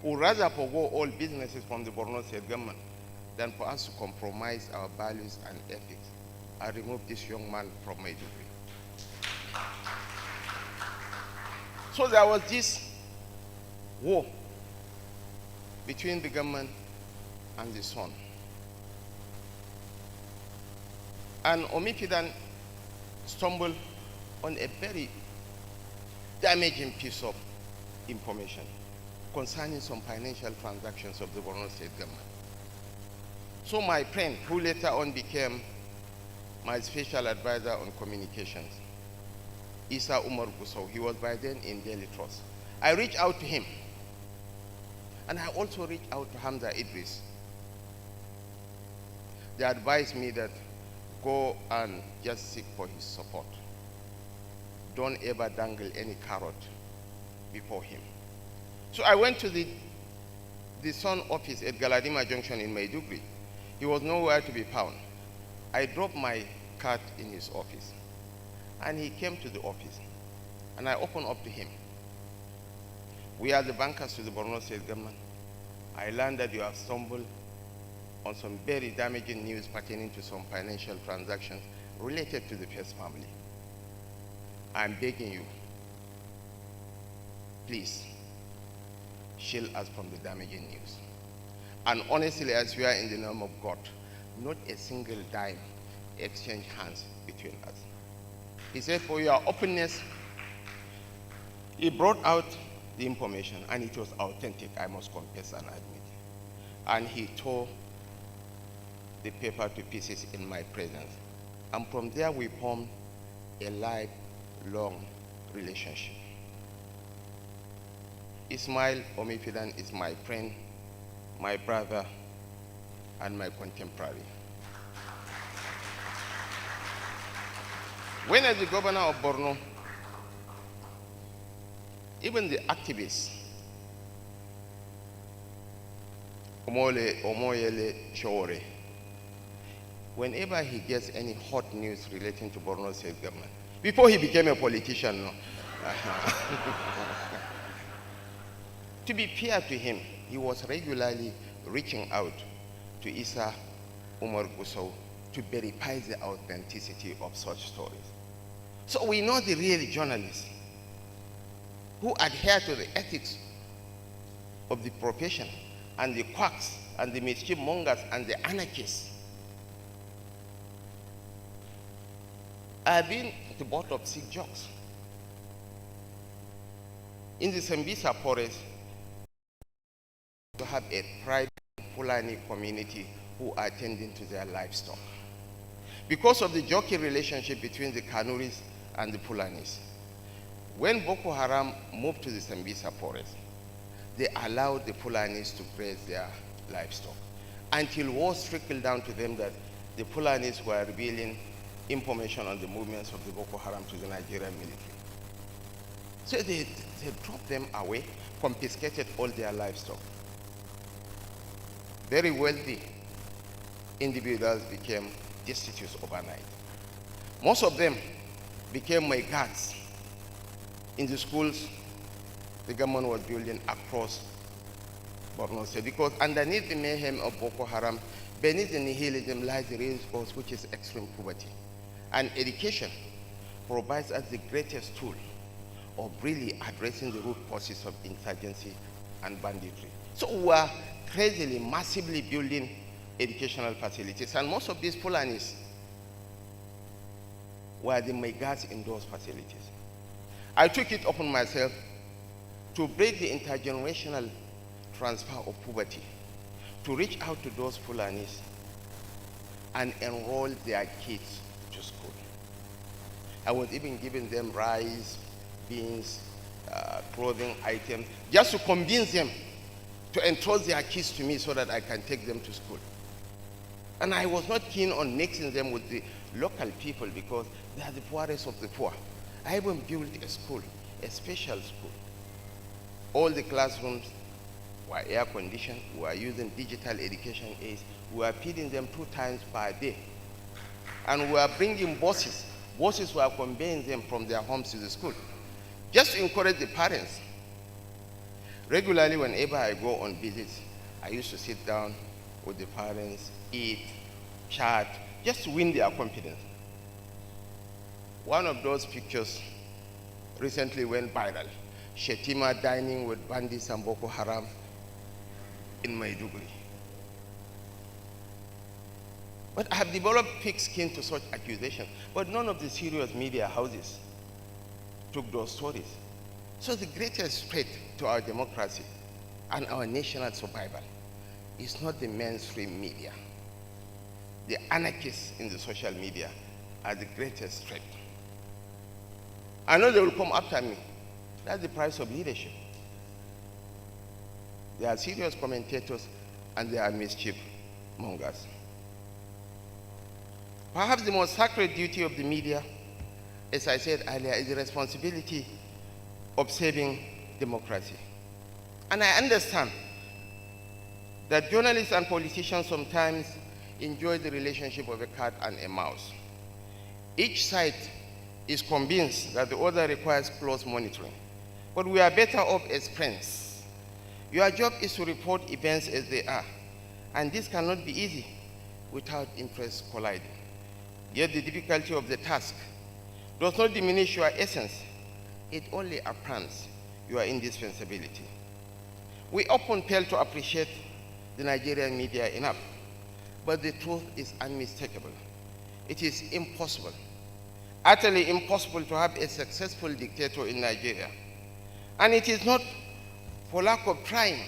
would rather forgo all businesses from the Borno State government than for us to compromise our values and ethics and remove this young man from Maiduguri. So there was this war between the government and the son. And Omipidan stumbled on a very damaging piece of information concerning some financial transactions of the Borno State government. So my friend, who later on became my special advisor on communications, Isa Umar Gusau, he was by then in Daily Trust. I reached out to him, and I also reached out to Hamza Idris. They advised me that go and just seek for his support. Don't ever dangle any carrot before him. So I went to the Sun office at Galadima Junction in Maiduguri. He was nowhere to be found. I dropped my card in his office, and he came to the office, and I opened up to him. We are the bankers to the Borno State government. I learned that you have stumbled on some very damaging news pertaining to some financial transactions related to the first family. I'm begging you, please, shield us from the damaging news. And honestly, I swear in the name of God, not a single dime exchanged hands between us. He said, for your openness, he brought out the information, and it was authentic, I must confess and admit. And he tore the paper to pieces in my presence. And from there, we formed a lifelong relationship. Ismail Omifidan is my friend, my brother, and my contemporary. When as the governor of Borno, even the activists, Omoyele Shore, whenever he gets any hot news relating to Borno State government, before he became a politician, no. To be fair to him, he was regularly reaching out to Isa Umar Gusau to verify the authenticity of such stories. So we know the real journalists who adhere to the ethics of the profession, and the quacks and the mischief mongers and the anarchists are being the butt of sick jokes. In the Sambisa forest, to have a private Fulani community who are tending to their livestock. Because of the jockey relationship between the Kanuris and the Fulanis, when Boko Haram moved to the Sambisa forest, they allowed the Fulanis to graze their livestock until wars trickled down to them that the Fulanis were revealing information on the movements of the Boko Haram to the Nigerian military. So they dropped them away, confiscated all their livestock. Very wealthy individuals became destitute overnight. Most of them became my guards in the schools the government was building across Borno State, because underneath the mayhem of Boko Haram, beneath the nihilism lies the real cause, which is extreme poverty. And education provides us the greatest tool of really addressing the root causes of insurgency and banditry. So we are crazily, massively building educational facilities, and most of these Fulanis were the megas in those facilities. I took it upon myself to break the intergenerational transfer of poverty, to reach out to those Fulanis and enroll their kids to school. I was even giving them rice, beans, clothing items, just to convince them to entrust their kids to me so that I can take them to school. And I was not keen on mixing them with the local people because they are the poorest of the poor. I even built a school, a special school. All the classrooms were air conditioned. We were using digital education aids. We were feeding them 2 times per day. And we were bringing buses. Buses were conveying them from their homes to the school, just to encourage the parents. Regularly, whenever I go on visits, I used to sit down with the parents, eat, chat, just to win their confidence. One of those pictures recently went viral. Shetima dining with bandits and Boko Haram in Maiduguri. But I have developed thick skin to such accusations, but none of the serious media houses took those stories. So the greatest threat to our democracy and our national survival is not the mainstream media. The anarchists in the social media are the greatest threat. I know they will come after me. That's the price of leadership. They are serious commentators and they are mischief mongers. Perhaps the most sacred duty of the media, as I said earlier, is the responsibility of saving democracy. And I understand that journalists and politicians sometimes enjoy the relationship of a cat and a mouse. Each side is convinced that the other requires close monitoring. But we are better off as friends. Your job is to report events as they are, and this cannot be easy without interests colliding. Yet the difficulty of the task does not diminish your essence. It only affirms your indispensability. We often fail to appreciate the Nigerian media enough, but the truth is unmistakable. It is impossible, utterly impossible, to have a successful dictator in Nigeria. And it is not for lack of trying.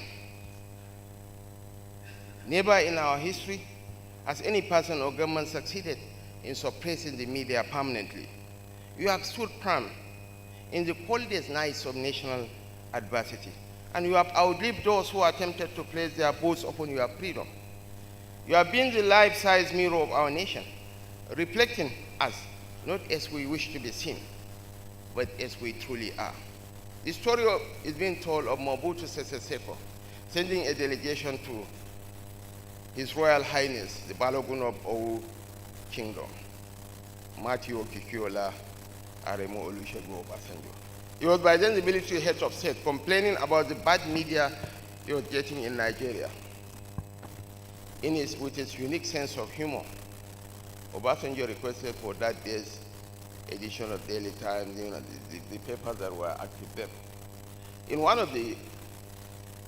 Never in our history has any person or government succeeded in suppressing the media permanently. You have stood firm in the coldest nights of national adversity, and you have outlived those who attempted to place their boats upon your freedom. You have been the life-size mirror of our nation, reflecting us not as we wish to be seen, but as we truly are. The story is being told of Mobutu Sese Seko sending a delegation to His Royal Highness, the Balogun of Owu Kingdom, Matthew Okikiola Aremo Olusegun Obasanjo. It was by then the military head of state complaining about the bad media he was getting in Nigeria. With its unique sense of humor, Obasanjo requested for that day's edition of Daily Times, the papers that were active then. In one of the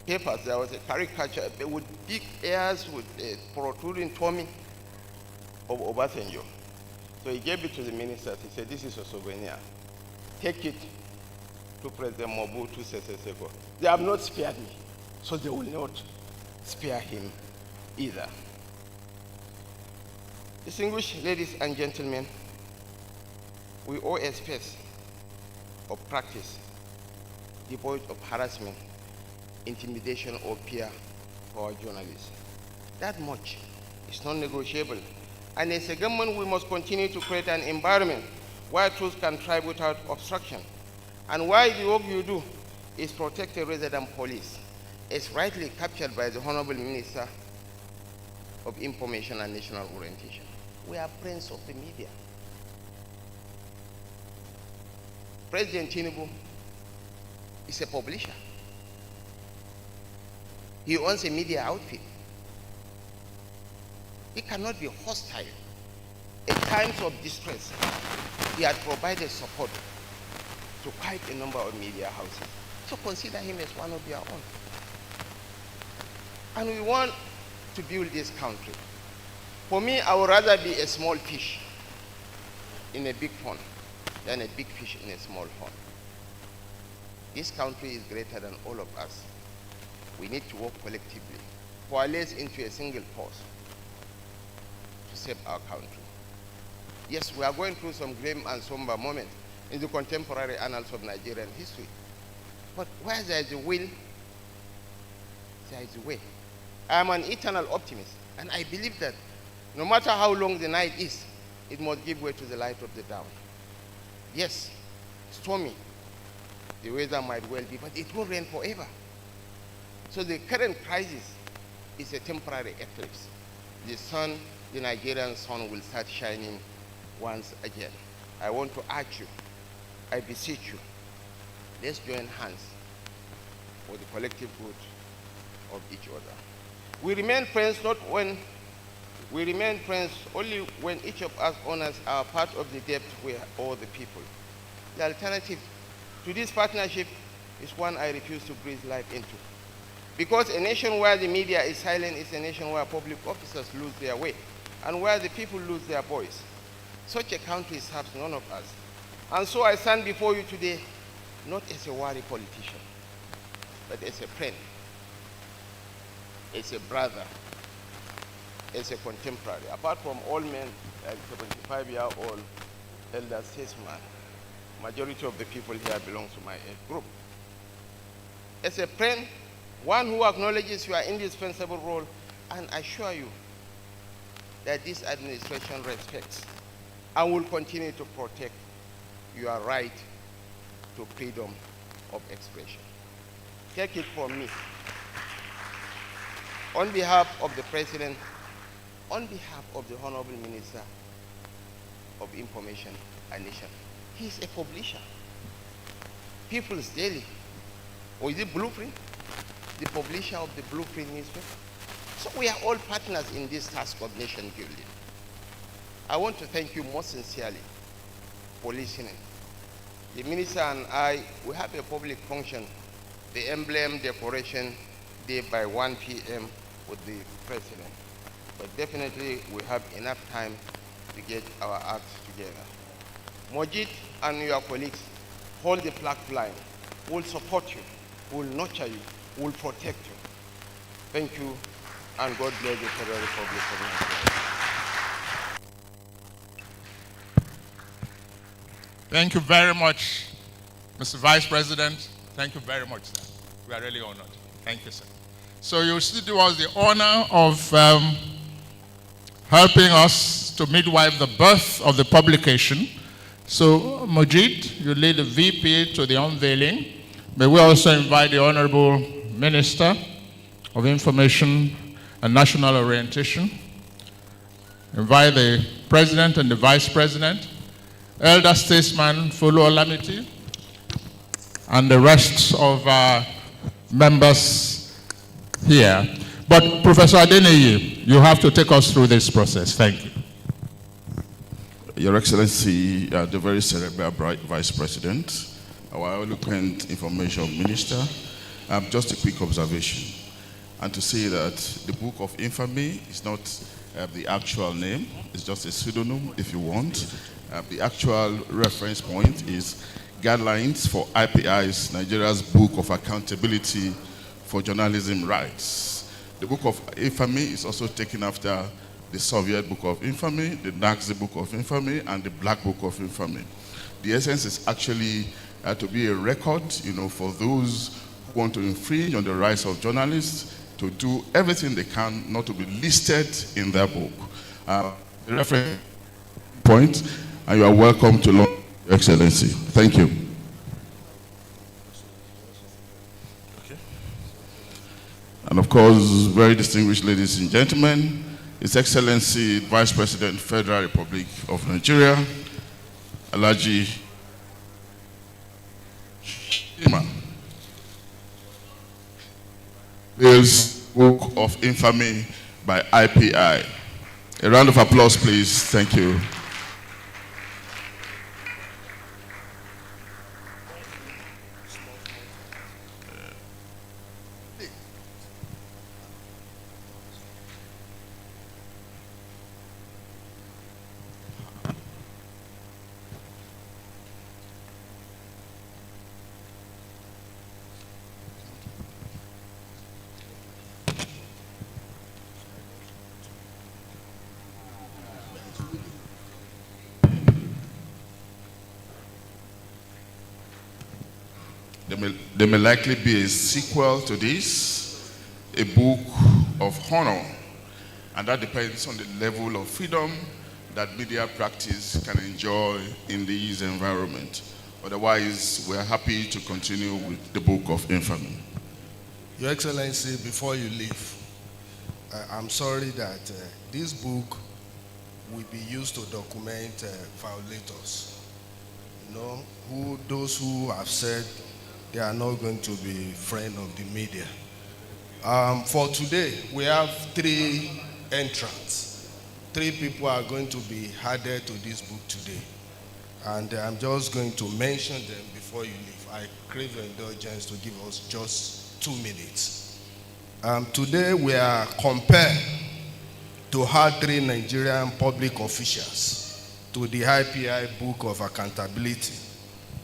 papers, there was a caricature with big ears with a protruding tummy of Obasanjo. So he gave it to the ministers. He said, "This is a souvenir. Take it to President Mobutu Sese Seko. They have not spared me, so they will not spare him either." Distinguished ladies and gentlemen, we owe a space of practice devoid of harassment, intimidation, or fear for our journalists. That much is non-negotiable. And as a government, we must continue to create an environment where truth can thrive without obstruction, and why the work you do is protected rather than police, as rightly captured by the Honorable Minister of Information and National Orientation. We are friends of the media. President Tinubu is a publisher. He owns a media outfit. He cannot be hostile. In times of distress, he had provided support to quite a number of media houses. So consider him as one of your own. And we want to build this country. For me, I would rather be a small fish in a big pond than a big fish in a small pond. This country is greater than all of us. We need to work collectively, coalesce into a single force to save our country. Yes, we are going through some grim and somber moments in the contemporary annals of Nigerian history. But where there is a will, there is a way. I am an eternal optimist, and I believe that no matter how long the night is, it must give way to the light of the dawn. Yes, stormy, the weather might well be, but it won't rain forever. So the current crisis is a temporary eclipse. The sun, the Nigerian sun, will start shining once again. I want to urge you, I beseech you, let's join hands for the collective good of each other. We remain friends only when each of us honors our part of the debt we owe the people. The alternative to this partnership is one I refuse to breathe life into. Because a nation where the media is silent is a nation where public officers lose their way and where the people lose their voice. Such a country serves none of us. And so I stand before you today, not as a worthy politician, but as a friend, as a brother, as a contemporary. Apart from all men, like 75-year-old elder statesman, majority of the people here belong to my age group. As a friend, one who acknowledges your indispensable role, and assure you that this administration respects and will continue to protect your right to freedom of expression. Take it from me. On behalf of the President, on behalf of the Honorable Minister of Information and Nation, he is a publisher. People's Daily, or is it Blueprint? The publisher of the Blueprint newspaper. So we are all partners in this task of nation building. I want to thank you most sincerely for listening. The Minister and I, we have a public function, the emblem decoration day by 1 p.m. with the President. But definitely we have enough time to get our acts together. Mojit and your colleagues hold the flag flying. We'll support you, we'll nurture you, we'll protect you. Thank you, and God bless the Federal Republic of Nigeria. Thank you very much, Mr. Vice President. Thank you very much, sir. We are really honored. Thank you, sir. So you still do us the honor of helping us to midwife the birth of the publication. So, Mojit, you lead the VP to the unveiling. May we also invite the Honorable Minister of Information and National Orientation. Invite the President and the Vice President, Elder Statesman Fulu Olamiti, and the rest of our members here. But Professor Adeneye, you have to take us through this process. Thank you. Your Excellency, the very cerebral Vice President, our eloquent Information Minister, just a quick observation. And to say that the Book of Infamy is not the actual name, it's just a pseudonym if you want. The actual reference point is Guidelines for IPI's Nigeria's Book of Accountability for Journalism Rights. The Book of Infamy is also taken after the Soviet Book of Infamy, the Nazi Book of Infamy, and the Black Book of Infamy. The essence is actually to be a record, for those who want to infringe on the rights of journalists to do everything they can not to be listed in their book. The reference point, and you are welcome to launch, Your Excellency. Thank you. Okay. And of course, very distinguished ladies and gentlemen, His Excellency Vice President, Federal Republic of Nigeria, Alhaji Ima, Bill's Book of Infamy by IPI. A round of applause, please. Thank you. There may likely be a sequel to this, a book of honor, and that depends on the level of freedom that media practice can enjoy in this environment. Otherwise, we are happy to continue with the Book of Infamy. Your Excellency, before you leave, I'm sorry that this book will be used to document violators. Those who have said they are not going to be friend of the media. For today, we have 3 entrants. 3 people are going to be added to this book today. And I'm just going to mention them before you leave. I crave your indulgence to give us just 2 minutes. Today, we are compelled to add 3 Nigerian public officials to the IPI Book of Accountability.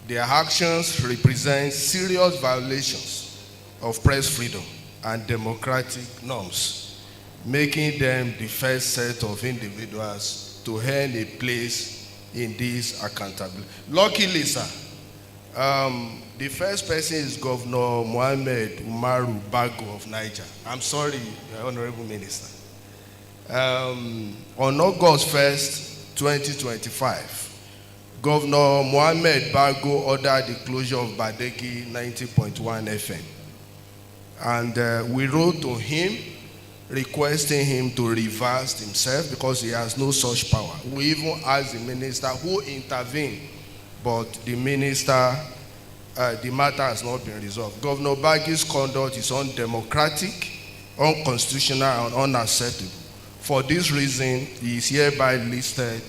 Their actions represent serious violations of press freedom and democratic norms, making them the first set of individuals to earn a place in this accountability. Luckily, sir, the first person is Governor Mohammed Umaru Bago of Niger. I'm sorry, Honorable Minister. On August 1st, 2025, Governor Mohammed Bago ordered the closure of Badegi 90.1 FM. And we wrote to him requesting him to reverse himself because he has no such power. We even asked the minister who intervened, but the minister, the matter has not been resolved. Governor Bagi's conduct is undemocratic, unconstitutional, and unacceptable. For this reason, he is hereby listed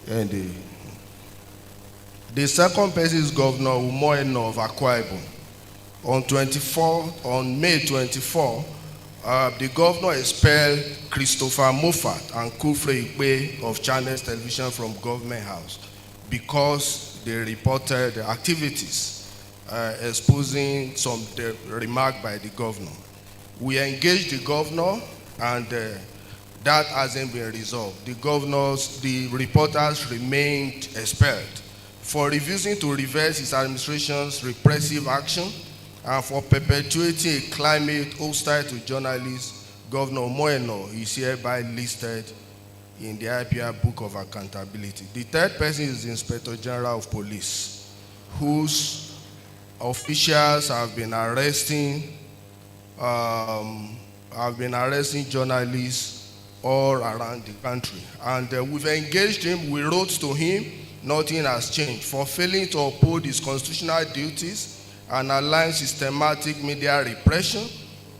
in the second person is Governor Umoeno of Akwa Ibom. On May 24, the governor expelled Christopher Moffat and Kufre Ikpe of Channels Television from Government House because they reported activities exposing some remark by the governor. We engaged the governor and that hasn't been resolved. The reporters remained expelled. For refusing to reverse his administration's repressive action and for perpetuating a climate hostile to journalists, Governor Moeno is hereby listed in the IPR Book of Accountability. The third person is the Inspector General of Police, whose officials have been arresting journalists all around the country. And we've engaged him, we wrote to him, nothing has changed. For failing to uphold his constitutional duties and align systematic media repression,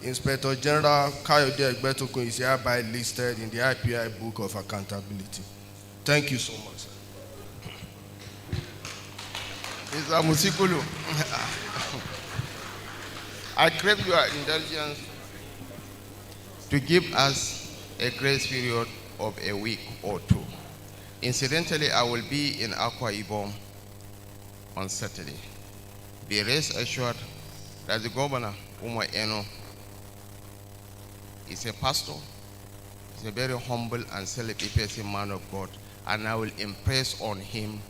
Inspector General Kayode Egbetokun is hereby listed in the IPI Book of Accountability. Thank you so much, sir. Mr. Musikulu, I crave your indulgence to give us a grace period of a week or 2. Incidentally, I will be in Akwa Ibom on Saturday. Be rest assured that the governor, Umar Eno, is a pastor, is a very humble and self-effacing man of God, and I will impress on him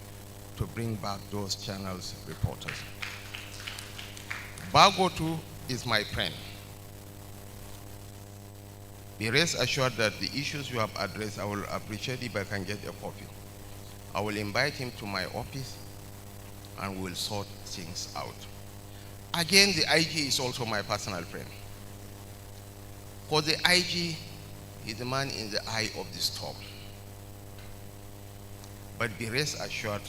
to bring back those channels reporters. Bago too is my friend. Be rest assured that the issues you have addressed, I will appreciate if I can get a copy. I will invite him to my office and we will sort things out. Again, the IG is also my personal friend. For the IG is the man in the eye of the storm. But be rest assured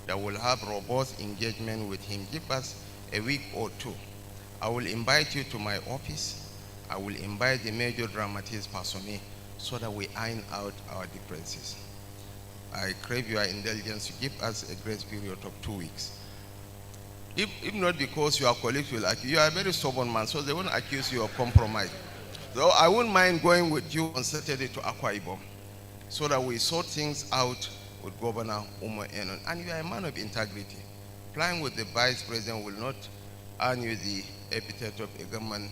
that we'll have robust engagement with him. Give us a week or 2. I will invite you to my office. I will invite the major dramatist personnel so that we iron out our differences. I crave your indulgence to give us a grace period of 2 weeks. If not because your colleagues will accuse you, are a very stubborn man, so they won't accuse you of compromise. So I wouldn't mind going with you on Saturday to Akwa Ibom so that we sort things out with Governor Umar Enon. And you are a man of integrity. Playing with the vice president will not earn you the epithet of a government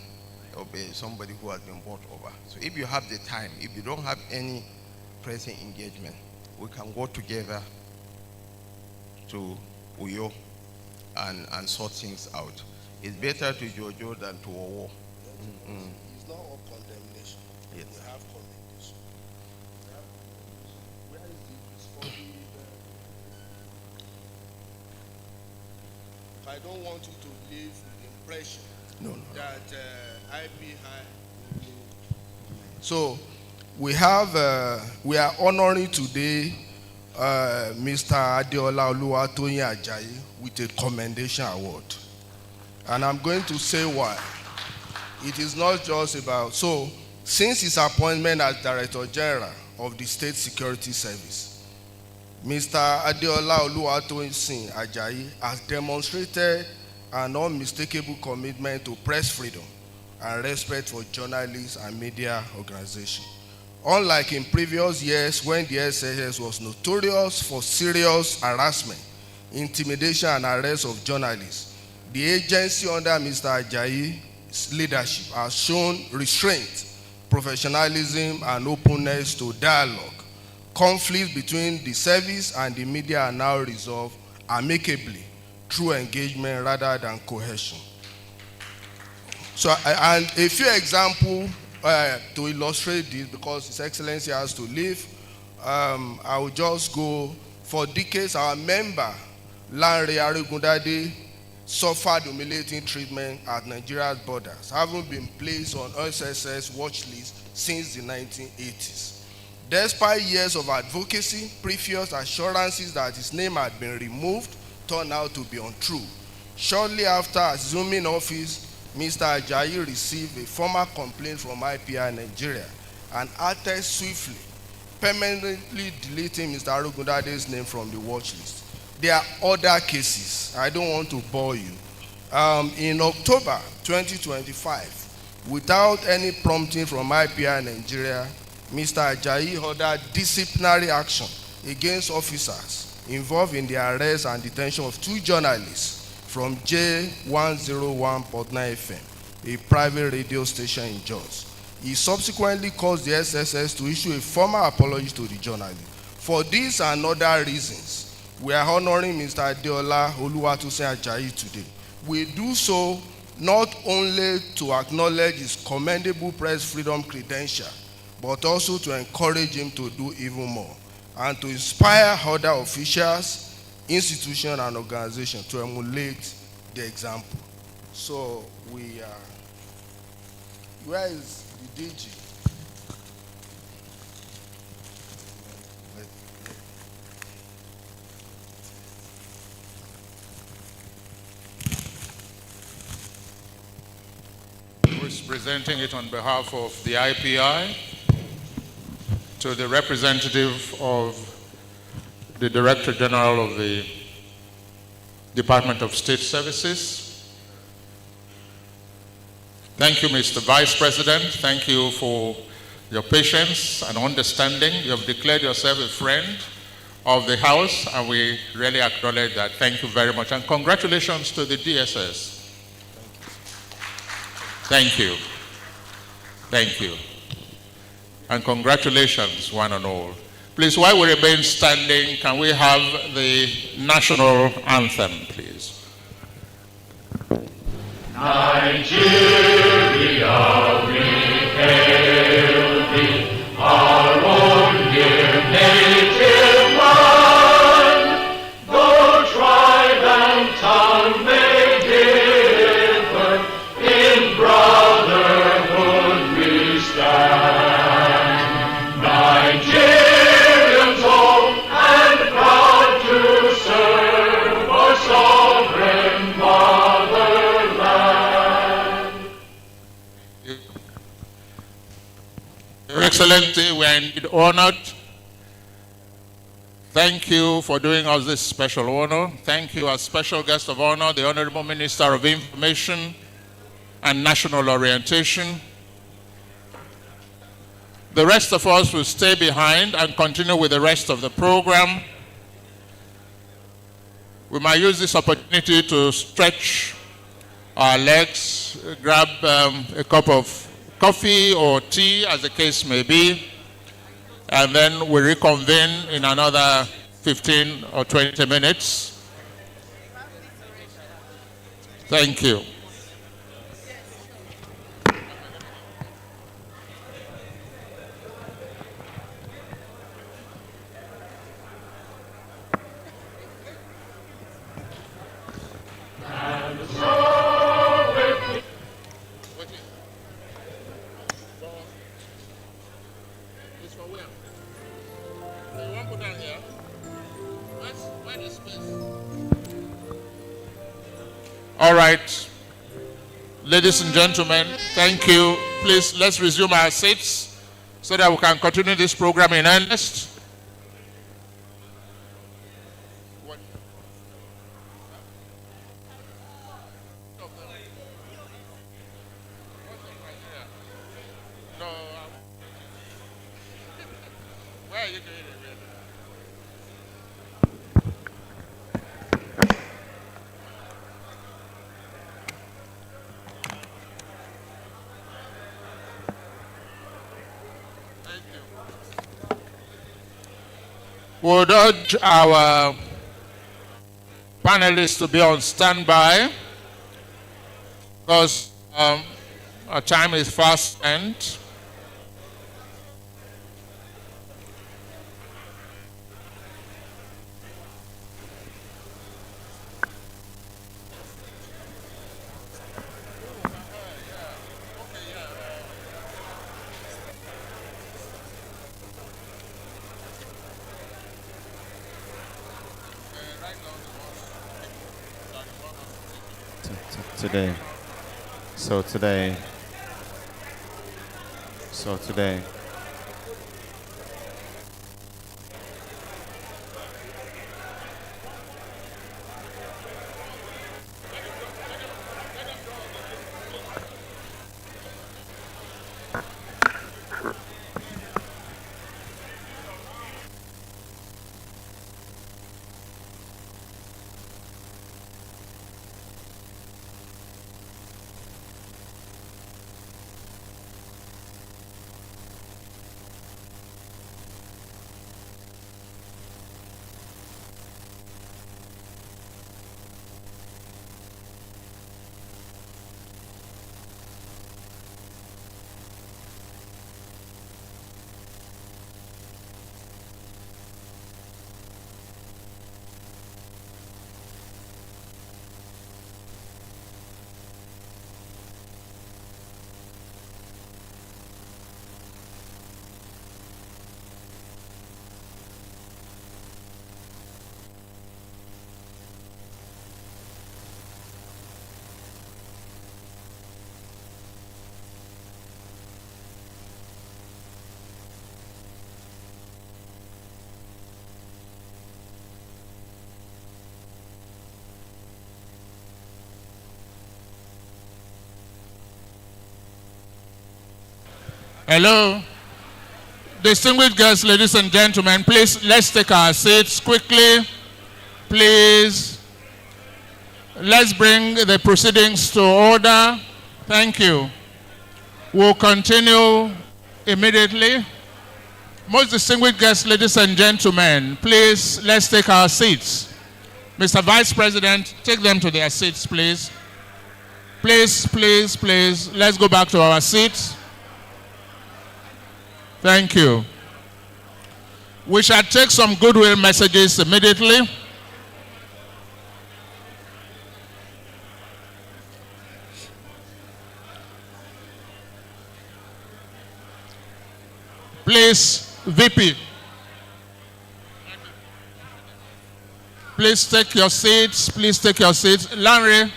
of somebody who has been bought over. So if you have the time, if you don't have any pressing engagement, we can go together to Uyo and sort things out. It's better to Jojo than to Owo. It's not all condemnation. Yes. We have commendation. Where is the I don't want you to leave with the impression that IPI. So we are honoring today Mr. Adeola Oluwatoyin Ajayi with a commendation award. And I'm going to say why. It is not just about, so since his appointment as Director General of the State Security Service, Mr. Adeola Oluwatosin Ajayi has demonstrated an unmistakable commitment to press freedom and respect for journalists and media organizations. Unlike in previous years when the SSS was notorious for serious harassment, intimidation, and arrest of journalists, the agency under Mr. Ajayi's leadership has shown restraint, professionalism, and openness to dialogue. Conflicts between the service and the media are now resolved amicably through engagement rather than coercion. So, and a few examples to illustrate this, because His Excellency has to leave, I will just go. For decades, our member, Lanre Arigundade, suffered humiliating treatment at Nigeria's borders, having been placed on SSS watch list since the 1980s. Despite years of advocacy, previous assurances that his name had been removed turned out to be untrue. Shortly after assuming office, Mr. Ajayi received a formal complaint from IPI Nigeria and acted swiftly, permanently deleting Mr. Arugundade's name from the watch list. There are other cases. I don't want to bore you. In October 2025, without any prompting from IPI Nigeria, Mr. Ajayi ordered disciplinary action against officers involved in the arrest and detention of 2 journalists from J101 Portna FM, a private radio station in Jos. He subsequently caused the SSS to issue a formal apology to the journalists. For these and other reasons, we are honoring Mr. Adeola Oluwatosin Ajayi today. We do so not only to acknowledge his commendable press freedom credential, but also to encourage him to do even more and to inspire other officials, institutions, and organizations to emulate the example. So we are, where is the DG? Who is presenting it on behalf of the IPI to the representative of the Director General of the Department of State Services. Thank you, Mr. Vice President. Thank you for your patience and understanding. You have declared yourself a friend of the House, and we really acknowledge that. Thank you very much. And congratulations to the DSS. Thank you. Thank you. And congratulations, one and all. Please, while we remain standing, can we have the national anthem, please? Nigeria, we hail thee, our own dear native land. Though tribe and tongue may differ, in brotherhood we stand. Nigerians old and proud to serve our sovereign motherland. Your Excellency, we are indeed honored. Thank you for doing us this special honor. Thank you, as special guest of honor, the Honorable Minister of Information and National Orientation. The rest of us will stay behind and continue with the rest of the program. We might use this opportunity to stretch our legs, grab a cup of coffee or tea, as the case may be, and then we reconvene in another 15 or 20 minutes. Thank you. All right. Ladies and gentlemen, thank you. Please, let's resume our seats so that we can continue this program in earnest. Would urge our panelists to be on standby because our time is fast spent. Today. Hello. Distinguished guests, ladies and gentlemen, please, let's take our seats quickly. Please, let's bring the proceedings to order. Thank you. We'll continue immediately. Most distinguished guests, ladies and gentlemen, please, let's take our seats. Mr. Vice President, take them to their seats, please. Please, please, please, let's go back to our seats. Thank you. We shall take some goodwill messages immediately. Please, VP. Please take your seats. Please take your seats. Larry,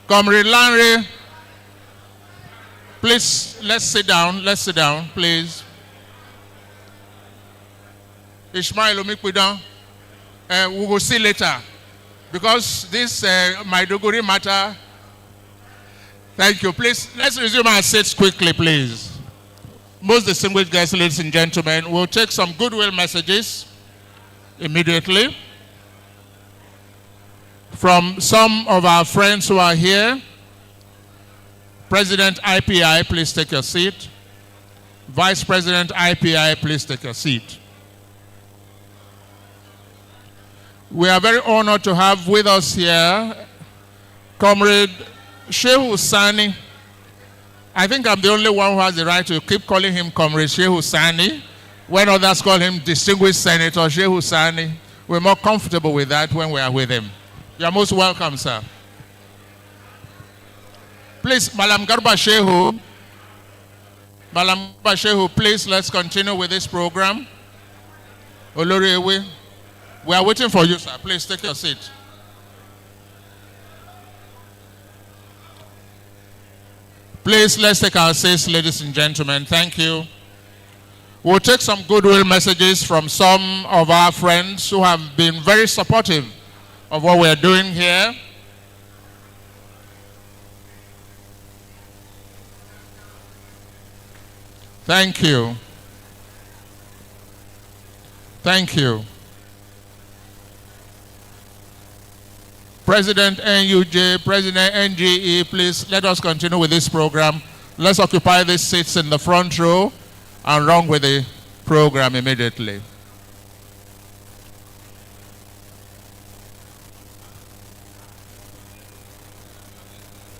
Comrade Larry. Please, let's sit down. Let's sit down, please. Ishmael Omikwidan, we will see later. Because this Maiduguri matter, thank you. Please, let's resume our seats quickly, please. Most distinguished guests, ladies and gentlemen, we'll take some goodwill messages immediately from some of our friends who are here. President IPI, please take your seat. Vice President IPI, please take your seat. We are very honored to have with us here Comrade Shehu Sani. I think I'm the only one who has the right to keep calling him Comrade Shehu Sani when others call him Distinguished Senator Shehu Sani. We're more comfortable with that when we are with him. You are most welcome, sir. Please, Malam Garba Shehu. Malam Garba Shehu, please, let's continue with this program. Olori Ewe. We are waiting for you, sir. Please take your seat. Please, let's take our seats, ladies and gentlemen. Thank you. We'll take some goodwill messages from some of our friends who have been very supportive of what we're doing here. Thank you. Thank you. President NUJ, President NGE, please let us continue with this program. Let's occupy these seats in the front row and run with the program immediately.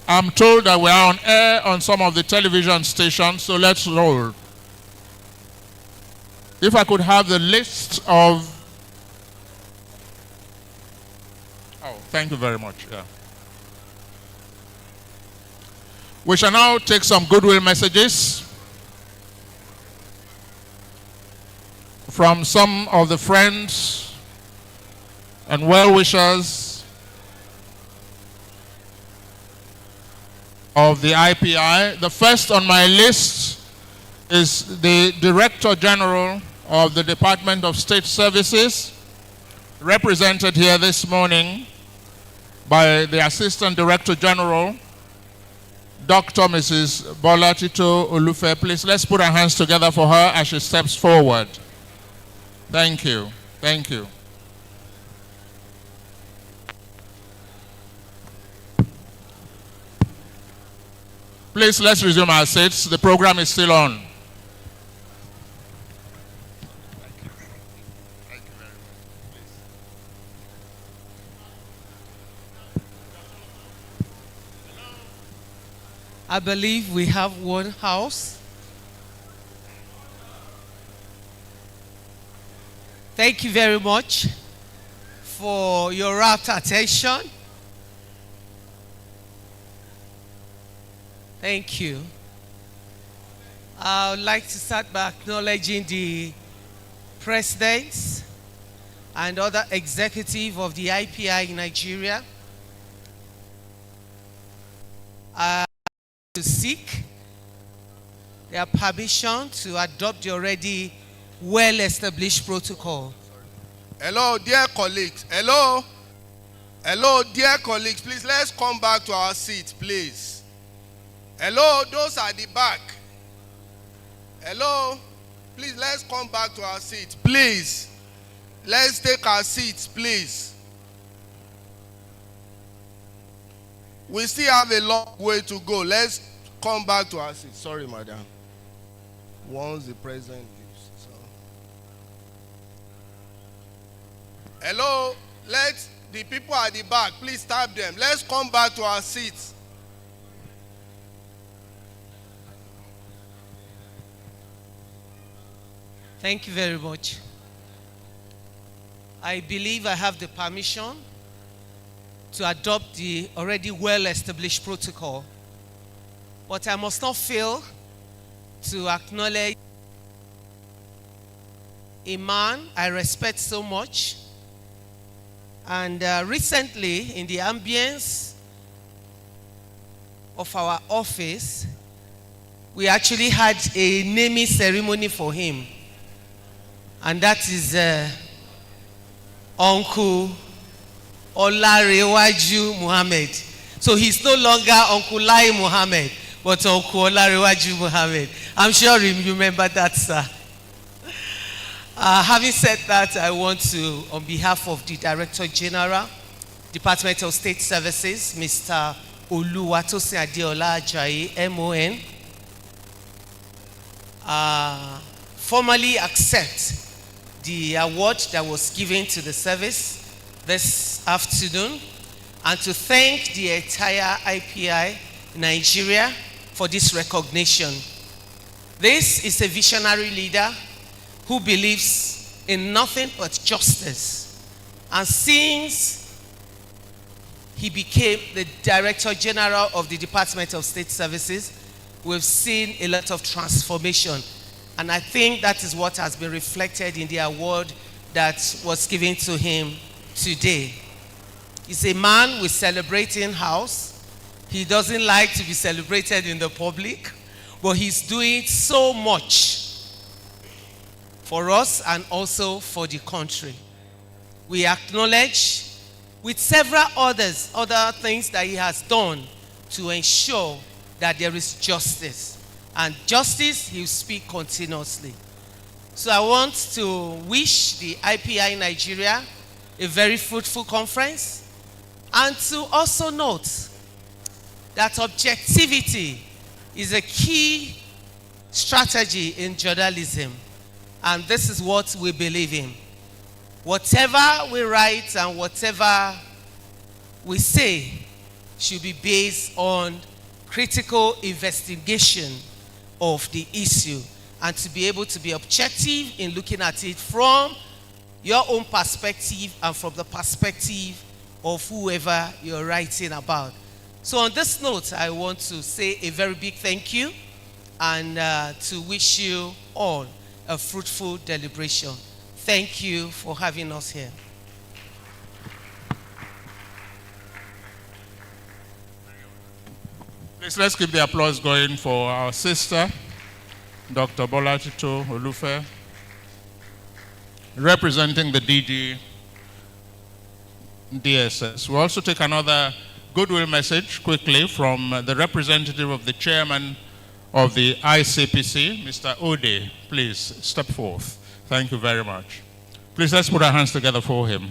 I'm told that we are on air on some of the television stations, so let's roll. If I could have the list of... Oh, thank you very much. Yeah. We shall now take some goodwill messages from some of the friends and well-wishers of the IPI. The first on my list is the Director General of the Department of State Services, represented here this morning by the Assistant Director General, Dr. Mrs. Bola Tito Olufe. Please, let's put our hands together for her as she steps forward. Thank you. Thank you. Please, let's resume our seats. The program is still on. I believe we have one house. Thank you very much for your rapt attention. Thank you. I would like to start by acknowledging the presidents and other executives of the IPI in Nigeria. To seek their permission to adopt the already well-established protocol. Hello, dear colleagues. Hello. Hello, dear colleagues. Please, let's come back to our seats, please. Hello, those at the back. Hello. Please, let's come back to our seats, please. Let's take our seats, please. We still have a long way to go. Let's come back to our seats. Sorry, madam. Once the president leaves. So. Hello, let the people at the back, please stop them. Let's come back to our seats. Thank you very much. I believe I have the permission to adopt the already well-established protocol. But I must not fail to acknowledge a man I respect so much. And recently, in the ambience of our office, we actually had a naming ceremony for him. And that is Uncle Olarewaju Muhammad. So he's no longer Uncle Lai Muhammad, but Uncle Olarewaju Muhammad. I'm sure you remember that, sir. Having said that, I want to, on behalf of the Director General, Department of State Services, Mr. Oluwatosin Adeola Ajayi, MON, formally accept the award that was given to the service this afternoon, and to thank the entire IPI Nigeria for this recognition. This is a visionary leader who believes in nothing but justice. And since he became the Director General of the Department of State Services, we've seen a lot of transformation. And I think that is what has been reflected in the award that was given to him today. He's a man we celebrate in-house. He doesn't like to be celebrated in the public, but he's doing so much for us and also for the country. We acknowledge with several other things that he has done to ensure that there is justice. And justice, he will speak continuously. So I want to wish the IPI Nigeria a very fruitful conference, and to also note that objectivity is a key strategy in journalism, and this is what we believe in. Whatever we write and whatever we say should be based on critical investigation of the issue, and to be able to be objective in looking at it from your own perspective and from the perspective of whoever you're writing about. So on this note, I want to say a very big thank you, and to wish you all a fruitful deliberation. Thank you for having us here. Please, let's keep the applause going for our sister, Dr. Bolatito Olufe, representing the DG DSS. We'll also take another goodwill message quickly from the representative of the chairman of the ICPC, Mr. Ode. Please step forth. Thank you very much. Please, let's put our hands together for him.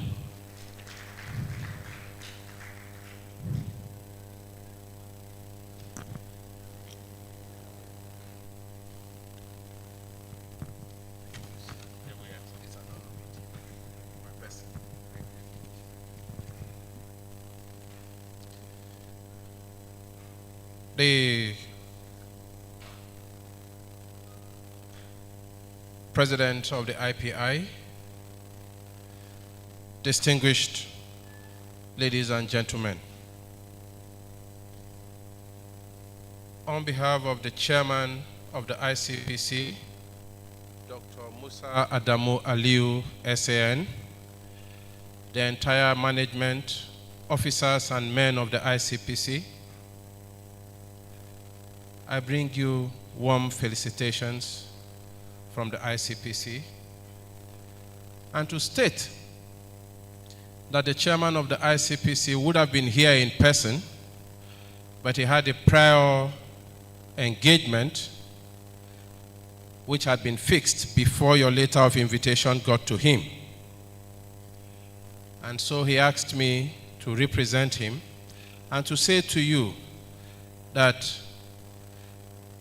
The President of the IPI, distinguished ladies and gentlemen, on behalf of the Chairman of the ICPC, Dr. Musa Adamu Aliu, SAN, the entire management, officers and men of the ICPC, I bring you warm felicitations from the ICPC, and to state that the chairman of the ICPC would have been here in person, but he had a prior engagement which had been fixed before your letter of invitation got to him. And so he asked me to represent him and to say to you that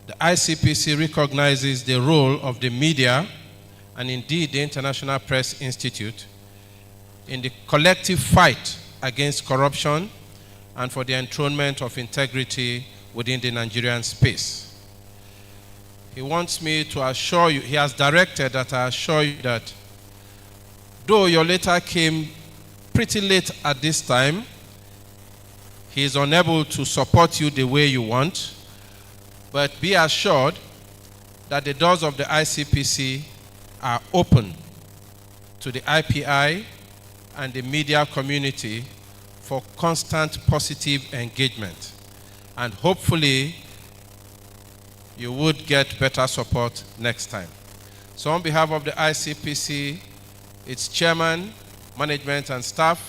the ICPC recognizes the role of the media and indeed the International Press Institute in the collective fight against corruption and for the enthronement of integrity within the Nigerian space. He wants me to assure you, he has directed that I assure you that though your letter came pretty late at this time, he is unable to support you the way you want. But be assured that the doors of the ICPC are open to the IPI and the media community for constant positive engagement. And hopefully, you would get better support next time. So on behalf of the ICPC, its chairman, management, and staff,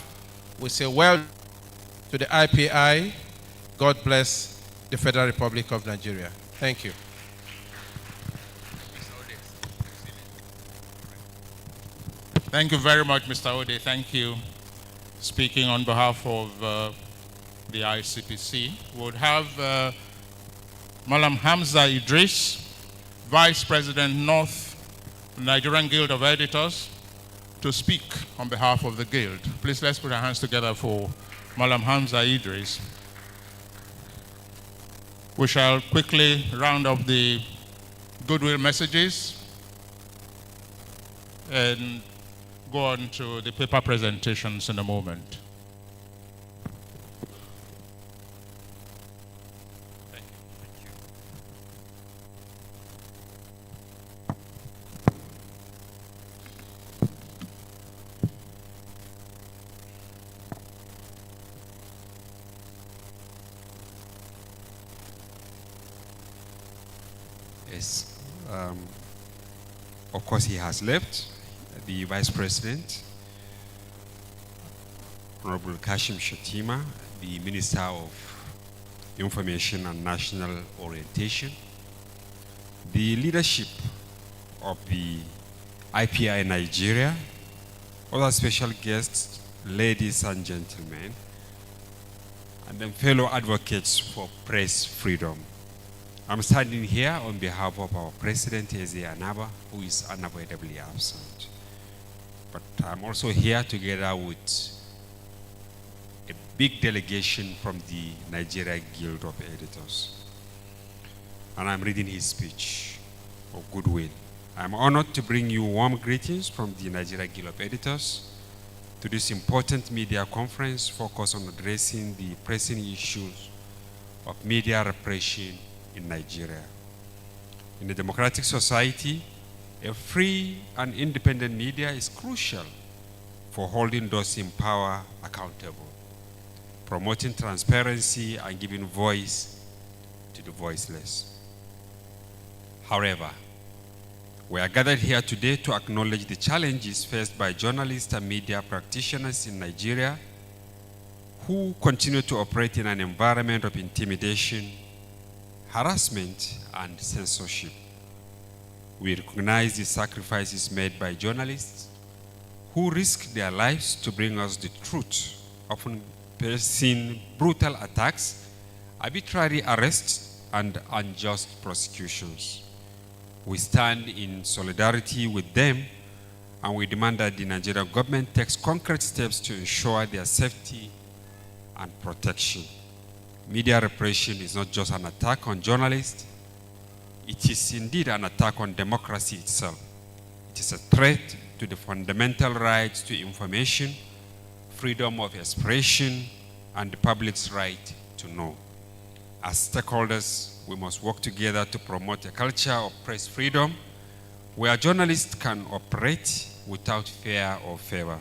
we say well to the IPI. God bless the Federal Republic of Nigeria. Thank you. Thank you very much, Mr. Ode. Thank you. Speaking on behalf of the ICPC, we would have Malam Hamza Idris, Vice President North, Nigerian Guild of Editors, to speak on behalf of the Guild. Please, let's put our hands together for Malam Hamza Idris. We shall quickly round up the goodwill messages and go on to the paper presentations in a moment. Yes. Of course, he has left. The Vice President, Honorable Kashim Shatima, the Minister of Information and National Orientation, the leadership of the IPI Nigeria, other special guests, ladies and gentlemen, and then fellow advocates for press freedom. I'm standing here on behalf of our President, Eze Anaba, who is unavoidably absent. But I'm also here together with a big delegation from the Nigeria Guild of Editors. And I'm reading his speech of goodwill. I'm honored to bring you warm greetings from the Nigeria Guild of Editors to this important media conference focused on addressing the pressing issues of media repression in Nigeria. In a democratic society, a free and independent media is crucial for holding those in power accountable, promoting transparency and giving voice to the voiceless. However, we are gathered here today to acknowledge the challenges faced by journalists and media practitioners in Nigeria who continue to operate in an environment of intimidation, harassment, and censorship. We recognize the sacrifices made by journalists who risk their lives to bring us the truth, often facing brutal attacks, arbitrary arrests, and unjust prosecutions. We stand in solidarity with them, and we demand that the Nigerian government takes concrete steps to ensure their safety and protection. Media repression is not just an attack on journalists, it is indeed an attack on democracy itself. It is a threat to the fundamental rights to information, freedom of expression, and the public's right to know. As stakeholders, we must work together to promote a culture of press freedom where journalists can operate without fear or favor.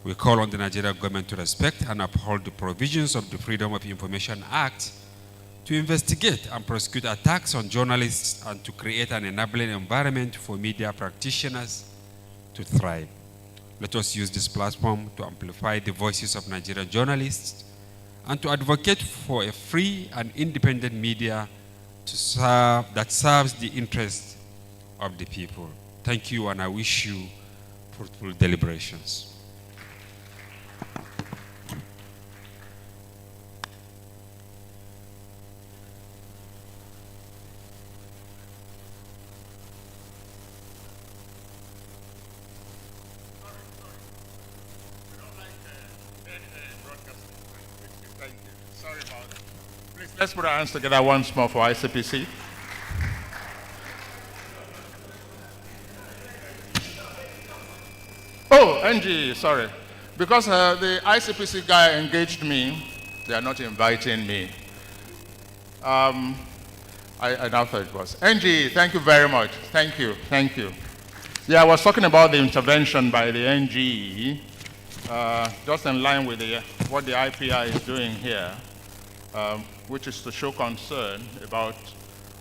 We call on the Nigerian government to respect and uphold the provisions of the Freedom of Information Act, to investigate and prosecute attacks on journalists, and to create an enabling environment for media practitioners to thrive. Let us use this platform to amplify the voices of Nigerian journalists and to advocate for a free and independent media that serves the interests of the people. Thank you, and I wish you fruitful deliberations. Let's put our hands together once more for ICPC. Oh, NG, sorry. Because the ICPC guy engaged me, they are not inviting me. I now thought it was. NG, thank you very much. Thank you, thank you. Yeah, I was talking about the intervention by the NG, just in line with what the IPI is doing here. Which is to show concern about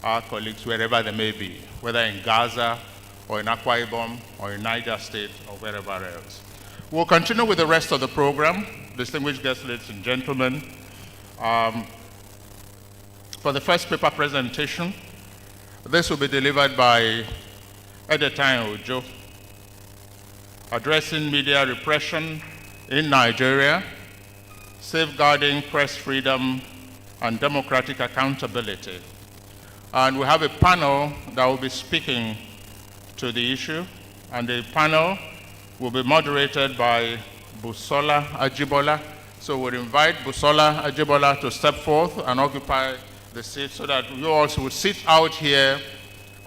our colleagues wherever they may be, whether in Gaza or in Akwa Ibom or in Niger State or wherever else. We'll continue with the rest of the program. Distinguished guests, ladies and gentlemen. For the first paper presentation, this will be delivered by Edetain Ojo, addressing media repression in Nigeria, safeguarding press freedom and democratic accountability. And we have a panel that will be speaking to the issue, and the panel will be moderated by Busola Ajibola. So we'll invite Busola Ajibola to step forth and occupy the seat so that you also will sit out here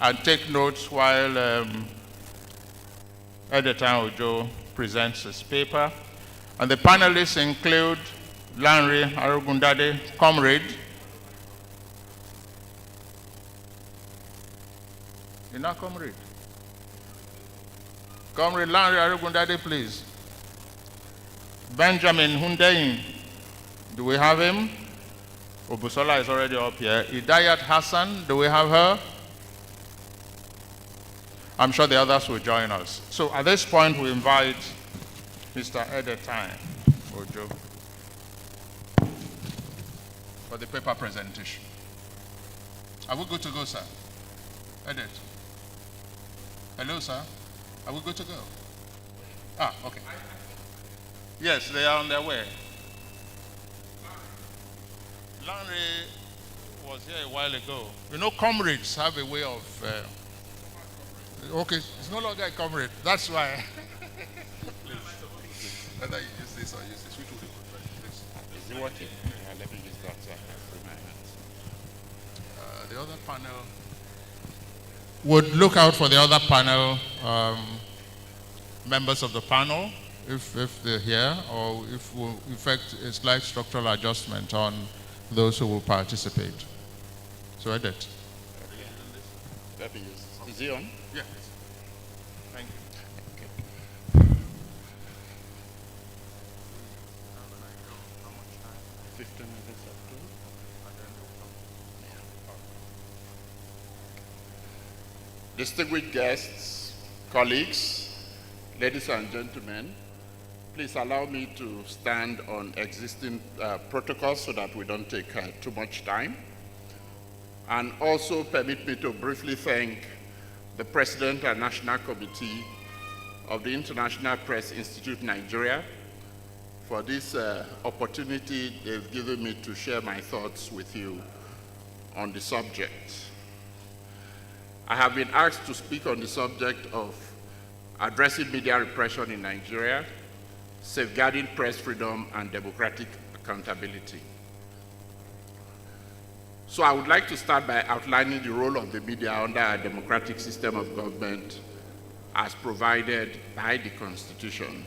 and take notes while Edetain Ojo presents his paper. And the panelists include Lanre Arugundade, comrade. You're not comrade? Comrade Lanre Arugundade, please. Benjamin Hundeyin, do we have him? Obusola is already up here. Idayat Hassan, do we have her? I'm sure the others will join us. So at this point, we invite Mr. Edetine Ojo for the paper presentation. Are we good to go, sir? Edit. Hello, sir. Are we good to go? Ah, okay. Yes, they are on their way. Larry was here a while ago. You know, comrades have a way of... okay, it's no longer a comrade. That's why. Please. Whether you use this or use this, which would be good, please. Is it working? Yeah, let me use that so I can free my hands. The other panel would look out for the other panel, members of the panel, if they're here, or if we'll effect a slight structural adjustment on those who will participate. So edit. Let me use this. Is he on? Yes. Thank you. Okay. 15 minutes up to. Distinguished guests, colleagues, ladies and gentlemen, please allow me to stand on existing protocols so that we don't take too much time. And also permit me to briefly thank the President and National Committee of the International Press Institute Nigeria for this opportunity they've given me to share my thoughts with you on the subject. I have been asked to speak on the subject of addressing media repression in Nigeria, safeguarding press freedom and democratic accountability. So I would like to start by outlining the role of the media under our democratic system of government as provided by the Constitution.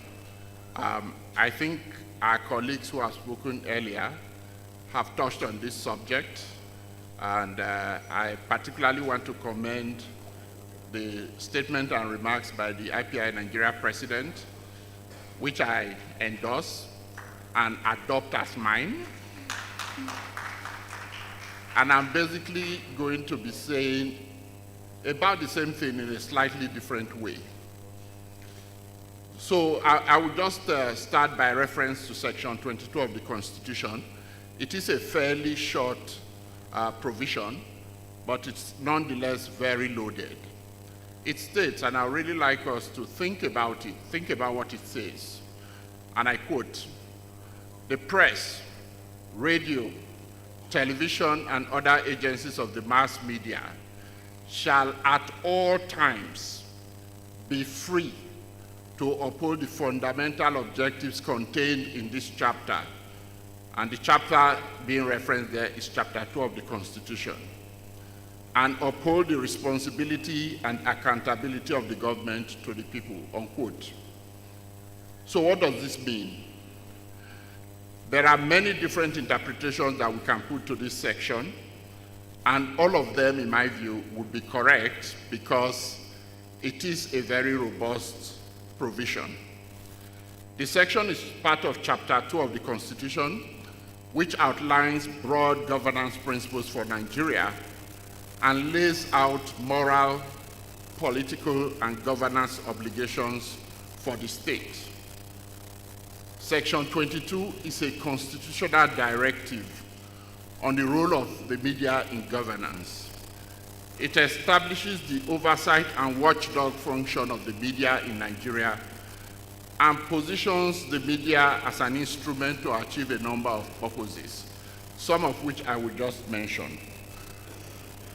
I think our colleagues who have spoken earlier have touched on this subject, and I particularly want to commend the statement and remarks by the IPI Nigeria President, which I endorse and adopt as mine. And I'm basically going to be saying about the same thing in a slightly different way. So I will just start by reference to Section 22 of the Constitution. It is a fairly short provision, but it's nonetheless very loaded. It states, and I would really like us to think about it, think about what it says. And I quote, "The press, radio, television, and other agencies of the mass media shall at all times be free to uphold the fundamental objectives contained in this chapter." And the chapter being referenced there is Chapter 2 of the Constitution. "And uphold the responsibility and accountability of the government to the people," unquote. So what does this mean? There are many different interpretations that we can put to this section, and all of them, in my view, would be correct because it is a very robust provision. The section is part of Chapter 2 of the Constitution, which outlines broad governance principles for Nigeria and lays out moral, political, and governance obligations for the state. Section 22 is a constitutional directive on the role of the media in governance. It establishes the oversight and watchdog function of the media in Nigeria and positions the media as an instrument to achieve a number of purposes, some of which I will just mention.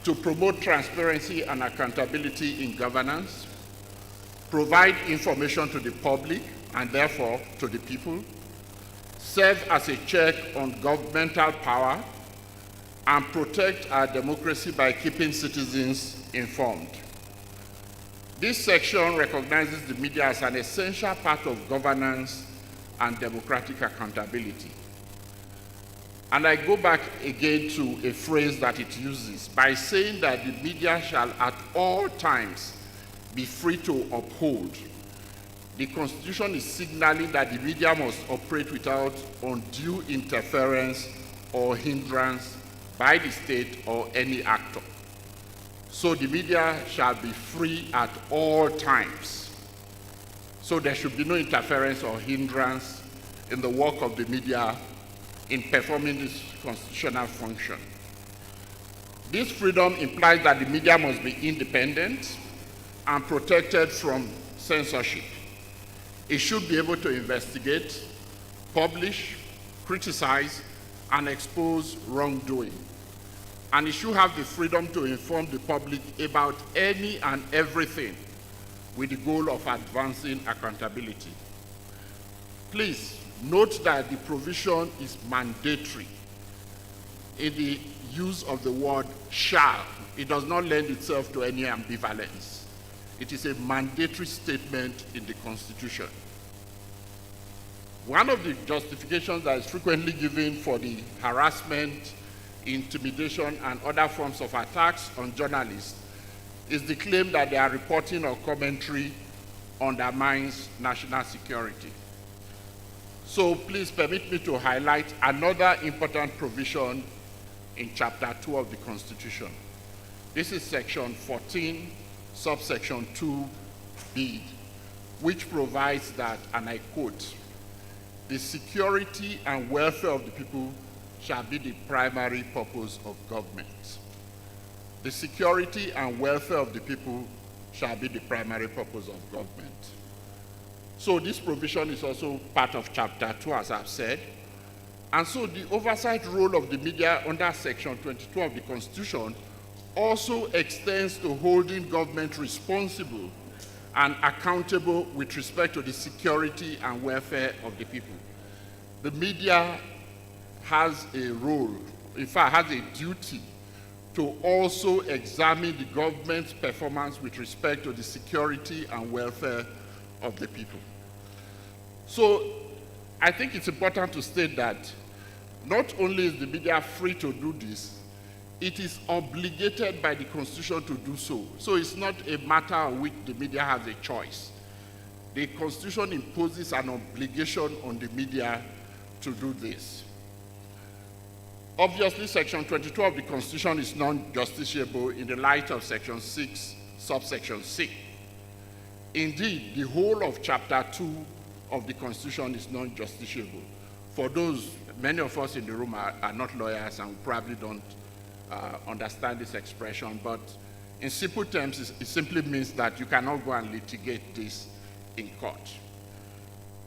To promote transparency and accountability in governance, provide information to the public and therefore to the people, serve as a check on governmental power, and protect our democracy by keeping citizens informed. This section recognizes the media as an essential part of governance and democratic accountability. And I go back again to a phrase that it uses by saying that the media shall at all times be free to uphold. The Constitution is signaling that the media must operate without undue interference or hindrance by the state or any actor. So the media shall be free at all times. So there should be no interference or hindrance in the work of the media in performing this constitutional function. This freedom implies that the media must be independent and protected from censorship. It should be able to investigate, publish, criticize, and expose wrongdoing. And it should have the freedom to inform the public about any and everything with the goal of advancing accountability. Please note that the provision is mandatory in the use of the word shall. It does not lend itself to any ambivalence. It is a mandatory statement in the Constitution. One of the justifications that is frequently given for the harassment, intimidation, and other forms of attacks on journalists is the claim that their reporting or commentary undermines national security. So please permit me to highlight another important provision in Chapter 2 of the Constitution. This is Section 14, subsection 2b, which provides that, and I quote, "The security and welfare of the people shall be the primary purpose of government." The security and welfare of the people shall be the primary purpose of government. So this provision is also part of Chapter 2, as I've said. And so the oversight role of the media under Section 22 of the Constitution also extends to holding government responsible and accountable with respect to the security and welfare of the people. The media has a role, in fact, has a duty to also examine the government's performance with respect to the security and welfare of the people. So I think it's important to state that not only is the media free to do this, it is obligated by the Constitution to do so. So it's not a matter on which the media has a choice. The Constitution imposes an obligation on the media to do this. Obviously, Section 22 of the Constitution is non-justiciable in the light of Section 6, subsection C. Indeed, the whole of Chapter 2 of the Constitution is non-justiciable. For those, many of us in the room are not lawyers and probably don't understand this expression, but in simple terms, it simply means that you cannot go and litigate this in court.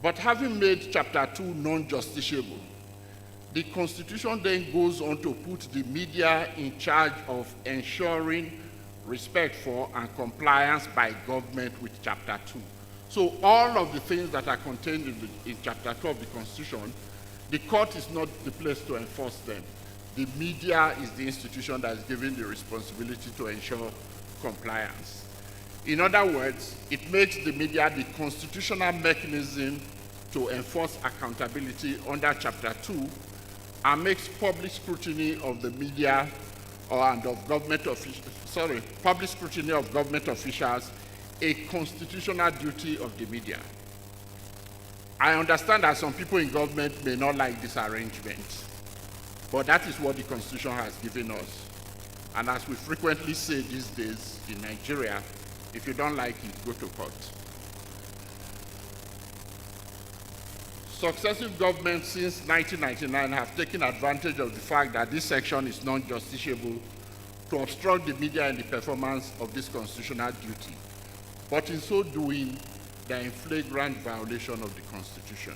But having made Chapter 2 non-justiciable, the Constitution then goes on to put the media in charge of ensuring respect for and compliance by government with Chapter 2. So all of the things that are contained in Chapter 2 of the Constitution, the court is not the place to enforce them. The media is the institution that is given the responsibility to ensure compliance. In other words, it makes the media the constitutional mechanism to enforce accountability under Chapter 2 and makes public scrutiny of the media and of government officials, public scrutiny of government officials a constitutional duty of the media. I understand that some people in government may not like this arrangement, but that is what the Constitution has given us. And as we frequently say these days in Nigeria, if you don't like it, go to court. Successive governments since 1999 have taken advantage of the fact that this section is non-justiciable to obstruct the media in the performance of this constitutional duty. But in so doing, they are in flagrant violation of the Constitution.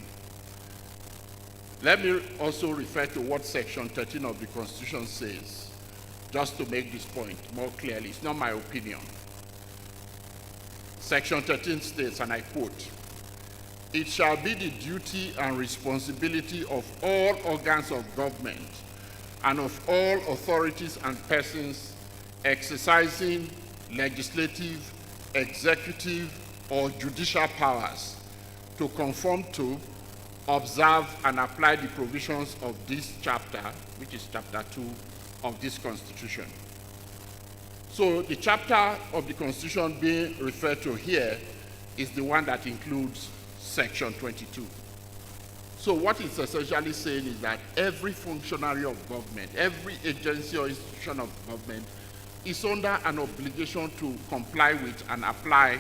Let me also refer to what Section 13 of the Constitution says, just to make this point more clearly. It's not my opinion. Section 13 states, and I quote, "It shall be the duty and responsibility of all organs of government and of all authorities and persons exercising legislative, executive, or judicial powers to conform to, observe, and apply the provisions of this chapter," which is Chapter 2 of this Constitution. So the chapter of the Constitution being referred to here is the one that includes Section 22. So what it's essentially saying is that every functionary of government, every agency or institution of government is under an obligation to comply with and apply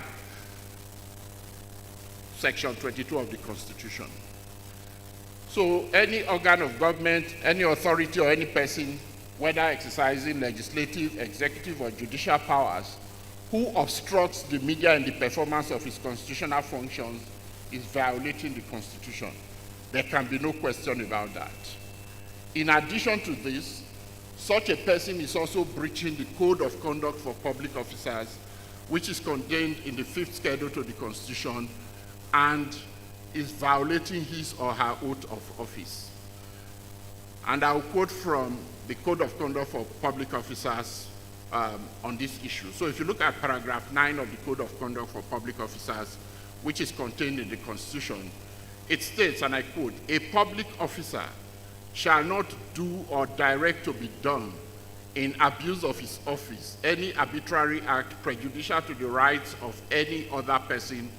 Section 22 of the Constitution. So any organ of government, any authority or any person, whether exercising legislative, executive, or judicial powers, who obstructs the media in the performance of its constitutional functions is violating the Constitution. There can be no question about that. In addition to this, such a person is also breaching the Code of Conduct for Public Officers, which is contained in the 5th schedule to the Constitution, and is violating his or her oath of office. And I'll quote from the Code of Conduct for Public Officers on this issue. So if you look at paragraph 9 of the Code of Conduct for Public Officers, which is contained in the Constitution, it states, and I quote, "A public officer shall not do or direct to be done in abuse of his office any arbitrary act prejudicial to the rights of any other person,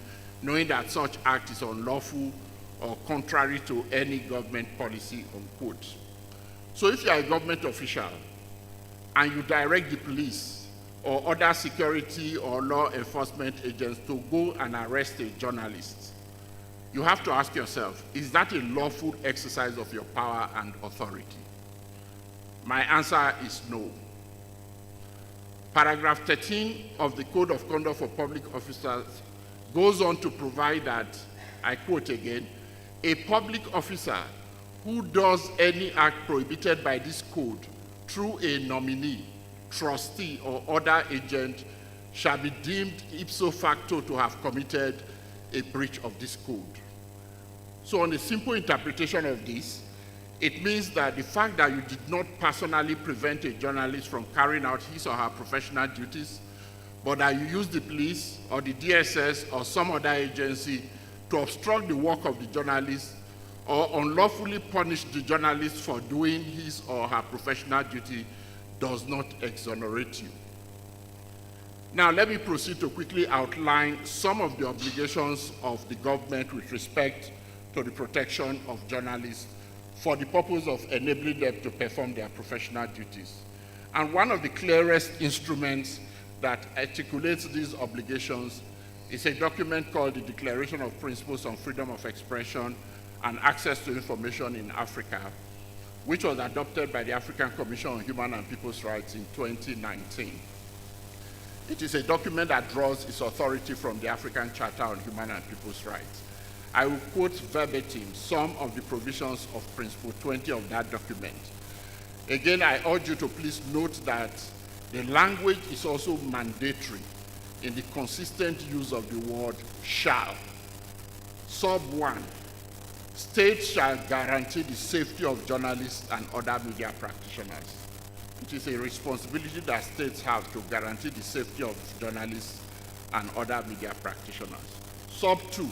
knowing that such act is unlawful or contrary to any government policy," unquote. So if you are a government official and you direct the police or other security or law enforcement agents to go and arrest a journalist, you have to ask yourself, is that a lawful exercise of your power and authority? My answer is no. Paragraph 13 of the Code of Conduct for Public Officers goes on to provide that, I quote again, "A public officer who does any act prohibited by this code through a nominee, trustee, or other agent shall be deemed ipso facto to have committed a breach of this code." So on a simple interpretation of this, it means that the fact that you did not personally prevent a journalist from carrying out his or her professional duties, but that you used the police or the DSS or some other agency to obstruct the work of the journalist or unlawfully punish the journalist for doing his or her professional duty does not exonerate you. Now, let me proceed to quickly outline some of the obligations of the government with respect to the protection of journalists for the purpose of enabling them to perform their professional duties. And one of the clearest instruments that articulates these obligations is a document called the Declaration of Principles on Freedom of Expression and Access to Information in Africa, which was adopted by the African Commission on Human and People's Rights in 2019. It is a document that draws its authority from the African Charter on Human and People's Rights. I will quote verbatim some of the provisions of Principle 20 of that document. Again, I urge you to please note that the language is also mandatory in the consistent use of the word shall. Sub 1, states shall guarantee the safety of journalists and other media practitioners. It is a responsibility that states have to guarantee the safety of journalists and other media practitioners. Sub 2,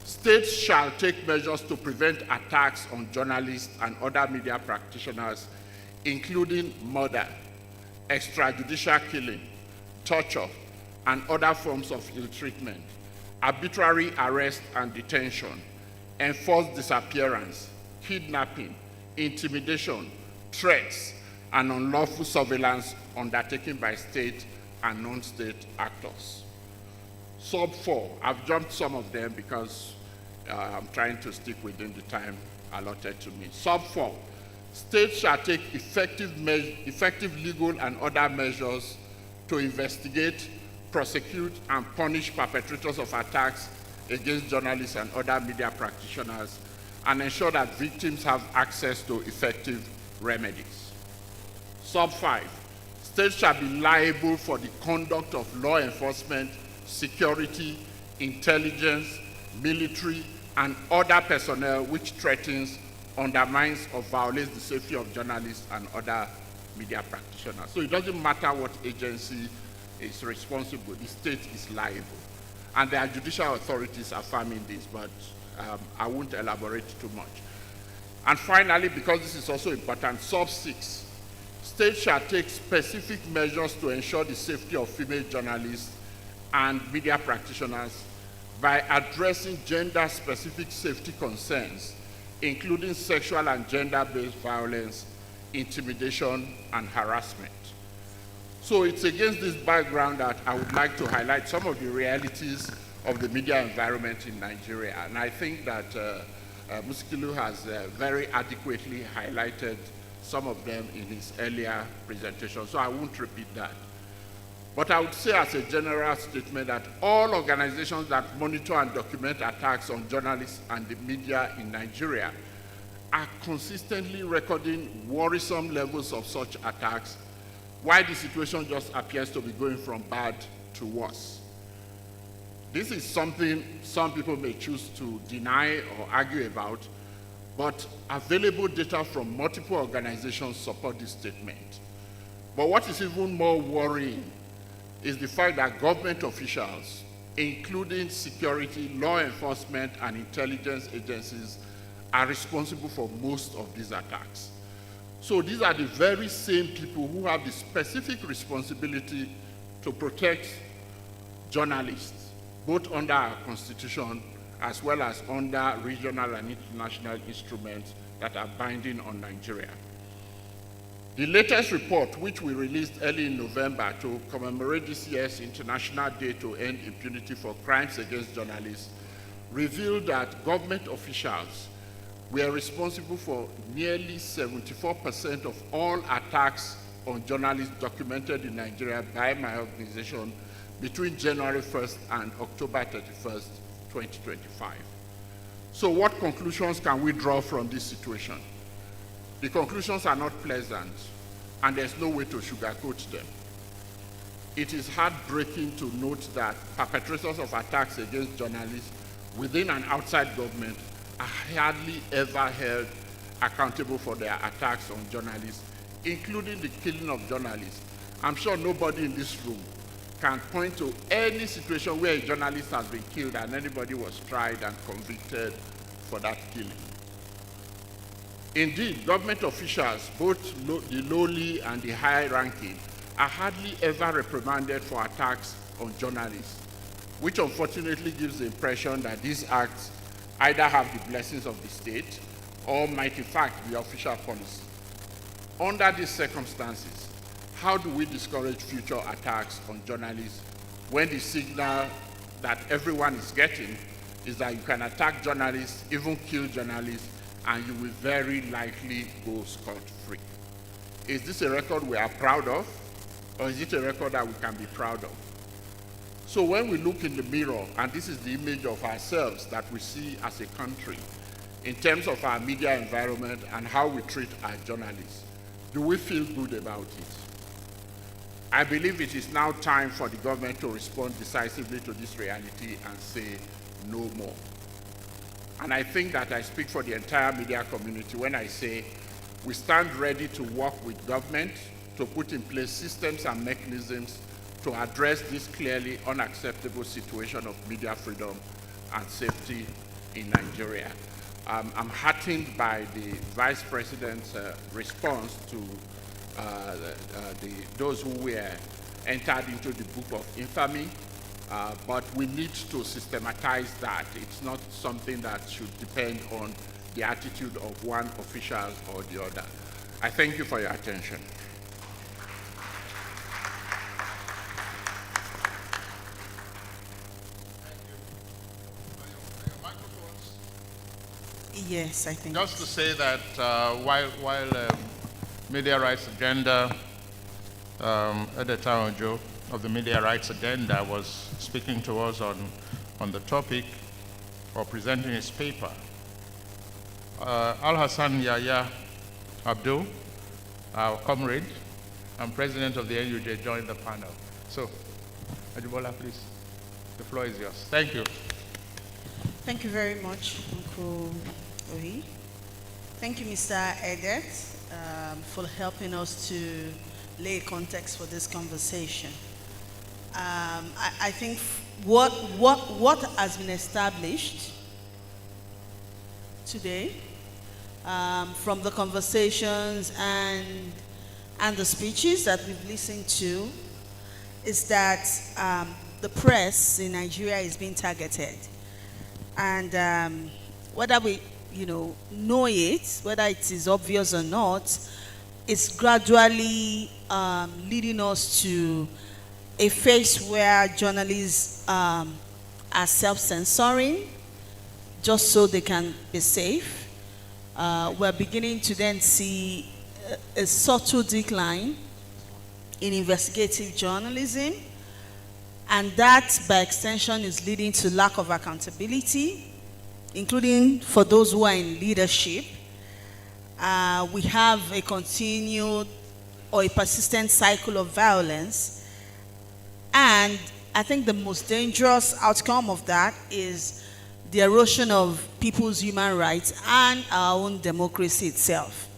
states shall take measures to prevent attacks on journalists and other media practitioners, including murder, extrajudicial killing, torture, and other forms of ill treatment, arbitrary arrest and detention, enforced disappearance, kidnapping, intimidation, threats, and unlawful surveillance undertaken by state and non-state actors. Sub 4, I've jumped some of them because I'm trying to stick within the time allotted to me. Sub 4, states shall take effective legal and other measures to investigate, prosecute, and punish perpetrators of attacks against journalists and other media practitioners, and ensure that victims have access to effective remedies. Sub 5, states shall be liable for the conduct of law enforcement, security, intelligence, military, and other personnel which threatens, undermines, or violates the safety of journalists and other media practitioners. So it doesn't matter what agency is responsible, the state is liable. And there are judicial authorities affirming this, but I won't elaborate too much. And finally, because this is also important, sub 6, states shall take specific measures to ensure the safety of female journalists and media practitioners by addressing gender-specific safety concerns, including sexual and gender-based violence, intimidation, and harassment. So it's against this background that I would like to highlight some of the realities of the media environment in Nigeria. And I think that Muskilu has very adequately highlighted some of them in his earlier presentation, so I won't repeat that. But I would say as a general statement that all organizations that monitor and document attacks on journalists and the media in Nigeria are consistently recording worrisome levels of such attacks, while the situation just appears to be going from bad to worse. This is something some people may choose to deny or argue about, but available data from multiple organizations support this statement. But what is even more worrying is the fact that government officials, including security, law enforcement, and intelligence agencies, are responsible for most of these attacks. So these are the very same people who have the specific responsibility to protect journalists, both under our Constitution as well as under regional and international instruments that are binding on Nigeria. The latest report, which we released early in November to commemorate this year's International Day to End Impunity for Crimes Against Journalists, revealed that government officials were responsible for nearly 74% of all attacks on journalists documented in Nigeria by my organization between January 1st and October 31st, 2025. So what conclusions can we draw from this situation? The conclusions are not pleasant, and there's no way to sugarcoat them. It is heartbreaking to note that perpetrators of attacks against journalists within and outside government are hardly ever held accountable for their attacks on journalists, including the killing of journalists. I'm sure nobody in this room can point to any situation where a journalist has been killed and anybody was tried and convicted for that killing. Indeed, government officials, both the lowly and the high-ranking, are hardly ever reprimanded for attacks on journalists, which unfortunately gives the impression that these acts either have the blessings of the state or might in fact be official policy. Under these circumstances, how do we discourage future attacks on journalists when the signal that everyone is getting is that you can attack journalists, even kill journalists, and you will very likely go scot-free? Is this a record we are proud of, or is it a record that we can be proud of? So when we look in the mirror, and this is the image of ourselves that we see as a country, in terms of our media environment and how we treat our journalists, do we feel good about it? I believe it is now time for the government to respond decisively to this reality and say no more. And I think that I speak for the entire media community when I say we stand ready to work with government to put in place systems and mechanisms to address this clearly unacceptable situation of media freedom and safety in Nigeria. I'm heartened by the Vice President's response to those who were entered into the book of infamy, but we need to systematize that. It's not something that should depend on the attitude of one official or the other. I thank you for your attention. Yes, I think. Just to say that while Media Rights Agenda, Editor Ojo of the Media Rights Agenda was speaking to us on the topic or presenting his paper, Al-Hassan Yahya Abdul, our comrade and president of the NUJ, joined the panel. So, Ajibola, please, the floor is yours. Thank you. Thank you very much, Uncle Ohi. Thank you, Mr. Edet, for helping us to lay context for this conversation. I think what has been established today from the conversations and the speeches that we've listened to is that the press in Nigeria is being targeted. And whether we know it, whether it is obvious or not, it's gradually leading us to a phase where journalists are self-censoring just so they can be safe. We're beginning to then see a subtle decline in investigative journalism, and that by extension is leading to lack of accountability, including for those who are in leadership. We have a continued or a persistent cycle of violence, and I think the most dangerous outcome of that is the erosion of people's human rights and our own democracy itself.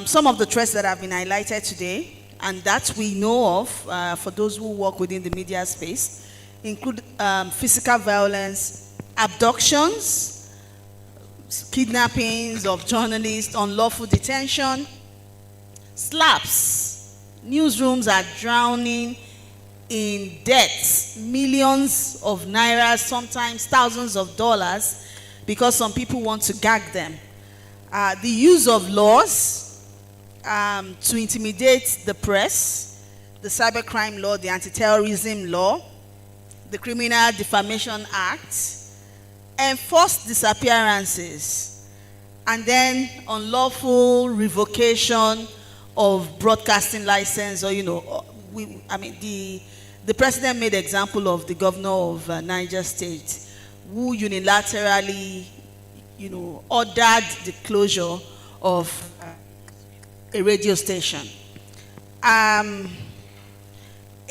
Some of the threats that have been highlighted today, and that we know of for those who work within the media space, include physical violence, abductions, kidnappings of journalists, unlawful detention, slaps. Newsrooms are drowning in debts, millions of naira, sometimes thousands of dollars, because some people want to gag them. The use of laws to intimidate the press, the cybercrime law, the anti-terrorism law, the Criminal Defamation Act, enforced disappearances, and then unlawful revocation of broadcasting license, or the president made example of the governor of Niger State, who unilaterally, ordered the closure of a radio station.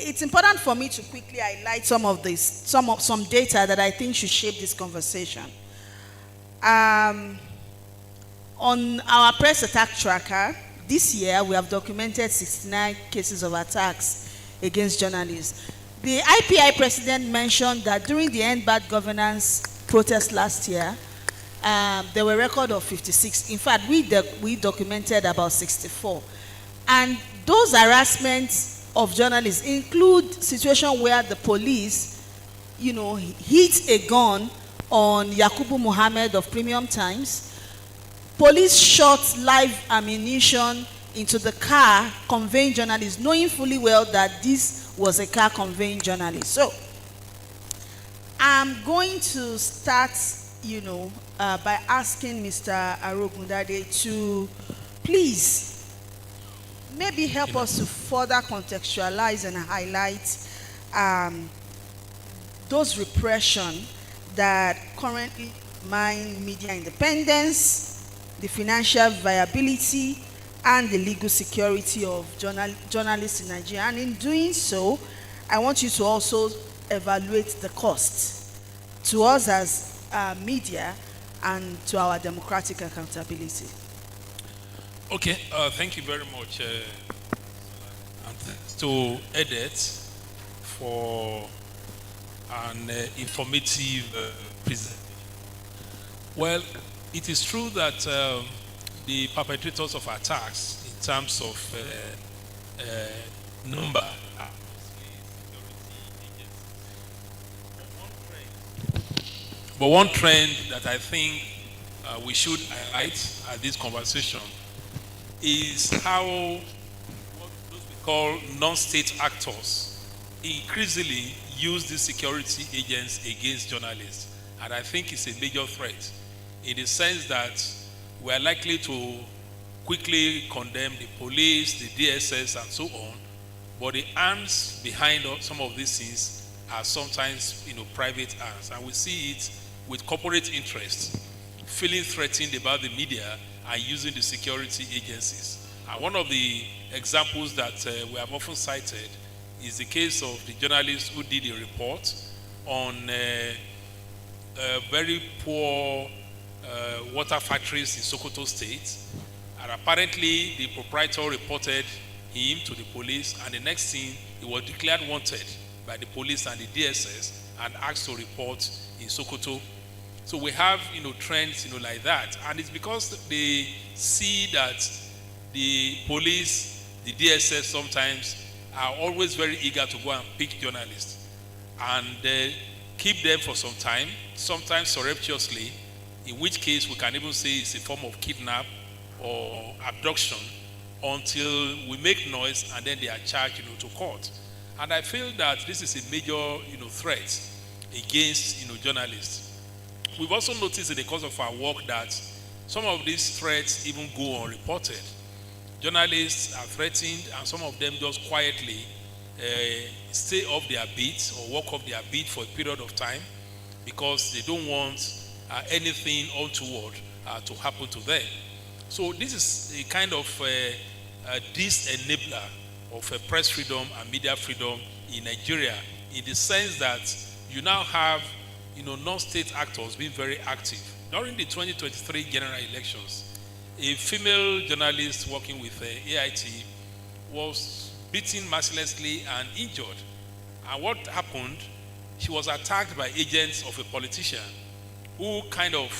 It's important for me to quickly highlight some of this, some data that I think should shape this conversation. On our press attack tracker, this year we have documented 69 cases of attacks against journalists. The IPI president mentioned that during the End Bad Governance protest last year, there were a record of 56. In fact, we documented about 64. And those harassments of journalists include situations where the police, hit a gun on Yakubu Muhammad of Premium Times. Police shot live ammunition into the car conveying journalists, knowing fully well that this was a car conveying journalists. So, I'm going to start, by asking Mr. Arogundade to please maybe help us to further contextualize and highlight those repression that currently mine media independence, the financial viability, and the legal security of journalists in Nigeria. And in doing so, I want you to also evaluate the cost to us as media and to our democratic accountability. Okay, thank you very much. And thanks to Edith for an informative presentation. Well, it is true that the perpetrators of attacks, in terms of number, but one trend that I think we should highlight at this conversation is how what we call non-state actors increasingly use these security agents against journalists. And I think it's a major threat in the sense that we are likely to quickly condemn the police, the DSS, and so on, but the hands behind some of these things are sometimes, private hands, and we see it with corporate interests feeling threatened about the media and using the security agencies. And one of the examples that we have often cited is the case of the journalist who did a report on very poor water factories in Sokoto State, and apparently the proprietor reported him to the police, and the next thing he was declared wanted by the police and the DSS and asked to report in Sokoto. So we have trends like that, and it's because they see that the police, the DSS sometimes are always very eager to go and pick journalists and keep them for some time, sometimes surreptitiously, in which case we can even say it's a form of kidnap or abduction, until we make noise and then they are charged, to court. And I feel that this is a major, threat against, journalists. We've also noticed in the course of our work that some of these threats even go unreported. Journalists are threatened and some of them just quietly stay off their beat or walk off their beat for a period of time because they don't want anything untoward to happen to them. So this is a kind of dis-enabler of press freedom and media freedom in Nigeria, in the sense that you now have, non-state actors being very active. During the 2023 general elections, a female journalist working with AIT was beaten mercilessly and injured. And what happened? She was attacked by agents of a politician who kind of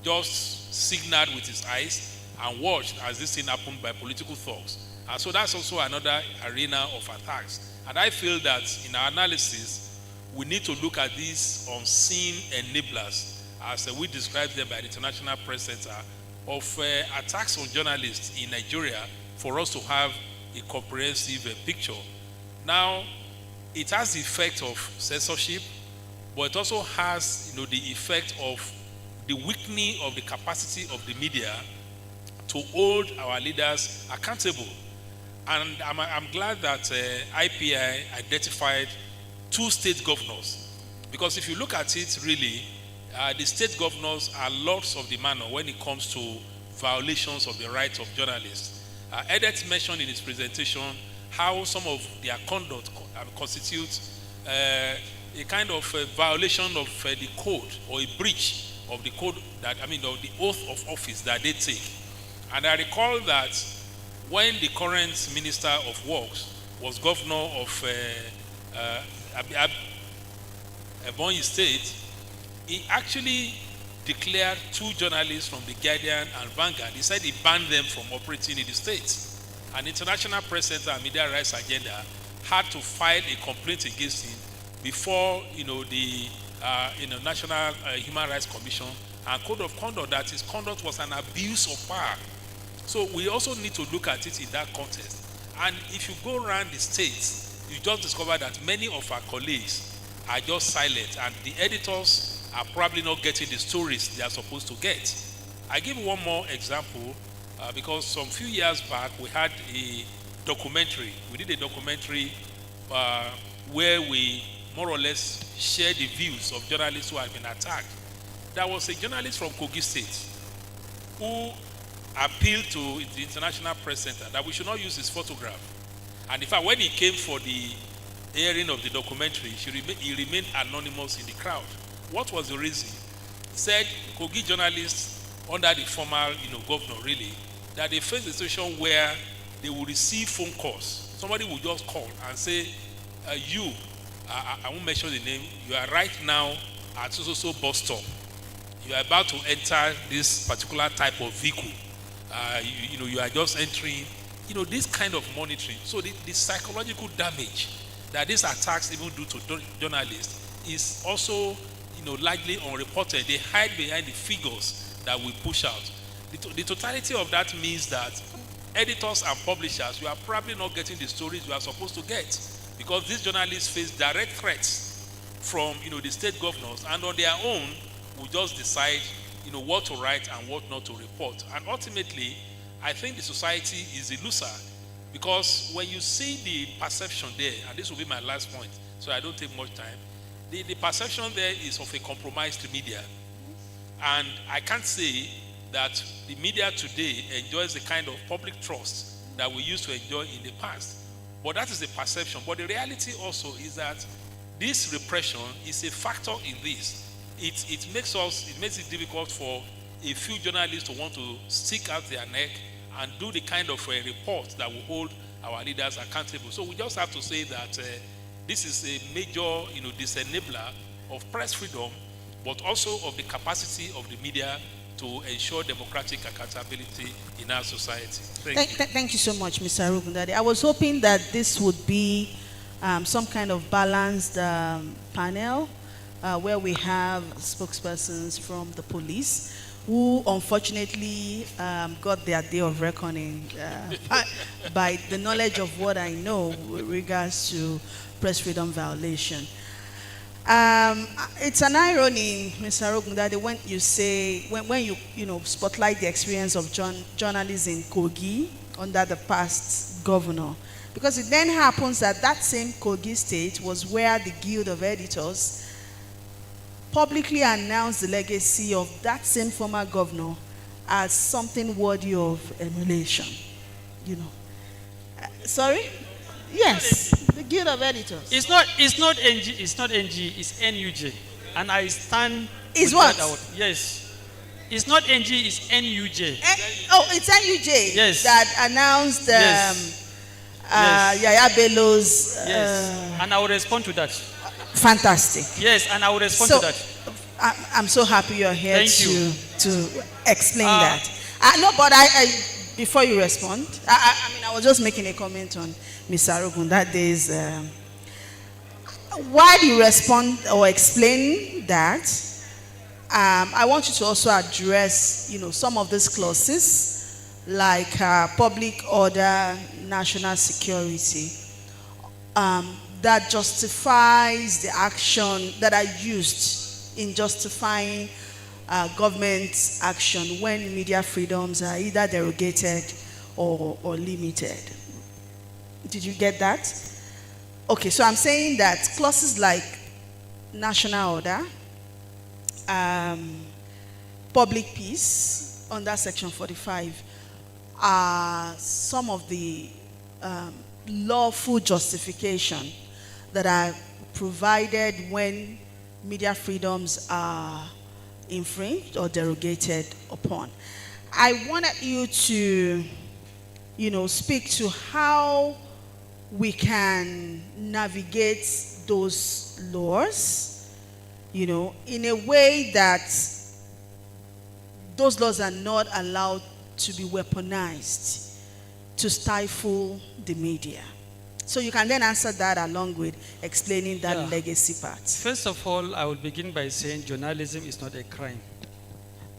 just signaled with his eyes and watched as this thing happened by political thugs. And so that's also another arena of attacks. And I feel that in our analysis, we need to look at these unseen enablers, as we describe them by the International Press Center, of attacks on journalists in Nigeria for us to have a comprehensive picture. Now, it has the effect of censorship, but it also has, the effect of the weakening of the capacity of the media to hold our leaders accountable. And I'm glad that IPI identified 2 state governors, because if you look at it really, the state governors are lords of the manor when it comes to violations of the rights of journalists. Edet mentioned in his presentation how some of their conduct constitutes a kind of a violation of the code, or a breach of the code that, of the oath of office that they take. And I recall that when the current Minister of Works was governor of Ebonyi State, he actually declared 2 journalists from the Guardian and Vanguard. He said he banned them from operating in the state. An International Press Center and Media Rights Agenda had to file a complaint against him before the National Human Rights Commission and Code of Conduct, that his conduct was an abuse of power. So we also need to look at it in that context. And if you go around the states, you just discover that many of our colleagues are just silent, and the editors are probably not getting the stories they are supposed to get. I give one more example because some few years back we had a documentary. We did a documentary where we more or less shared the views of journalists who had been attacked. There was a journalist from Kogi State who appealed to the International Press Center that we should not use his photograph. And in fact, when he came for the airing of the documentary, he remained anonymous in the crowd. What was the reason? He said Kogi journalists under the former governor really, that they faced a situation where they would receive phone calls. Somebody would just call and say, I won't mention the name, you are right now at so bus stop. You are about to enter this particular type of vehicle. You are just entering, this kind of monitoring. So the psychological damage that these attacks even do to journalists is also, largely unreported. They hide behind the figures that we push out. The totality of that means that editors and publishers, you are probably not getting the stories you are supposed to get, because these journalists face direct threats from, the state governors, and on their own will just decide, what to write and what not to report. And ultimately, I think the society is a loser, because when you see the perception there, and this will be my last point, so I don't take much time, the perception there is of a compromised media. And I can't say that the media today enjoys the kind of public trust that we used to enjoy in the past. But that is the perception. But the reality also is that this repression is a factor in this. It makes it difficult for a few journalists to want to stick out their neck and do the kind of a report that will hold our leaders accountable. So we just have to say that this is a major, disenabler of press freedom, but also of the capacity of the media to ensure democratic accountability in our society. Thank you so much, Mr. Arugundade. I was hoping that this would be some kind of balanced panel where we have spokespersons from the police, who unfortunately got their day of reckoning by the knowledge of what I know with regards to press freedom violation. It's an irony, Mr. Rogun, that when you say, when you spotlight the experience of journalists in Kogi under the past governor, because it then happens that that same Kogi state was where the Guild of Editors publicly announced the legacy of that same former governor as something worthy of emulation. Sorry? Yes, the Guild of Editors. It's not NG, it's NUJ. And I stand It's with what? that out. Yes. It's not NG, it's NUJ. It's NUJ Yes. that announced Yes. Yaya Bello's. Yes. And I will respond to that. Fantastic. Yes, and I will respond So, to that. I'm so happy you're here Thank you. to explain that. No, but before you respond, I was just making a comment on Mr. Arogun that days. While you respond or explain that, I want you to also address, some of these clauses, like public order, national security, that justifies the action that are used in justifying government action when media freedoms are either derogated or limited. Did you get that? Okay, so I'm saying that clauses like national order, public peace under Section 45 are some of the lawful justification that are provided when media freedoms are infringed or derogated upon. I wanted you to, speak to how we can navigate those laws, in a way that those laws are not allowed to be weaponized to stifle the media. So you can then answer that along with explaining that legacy part. First of all, I will begin by saying journalism is not a crime.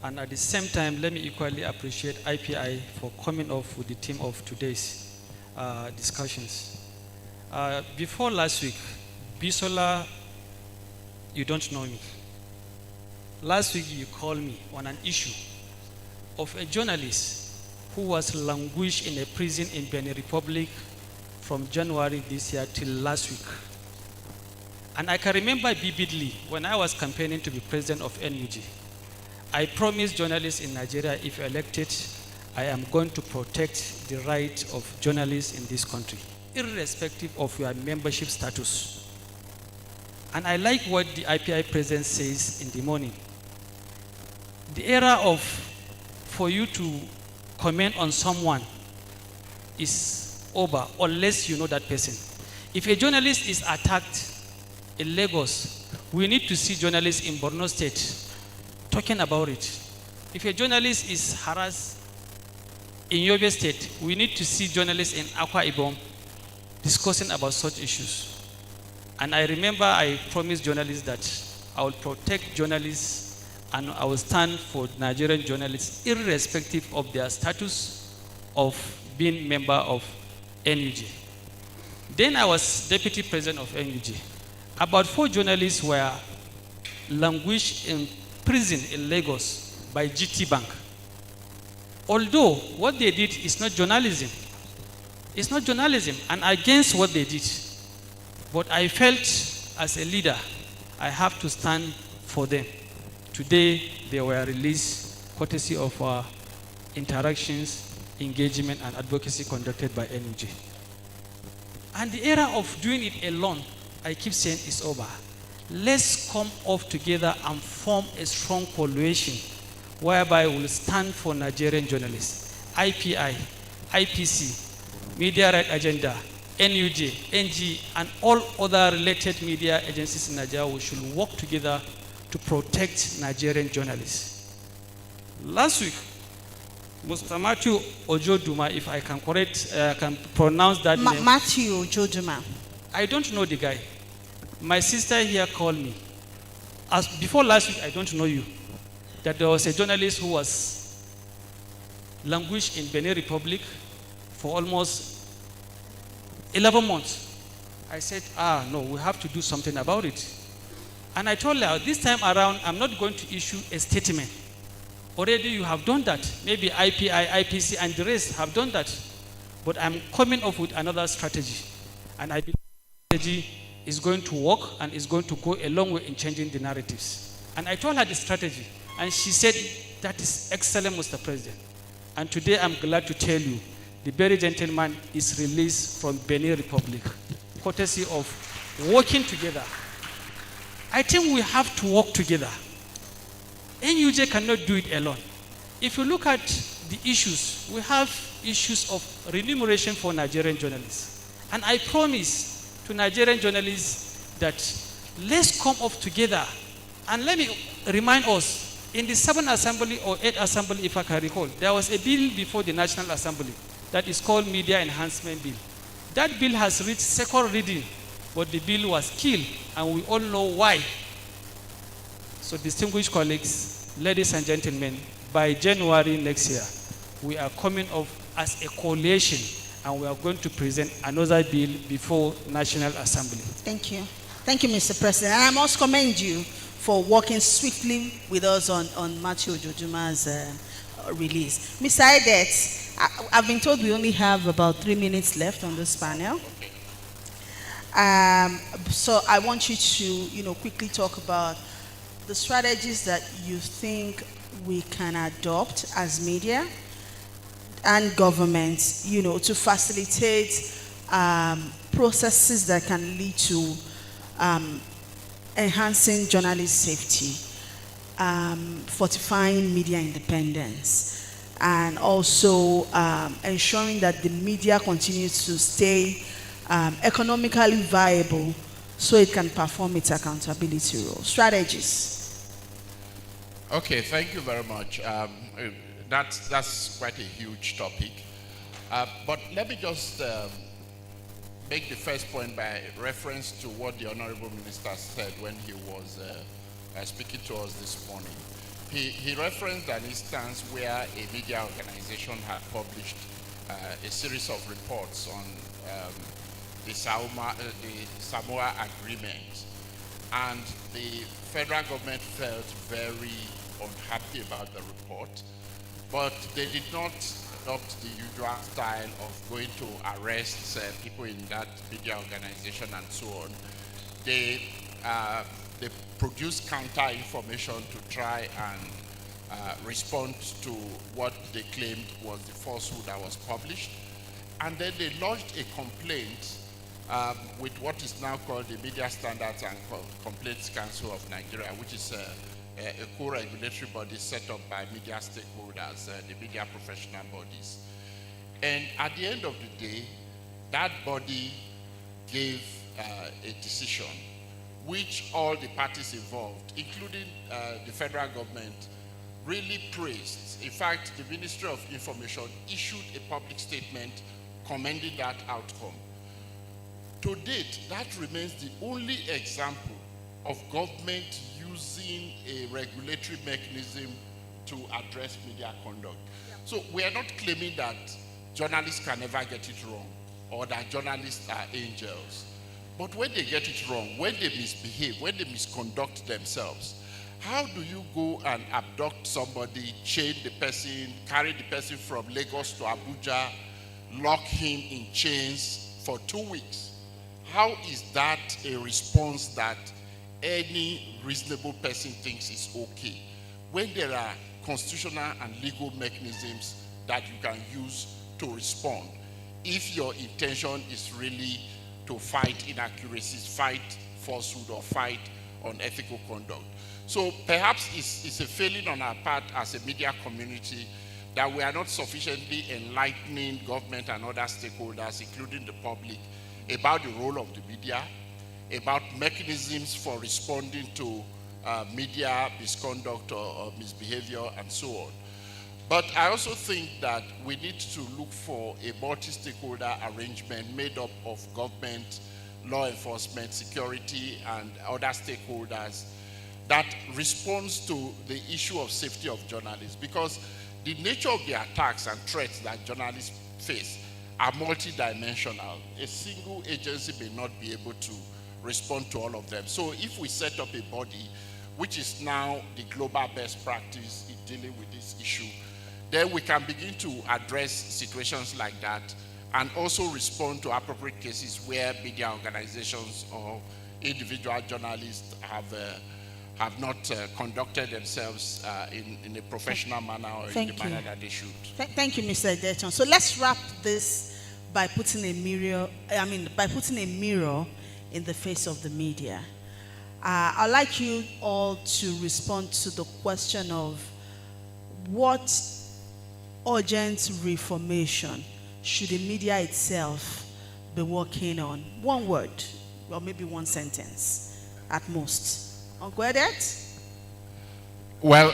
And at the same time, let me equally appreciate IPI for coming up with the theme of today's discussions. Before last week, Bisola, you don't know me. Last week you called me on an issue of a journalist who was languished in a prison in Benin Republic from January this year till last week. And I can remember vividly when I was campaigning to be president of NUG, I promised journalists in Nigeria, if elected, I am going to protect the rights of journalists in this country, irrespective of your membership status. And I like what the IPI president says in the morning. The era of, for you to comment on someone is over unless you know that person. If a journalist is attacked in Lagos, we need to see journalists in Borno State talking about it. If a journalist is harassed in Yobe State, we need to see journalists in Akwa Ibom discussing about such issues. And I remember I promised journalists that I will protect journalists and I will stand for Nigerian journalists irrespective of their status of being member of NUG. Then I was deputy president of NUG. About 4 journalists were languished in prison in Lagos by GT Bank. Although what they did is not journalism. It's not journalism and against what they did. But I felt as a leader, I have to stand for them. Today, they were released courtesy of our interactions, engagement, and advocacy conducted by NUG. And the era of doing it alone, I keep saying, is over. Let's come off together and form a strong coalition whereby we'll stand for Nigerian journalists, IPI, IPC, Media Right Agenda, NUJ, NG, and all other related media agencies in Nigeria. We should work together to protect Nigerian journalists. Last week, Mr. Matthew Ojoduma, if I can can pronounce that name. Matthew Ojoduma. I don't know the guy. My sister here called me. As before last week, I don't know you. that there was a journalist who was languished in Benin Republic for almost 11 months. I said, no, we have to do something about it. And I told her, this time around, I'm not going to issue a statement. Already you have done that. Maybe IPI, IPC, and the rest have done that. But I'm coming up with another strategy. And I believe the strategy is going to work and is going to go a long way in changing the narratives. And I told her the strategy. And she said, that is excellent, Mr. President. And today I'm glad to tell you, the very gentleman is released from Benin Republic, courtesy of working together. I think we have to work together. NUJ cannot do it alone. If you look at the issues, we have issues of remuneration for Nigerian journalists. And I promise to Nigerian journalists that let's come up together. And let me remind us, in the 7th Assembly or 8th Assembly, if I can recall, there was a bill before the National Assembly that is called Media Enhancement Bill. That bill has reached second reading, but the bill was killed, and we all know why. So distinguished colleagues, ladies and gentlemen, by January next year, we are coming up as a coalition, and we are going to present another bill before National Assembly. Thank you. Thank you, Mr. President. And I must commend you for working swiftly with us on Matthew Ojojuma's release. Mr. Edet, I've been told we only have about 3 minutes left on this panel. So I want you to, quickly talk about the strategies that you think we can adopt as media and governments, to facilitate processes that can lead to enhancing journalist safety, fortifying media independence, and also ensuring that the media continues to stay economically viable so it can perform its accountability role. Strategies. Okay, thank you very much. That's quite a huge topic. But let me just make the first point by reference to what the Honorable Minister said when he was speaking to us this morning. He referenced an instance where a media organization had published a series of reports on the Samoa Agreement, and the federal government felt very unhappy about the report, but they did not adopt the usual style of going to arrest people in that media organization and so on. They produced counter information to try and respond to what they claimed was the falsehood that was published. And then they lodged a complaint with what is now called the Media Standards and Complaints Council of Nigeria, which is a co-regulatory body set up by media stakeholders, the media professional bodies. And at the end of the day, that body gave a decision which all the parties involved, including the federal government, really praised. In fact, the Ministry of Information issued a public statement commending that outcome. To date, that remains the only example of government using a regulatory mechanism to address media conduct. Yeah. So we are not claiming that journalists can never get it wrong or that journalists are angels. But when they get it wrong, when they misbehave, when they misconduct themselves, how do you go and abduct somebody, chain the person, carry the person from Lagos to Abuja, lock him in chains for 2 weeks? How is that a response that any reasonable person thinks is okay, when there are constitutional and legal mechanisms that you can use to respond if your intention is really to fight inaccuracies, fight falsehood, or fight unethical conduct? So perhaps it's a failing on our part as a media community that we are not sufficiently enlightening government and other stakeholders, including the public, about the role of the media, about mechanisms for responding to media misconduct or misbehavior and so on. But I also think that we need to look for a multi-stakeholder arrangement made up of government, law enforcement, security, and other stakeholders that responds to the issue of safety of journalists, because the nature of the attacks and threats that journalists face are multidimensional. A single agency may not be able to respond to all of them. So if we set up a body, which is now the global best practice in dealing with this issue, then we can begin to address situations like that and also respond to appropriate cases where media organizations or individual journalists have not conducted themselves in a professional manner or in the manner that they should. Thank you, Mr. Edeton. So let's wrap this by putting a mirror in the face of the media. I'd like you all to respond to the question of what urgent reformation should the media itself be working on? One word, or maybe one sentence at most. Uncle Edet? Well,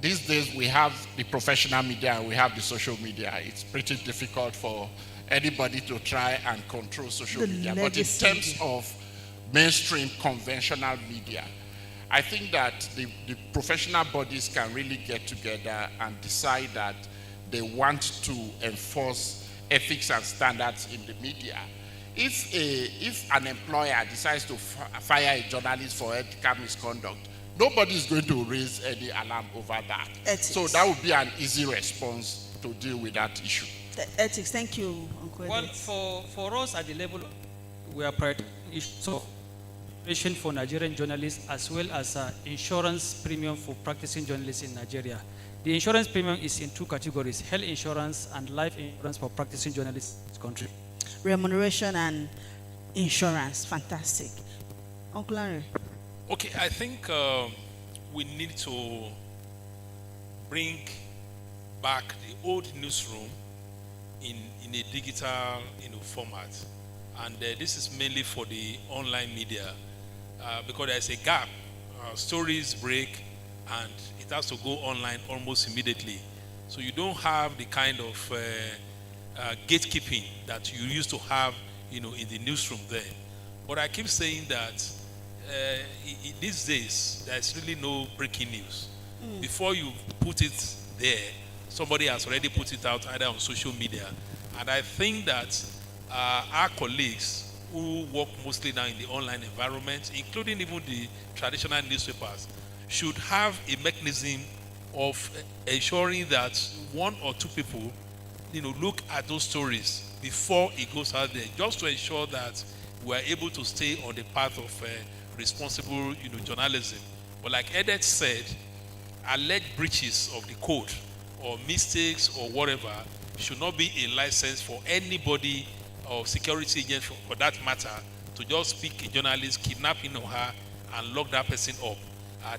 these days we have the professional media and we have the social media. It's pretty difficult for anybody to try and control social media. But in terms of mainstream conventional media, I think that the professional bodies can really get together and decide that they want to enforce ethics and standards in the media. If an employer decides to fire a journalist for ethical misconduct, nobody is going to raise any alarm over that. Ethics. So that would be an easy response to deal with that issue. Ethics, thank you, Uncle Edet. Well, for us at the level, we are prioritizing for Nigerian journalists as well as insurance premium for practicing journalists in Nigeria. The insurance premium is in two categories: health insurance and life insurance for practicing journalists in this country. Remuneration and insurance, fantastic. Uncle Larry. Okay, I think we need to bring back the old newsroom in a digital format. And this is mainly for the online media because there's a gap. Stories break and it has to go online almost immediately. So you don't have the kind of gatekeeping that you used to have in the newsroom there. But I keep saying that these days, there's really no breaking news. Before you put it there, somebody has already put it out either on social media. And I think that our colleagues who work mostly now in the online environment, including even the traditional newspapers, should have a mechanism of ensuring that one or two people, look at those stories before it goes out there, just to ensure that we are able to stay on the path of responsible, journalism. But like Edet said, alleged breaches of the code or mistakes or whatever should not be a license for anybody or security agent for that matter to just pick a journalist, kidnap him or her, and lock that person up.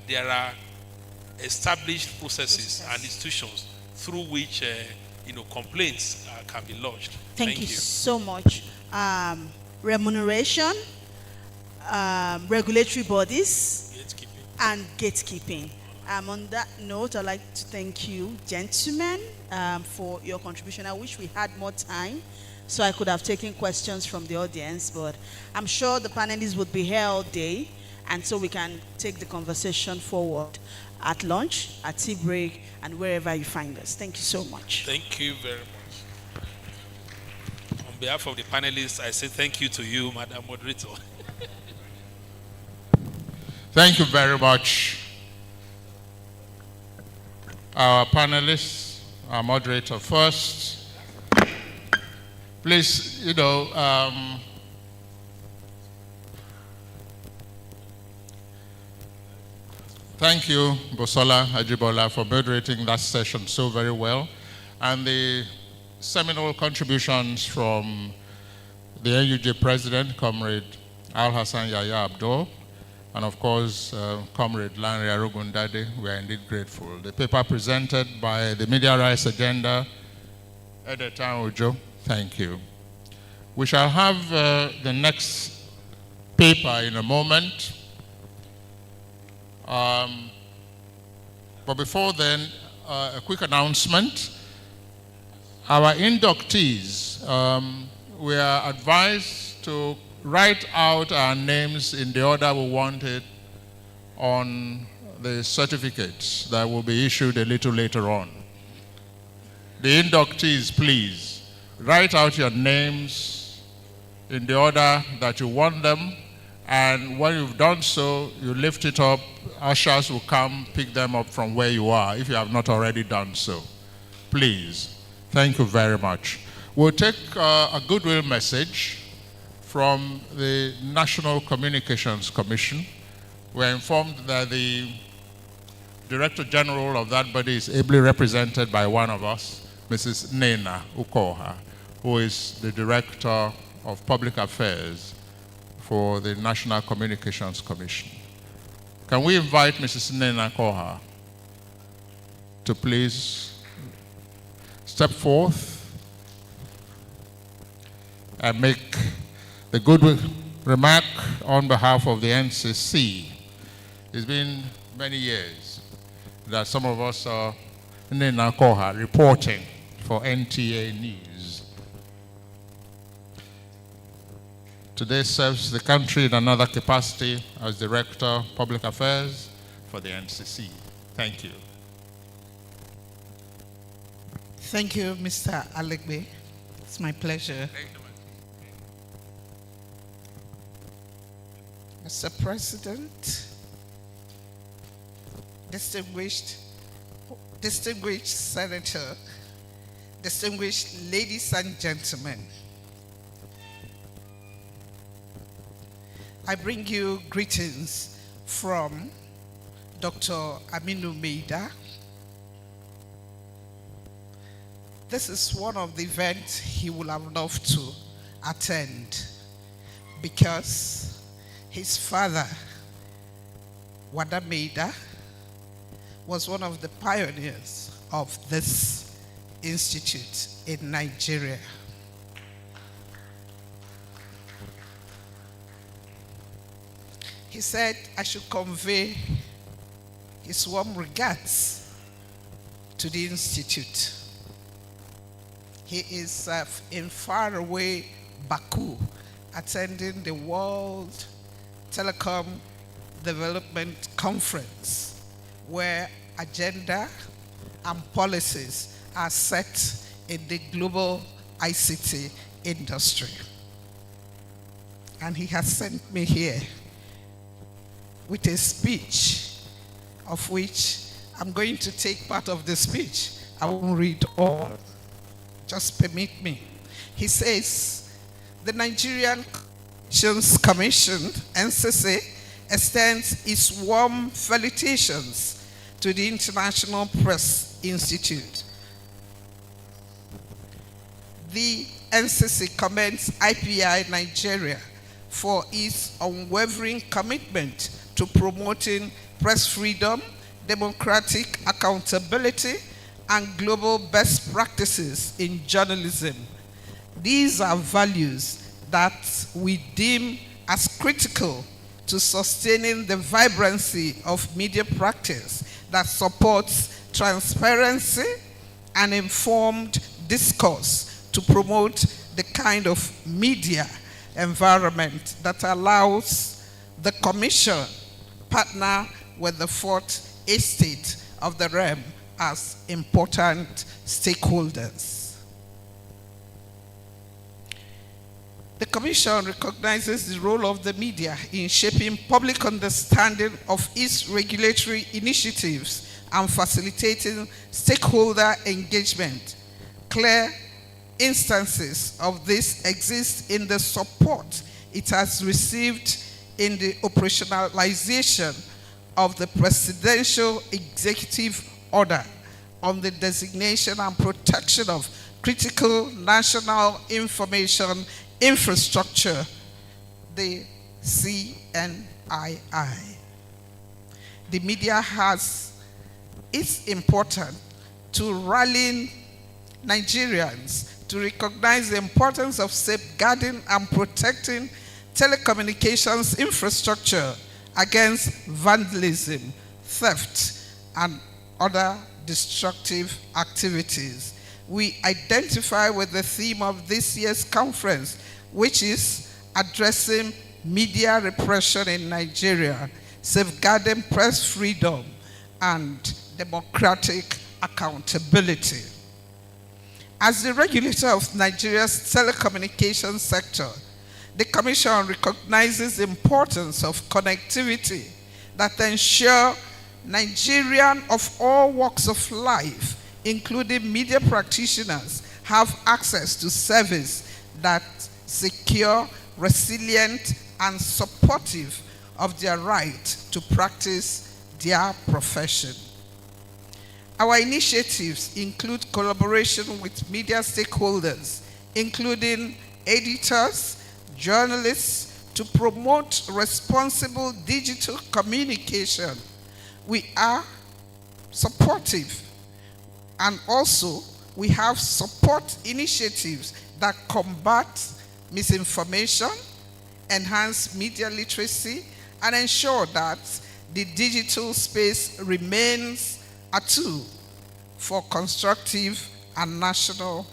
There are established processes and institutions through which complaints can be lodged. Thank you so much. Remuneration, regulatory bodies, and gatekeeping. On that note, I'd like to thank you, gentlemen, for your contribution. I wish we had more time so I could have taken questions from the audience, but I'm sure the panelists would be here all day, and so we can take the conversation forward at lunch, at tea break, and wherever you find us. Thank you so much. Thank you very much. On behalf of the panelists, I say thank you to you, Madam Moderator. Thank you very much. Our panelists, our moderator first. Please, thank you, Bosola Ajibola, for moderating that session so very well. And the seminal contributions from the NUJ President, Comrade Al-Hassan Yahya Abdul, and of course, Comrade Lanre Arugundade, we are indeed grateful. The paper presented by the Media Rights Agenda, Editor Ojo, thank you. We shall have the next paper in a moment. But before then, a quick announcement. Our inductees, we are advised to write out our names in the order we want it on the certificates that will be issued a little later on. The inductees, please, write out your names in the order that you want them, and when you've done so, you lift it up. Ushers will come pick them up from where you are, if you have not already done so. Please. Thank you very much. We'll take a goodwill message from the National Communications Commission. We're informed that the Director General of that body is ably represented by one of us, Mrs. Nena Ukoha, who is the Director of Public Affairs for the National Communications Commission. Can we invite Mrs. Nena Ukoha to please step forth and make the good remark on behalf of the NCC. It's been many years that some of us are Nena Ukoha reporting for NTA News. Today serves the country in another capacity as Director of Public Affairs for the NCC. Thank you. Thank you, Mr. Alegbe. It's my pleasure. Mr. President, distinguished Senator, distinguished ladies and gentlemen, I bring you greetings from Dr. Aminu Meida. This is one of the events he would have loved to attend because his father, Wada Meida, was one of the pioneers of this institute in Nigeria. He said I should convey his warm regards to the institute. He is in faraway Baku, attending the World Telecom Development Conference, where agenda and policies are set in the global ICT industry. And he has sent me here with a speech, of which I'm going to take part of the speech. I won't read all. Just permit me. He says, the Nigerian Commission, NCC, extends its warm felicitations to the International Press Institute. The NCC commends IPI Nigeria for its unwavering commitment to promoting press freedom, democratic accountability, and global best practices in journalism. These are values that we deem as critical to sustaining the vibrancy of media practice that supports transparency and informed discourse to promote the kind of media environment that allows the Commission partner with the fourth estate of the realm as important stakeholders. The Commission recognizes the role of the media in shaping public understanding of its regulatory initiatives and facilitating stakeholder engagement. Clear instances of this exist in the support it has received in the operationalization of the Presidential Executive Order on the designation and protection of critical national information infrastructure, the CNII. The media it's important to rallying Nigerians to recognize the importance of safeguarding and protecting telecommunications infrastructure against vandalism, theft, and other destructive activities. We identify with the theme of this year's conference, which is addressing media repression in Nigeria. safeguarding press freedom and democratic accountability. As the regulator of Nigeria's telecommunications sector, the Commission recognizes the importance of connectivity that ensure Nigerians of all walks of life, including media practitioners, have access to service that secure, resilient, and supportive of their right to practice their profession. Our initiatives include collaboration with media stakeholders, including editors, journalists, to promote responsible digital communication. We are supportive, and also we have support initiatives that combat misinformation, enhance media literacy, and ensure that the digital space remains a tool for constructive and national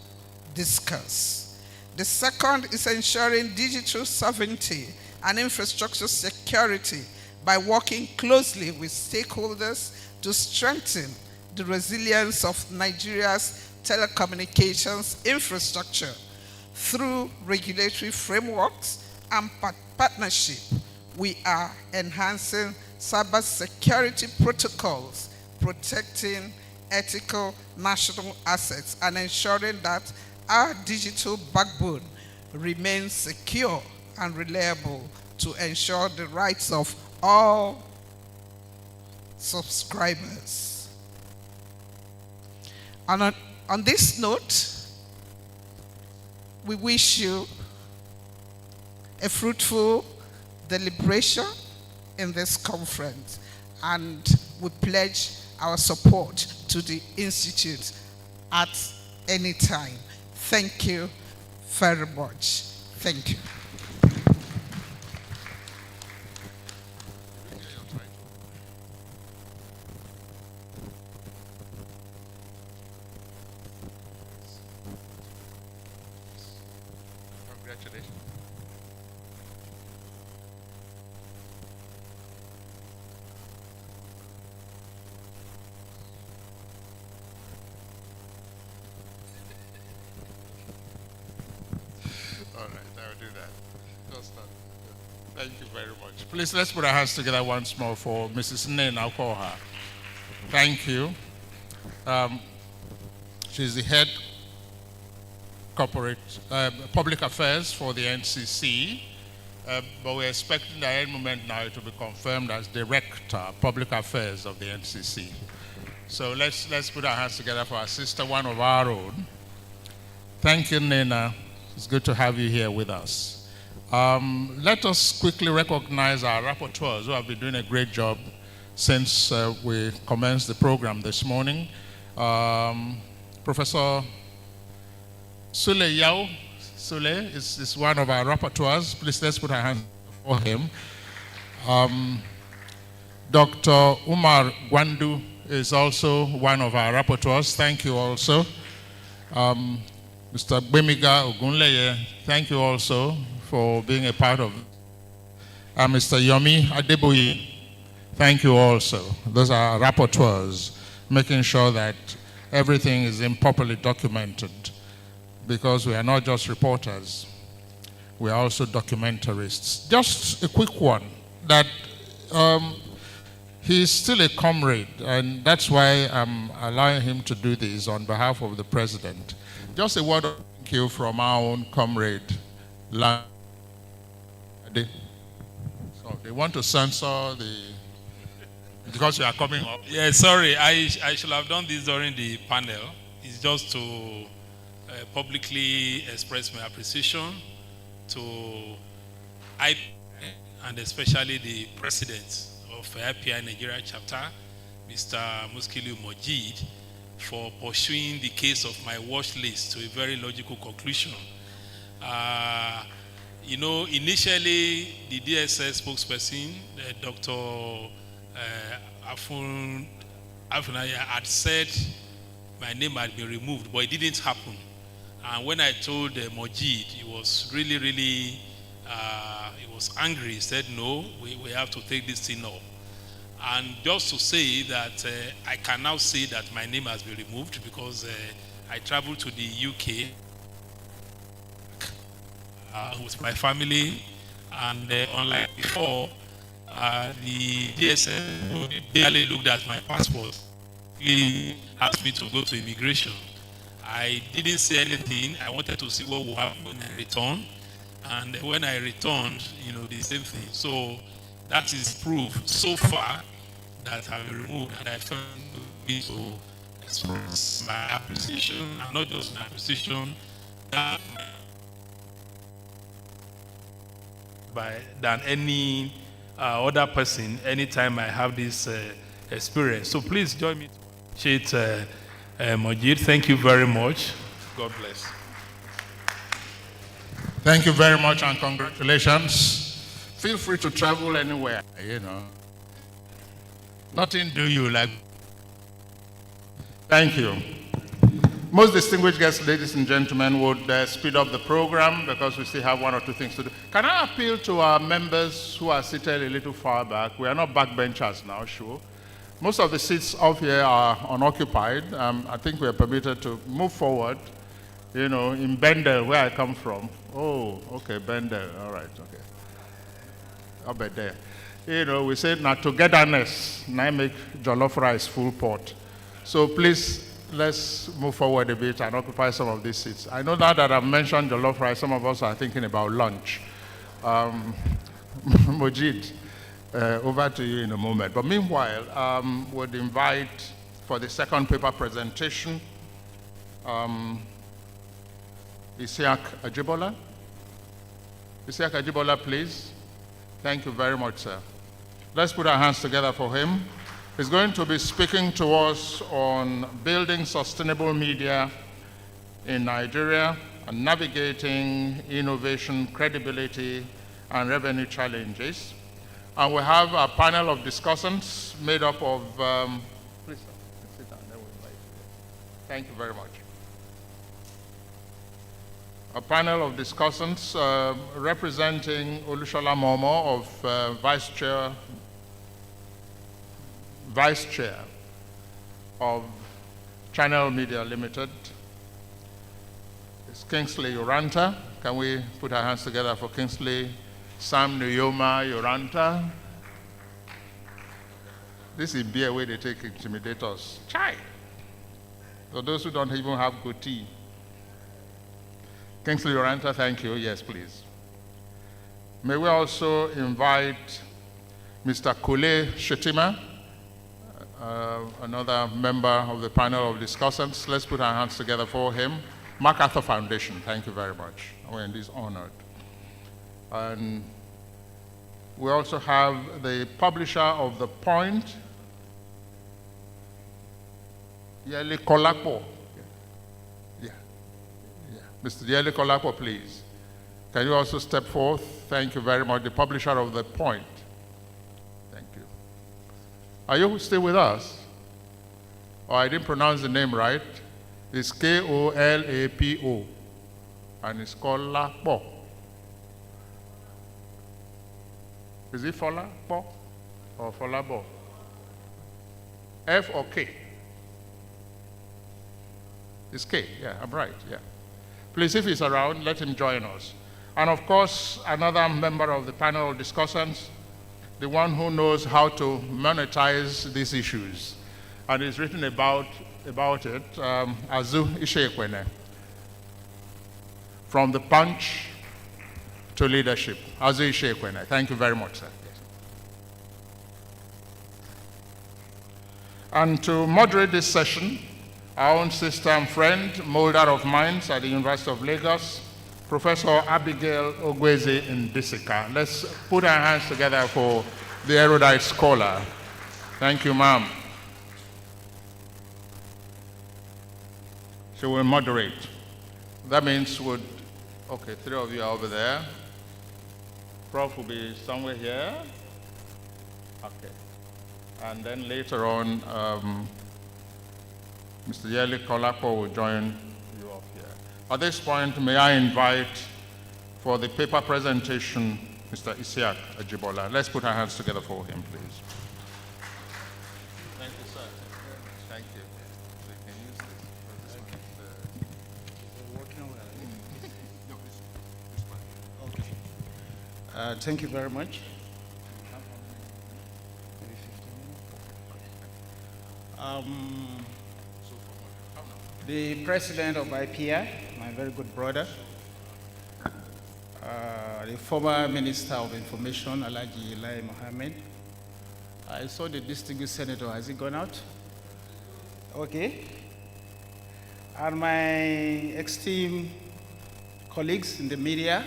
discourse. The second is ensuring digital sovereignty and infrastructure security by working closely with stakeholders to strengthen the resilience of Nigeria's telecommunications infrastructure through regulatory frameworks and partnership. We are enhancing cybersecurity protocols, protecting ethical national assets, and ensuring that our digital backbone remains secure and reliable to ensure the rights of all subscribers. And on this note, we wish you a fruitful deliberation in this conference, and we pledge our support to the Institute at any time. Thank you very much. Thank you. Congratulations. All right, I will do that. Just that. Thank you very much. Please, let's put our hands together once more for Mrs. Nen. I'll call her. Thank you. She's the head corporate public affairs for the NCC, but we're expecting at any moment now it will be confirmed as director public affairs of the NCC. So let's put our hands together for our sister, one of our own. Thank you, Nena. It's good to have you here with us. Let us quickly recognize our rapporteurs who have been doing a great job since we commenced the program this morning. Professor Sule Yao Sule is one of our rapporteurs. Please, let's put our hands for him. Dr. Umar Gwandu is also one of our rapporteurs. Thank you also. Mr. Bemiga Ogunleye, thank you also for being a part of it. Mr. Yomi Adeboye, thank you also. Those are rapporteurs, making sure that everything is improperly documented, because we are not just reporters, we are also documentarists. Just a quick one, that he's still a comrade, and that's why I'm allowing him to do this on behalf of the president. Just a word of thank you from our own comrade, So they want to censor the, because you are coming up. Yeah, sorry, I should have done this during the panel. It's just to publicly express my appreciation to IPI and especially the president of IPI Nigeria chapter, Mr. Muskilu Mojid, for pursuing the case of my watch list to a very logical conclusion. Initially, the DSS spokesperson, Dr. Afunaya, had said my name had been removed, but it didn't happen. And when I told Mojid, he was really, he was angry. He said, no, we have to take this thing up. And just to say that I can now say that my name has been removed because I traveled to the UK with my family, and unlike before, the DSM barely looked at my passport. He asked me to go to immigration. I didn't say anything. I wanted to see what would happen when I returned. And when I returned, the same thing. So that is proof so far that I've been removed, and I felt to express my appreciation, and not just my appreciation, than any other person anytime I have this experience. So please join me to appreciate Majid. Thank you very much. God bless. Thank you very much and congratulations. Feel free to travel anywhere, Nothing do you like. Thank you. Most distinguished guests, ladies and gentlemen, would speed up the program because we still have one or two things to do. Can I appeal to our members who are seated a little far back? We are not backbenchers now, sure. Most of the seats up here are unoccupied. I think we are permitted to move forward. In Bendel, where I come from. Oh, okay, Bendel, all right, okay. Up there. We say, now togetherness, now make jollof rice full pot. So please, let's move forward a bit and occupy some of these seats. I know now that I've mentioned jollof rice, some of us are thinking about lunch. Mojid, over to you in a moment. But meanwhile, would invite for the second paper presentation, Isiaq Ajibola. Isiaq Ajibola, please. Thank you very much, sir. Let's put our hands together for him. He's going to be speaking to us on building sustainable media in Nigeria and navigating innovation, credibility, and revenue challenges. And we have a panel of discussants made up of, please sit down, then we'll invite you. Thank you very much. A panel of discussants representing Olushola Momo of Vice Chair of Channel Media Limited. It's Kingsley Uranta. Can we put our hands together for Kingsley? Sam Nuyoma Uranta. This is beer where they take intimidators. Chai! For those who don't even have good tea. Kingsley Uranta, thank you. Yes, please. May we also invite Mr. Kule Shetima, another member of the panel of discussants. Let's put our hands together for him. MacArthur Foundation, thank you very much. We're indeed honored. And we also have the publisher of The Point, Yeli Kolapo. Mr. Yeli Kolapo, please. Can you also step forth? Thank you very much. The publisher of The Point. Thank you. Are you still with us? Oh, I didn't pronounce the name right. It's Kolapo. And it's Kolapo. Is it Folapo or Folabo? F or K? It's K, yeah, I'm right, yeah. Please, if he's around, let him join us. And of course, another member of the panel of discussants, the one who knows how to monetize these issues, and is written about it, Azu Ishekwene. From the punch to leadership. Azu Ishekwene. Thank you very much, sir. Yes. And to moderate this session, our own sister and friend, molder of minds at the University of Lagos, Professor Abigail Ogweze Ndisika. Let's put our hands together for the erudite scholar. Thank you, ma'am. She will moderate. That means okay, three of you are over there. Prof will be somewhere here. Okay. And then later on, Mr. Yeli Kolapo will join you up here. At this point, may I invite for the paper presentation, Mr. Isiaq Ajibola. Let's put our hands together for him, please. Thank you, sir. Thank you. So you can use this. This one is working well. Okay. Thank you very much. Maybe 15 minutes. The president of IPI, my very good brother, the former Minister of Information, Alhaji Lai Mohammed. I saw the distinguished senator. Has he gone out? Okay. And my esteemed colleagues in the media,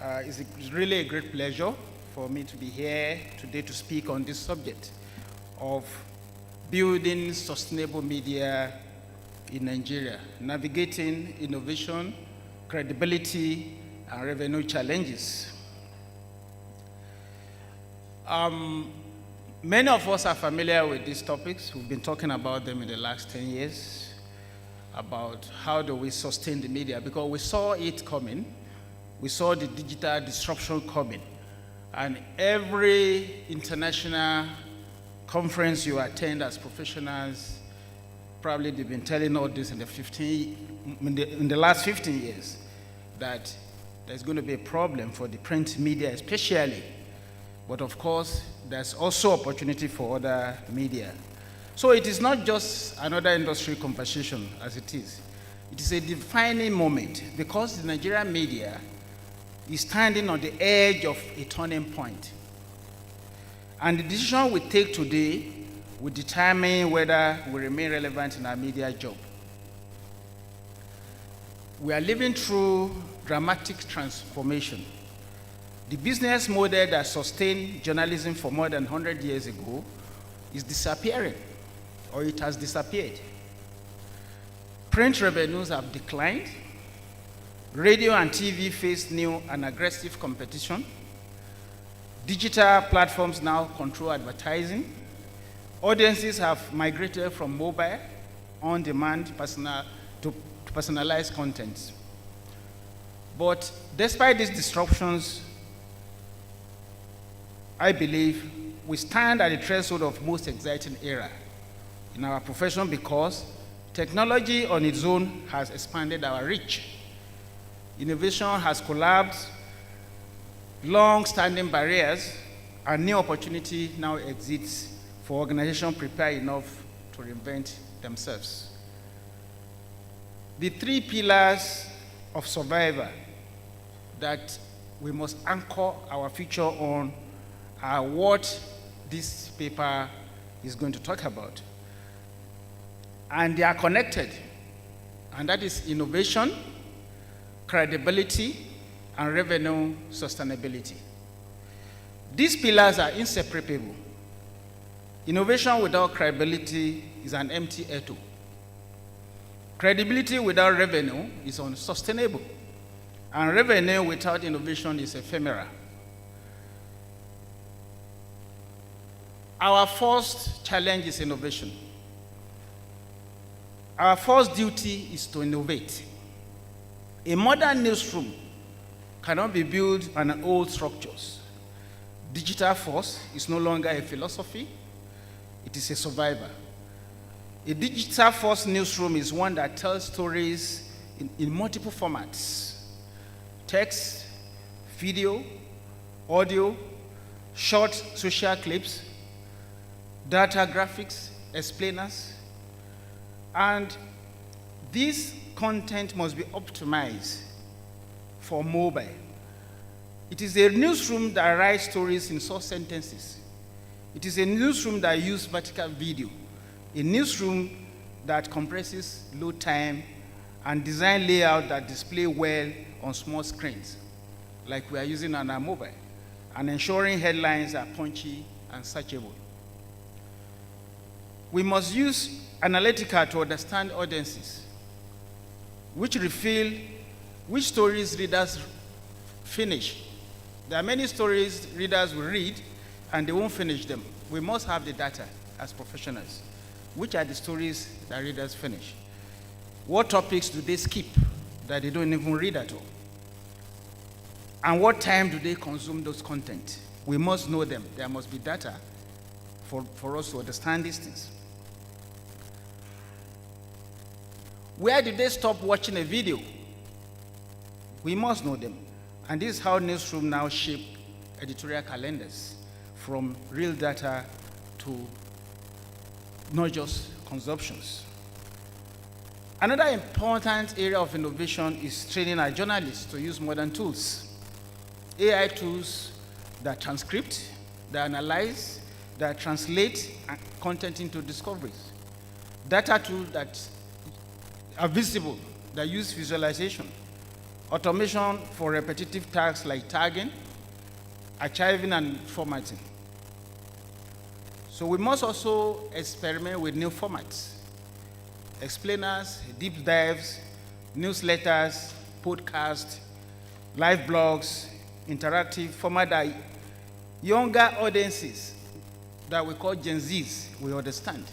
it's really a great pleasure for me to be here today to speak on this subject of building sustainable media in Nigeria, navigating innovation, credibility, and revenue challenges. Many of us are familiar with these topics. We've been talking about them in the last 10 years, about how do we sustain the media, because we saw it coming. We saw the digital disruption coming. And every international conference you attend as professionals, probably they've been telling all this in the last 15 years, that there's going to be a problem for the print media especially. But of course, there's also opportunity for other media. So it is not just another industry conversation as it is. It is a defining moment because the Nigerian media is standing on the edge of a turning point. And the decision we take today will determine whether we remain relevant in our media job. We are living through dramatic transformation. The business model that sustained journalism for more than 100 years ago is disappearing, or it has disappeared. Print revenues have declined. Radio and TV face new and aggressive competition. Digital platforms now control advertising. Audiences have migrated from mobile, on-demand, to personalized content. But despite these disruptions, I believe we stand at the threshold of most exciting era in our profession because technology on its own has expanded our reach. Innovation has collapsed long-standing barriers, and new opportunity now exists for organizations prepared enough to reinvent themselves. The three pillars of survival that we must anchor our future on are what this paper is going to talk about. And they are connected, and that is innovation, credibility, and revenue sustainability. These pillars are inseparable. Innovation without credibility is an empty echo. Credibility without revenue is unsustainable, and revenue without innovation is ephemeral. Our first challenge is innovation. Our first duty is to innovate. A modern newsroom cannot be built on old structures. Digital first is no longer a philosophy, it is a survivor. A digital first newsroom is one that tells stories in multiple formats: text, video, audio, short social clips, data graphics, explainers, and this content must be optimized for mobile. It is a newsroom that writes stories in short sentences. It is a newsroom that uses vertical video, a newsroom that compresses load time and design layout that display well on small screens, like we are using on our mobile, and ensuring headlines are punchy and searchable. We must use analytica to understand audiences, which reveal which stories readers finish. There are many stories readers will read and they won't finish them. We must have the data as professionals. Which are the stories that readers finish? What topics do they skip that they don't even read at all? And what time do they consume those content? We must know them. There must be data for us to understand these things. Where did they stop watching a video? We must know them. And this is how newsroom now shape editorial calendars, from real data to not just consumptions. Another important area of innovation is training our journalists to use modern tools. AI tools that transcript, that analyze, that translate content into discoveries. Data tools that are visible, that use visualization. Automation for repetitive tasks like tagging, archiving, and formatting. So we must also experiment with new formats. Explainers, deep dives, newsletters, podcasts, live blogs, interactive format that younger audiences that we call Gen Zs will understand,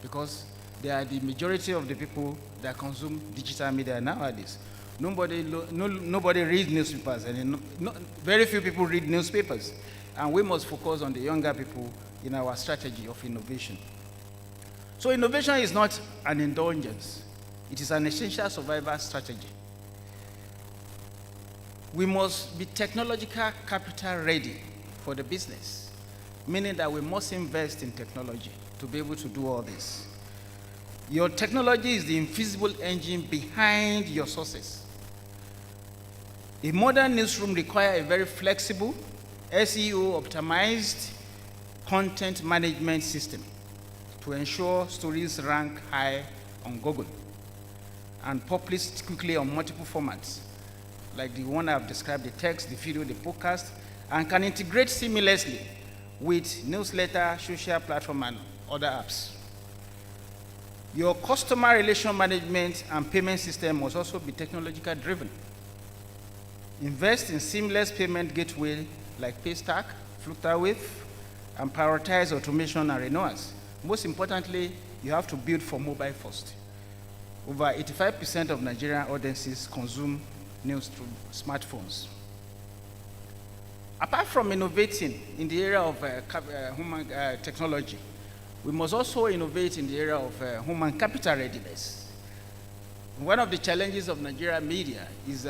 because they are the majority of the people that consume digital media nowadays. Nobody reads newspapers, and very few people read newspapers. And we must focus on the younger people in our strategy of innovation. So innovation is not an indulgence. It is an essential survival strategy. We must be technological capital ready for the business, meaning that we must invest in technology to be able to do all this. Your technology is the invisible engine behind your sources. A modern newsroom requires a very flexible, SEO-optimized content management system to ensure stories rank high on Google and published quickly on multiple formats, like the one I've described, the text, the video, the podcast, and can integrate seamlessly with newsletter, social platform, and other apps. Your customer relation management and payment system must also be technologically driven. Invest in seamless payment gateway like Paystack, Flutterwave, and prioritize automation and renewals. Most importantly, you have to build for mobile first. Over 85% of Nigerian audiences consume news through smartphones. Apart from innovating in the area of human technology, we must also innovate in the area of human capital readiness. One of the challenges of Nigerian media is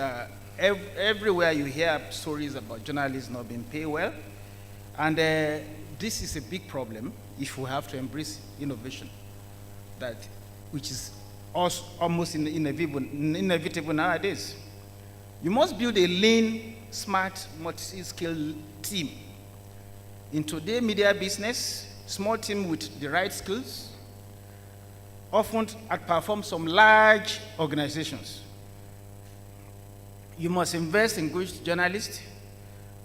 everywhere you hear stories about journalists not being paid well, and this is a big problem if we have to embrace innovation, which is almost inevitable nowadays. You must build a lean, smart, multi-skilled team. In today's media business, small team with the right skills often outperform some large organizations. You must invest in good journalists,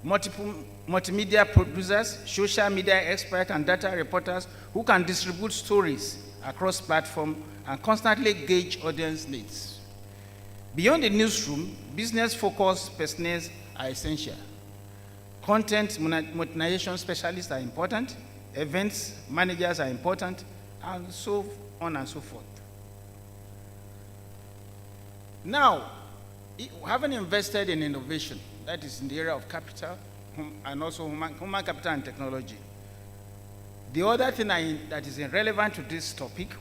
multimedia producers, social media experts, and data reporters who can distribute stories across platforms and constantly gauge audience needs. Beyond the newsroom, business-focused personnel are essential. Content monetization specialists are important, events managers are important, and so on and so forth. Now, having invested in innovation, that is in the area of capital and also human capital and technology, the other thing that is relevant to this topic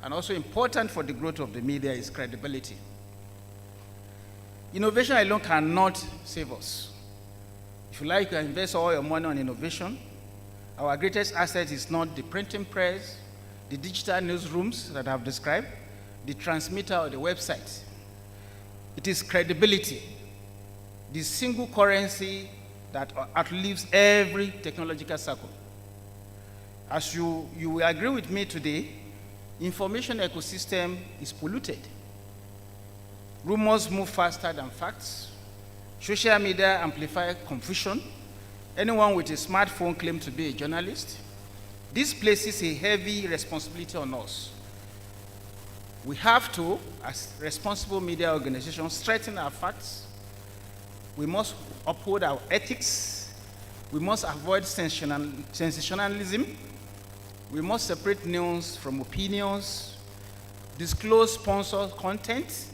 and also important for the growth of the media is credibility. Innovation alone cannot save us. If you like to invest all your money on innovation, our greatest asset is not the printing press, the digital newsrooms that I've described, the transmitter or the website. It is credibility, the single currency that outlives every technological cycle. As you will agree with me today, information ecosystem is polluted. Rumors move faster than facts. Social media amplify confusion. Anyone with a smartphone claims to be a journalist. This places a heavy responsibility on us. We have to, as responsible media organizations, strengthen our facts. We must uphold our ethics. We must avoid sensationalism. We must separate news from opinions, disclose sponsored content.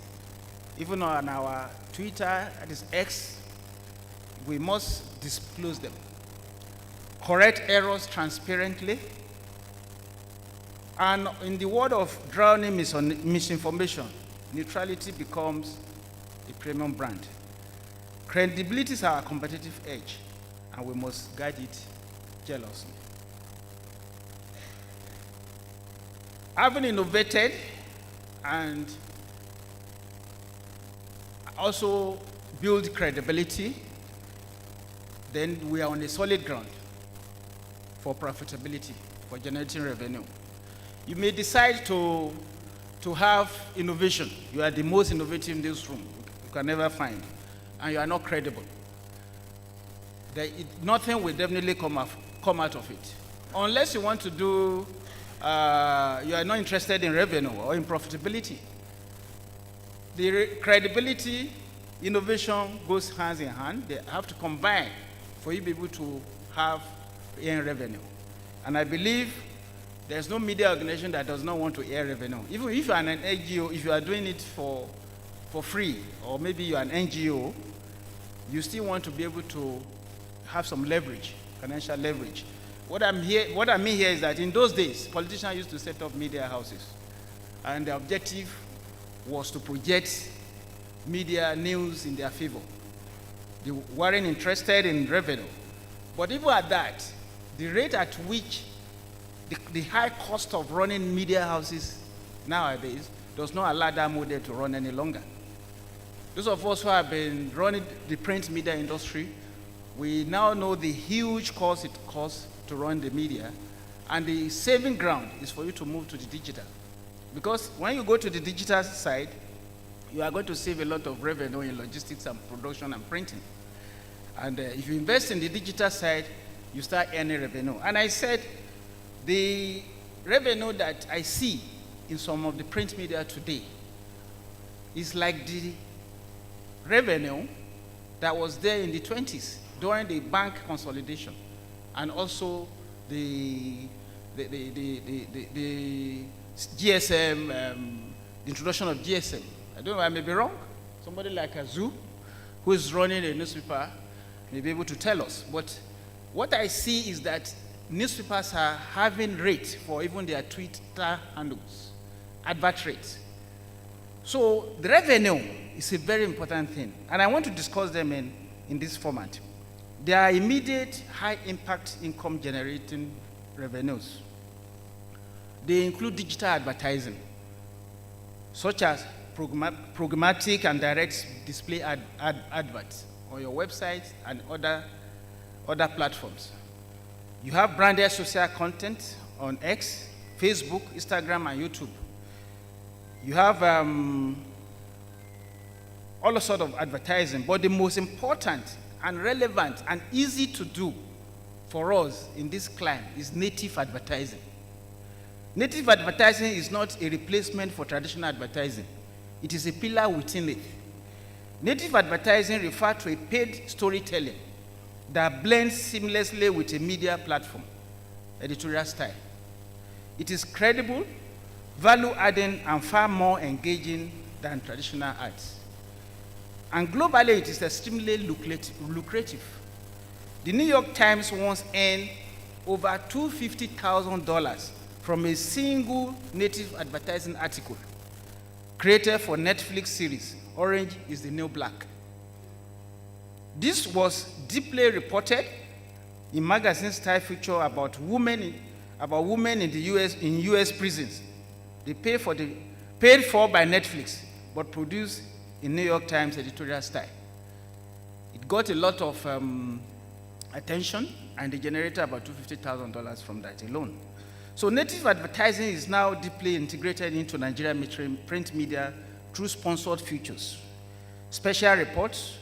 Even on our Twitter, that is X, we must disclose them. correct errors transparently, and in the word of drowning misinformation, neutrality becomes a premium brand. Credibility is our competitive edge, and we must guard it jealously. Having innovated and also build credibility, then we are on a solid ground for profitability, for generating revenue. You may decide to have innovation. You are the most innovative in this room you can never find, and you are not credible. Nothing will definitely come out of it. Unless you want to do, you are not interested in revenue or in profitability. The credibility, innovation goes hand in hand. They have to combine for you to be able to have earn revenue. And I believe there's no media organization that does not want to earn revenue. Even if you are an NGO, if you are doing it for free, or maybe you are an NGO, you still want to be able to have some leverage, financial leverage. What I mean here is that in those days, politicians used to set up media houses, and the objective was to project media news in their favor. They weren't interested in revenue. But even at that, the rate at which the high cost of running media houses nowadays does not allow that model to run any longer. Those of us who have been running the print media industry, we now know the huge cost it costs to run the media, and the saving ground is for you to move to the digital. Because when you go to the digital side, you are going to save a lot of revenue in logistics and production and printing. And if you invest in the digital side, you start earning revenue. And I said, the revenue that I see in some of the print media today is like the revenue that was there in the 20s during the bank consolidation, and also the GSM, the introduction of GSM. I don't know, I may be wrong. Somebody like Azu, who is running a newspaper, may be able to tell us. But what I see is that newspapers are having rates for even their Twitter handles, advert rates. So the revenue is a very important thing, and I want to discuss them in this format. There are immediate high impact income generating revenues. They include digital advertising, such as programmatic and direct display adverts on your website and other platforms. You have branded social content on X, Facebook, Instagram, and YouTube. You have all sorts of advertising, but the most important and relevant and easy to do for us in this climate is native advertising. Native advertising is not a replacement for traditional advertising. It is a pillar within it. Native advertising refers to a paid storytelling that blends seamlessly with a media platform, editorial style. It is credible, value-adding, and far more engaging than traditional ads. And globally, it is extremely lucrative. The New York Times once earned over $250,000 from a single native advertising article created for Netflix series, Orange is the New Black. This was deeply reported in magazine-style feature about women in the US prisons. They paid for by Netflix, but produced in New York Times editorial style. It got a lot of attention, and they generated about $250,000 from that alone. So native advertising is now deeply integrated into Nigerian print media through sponsored features, special reports,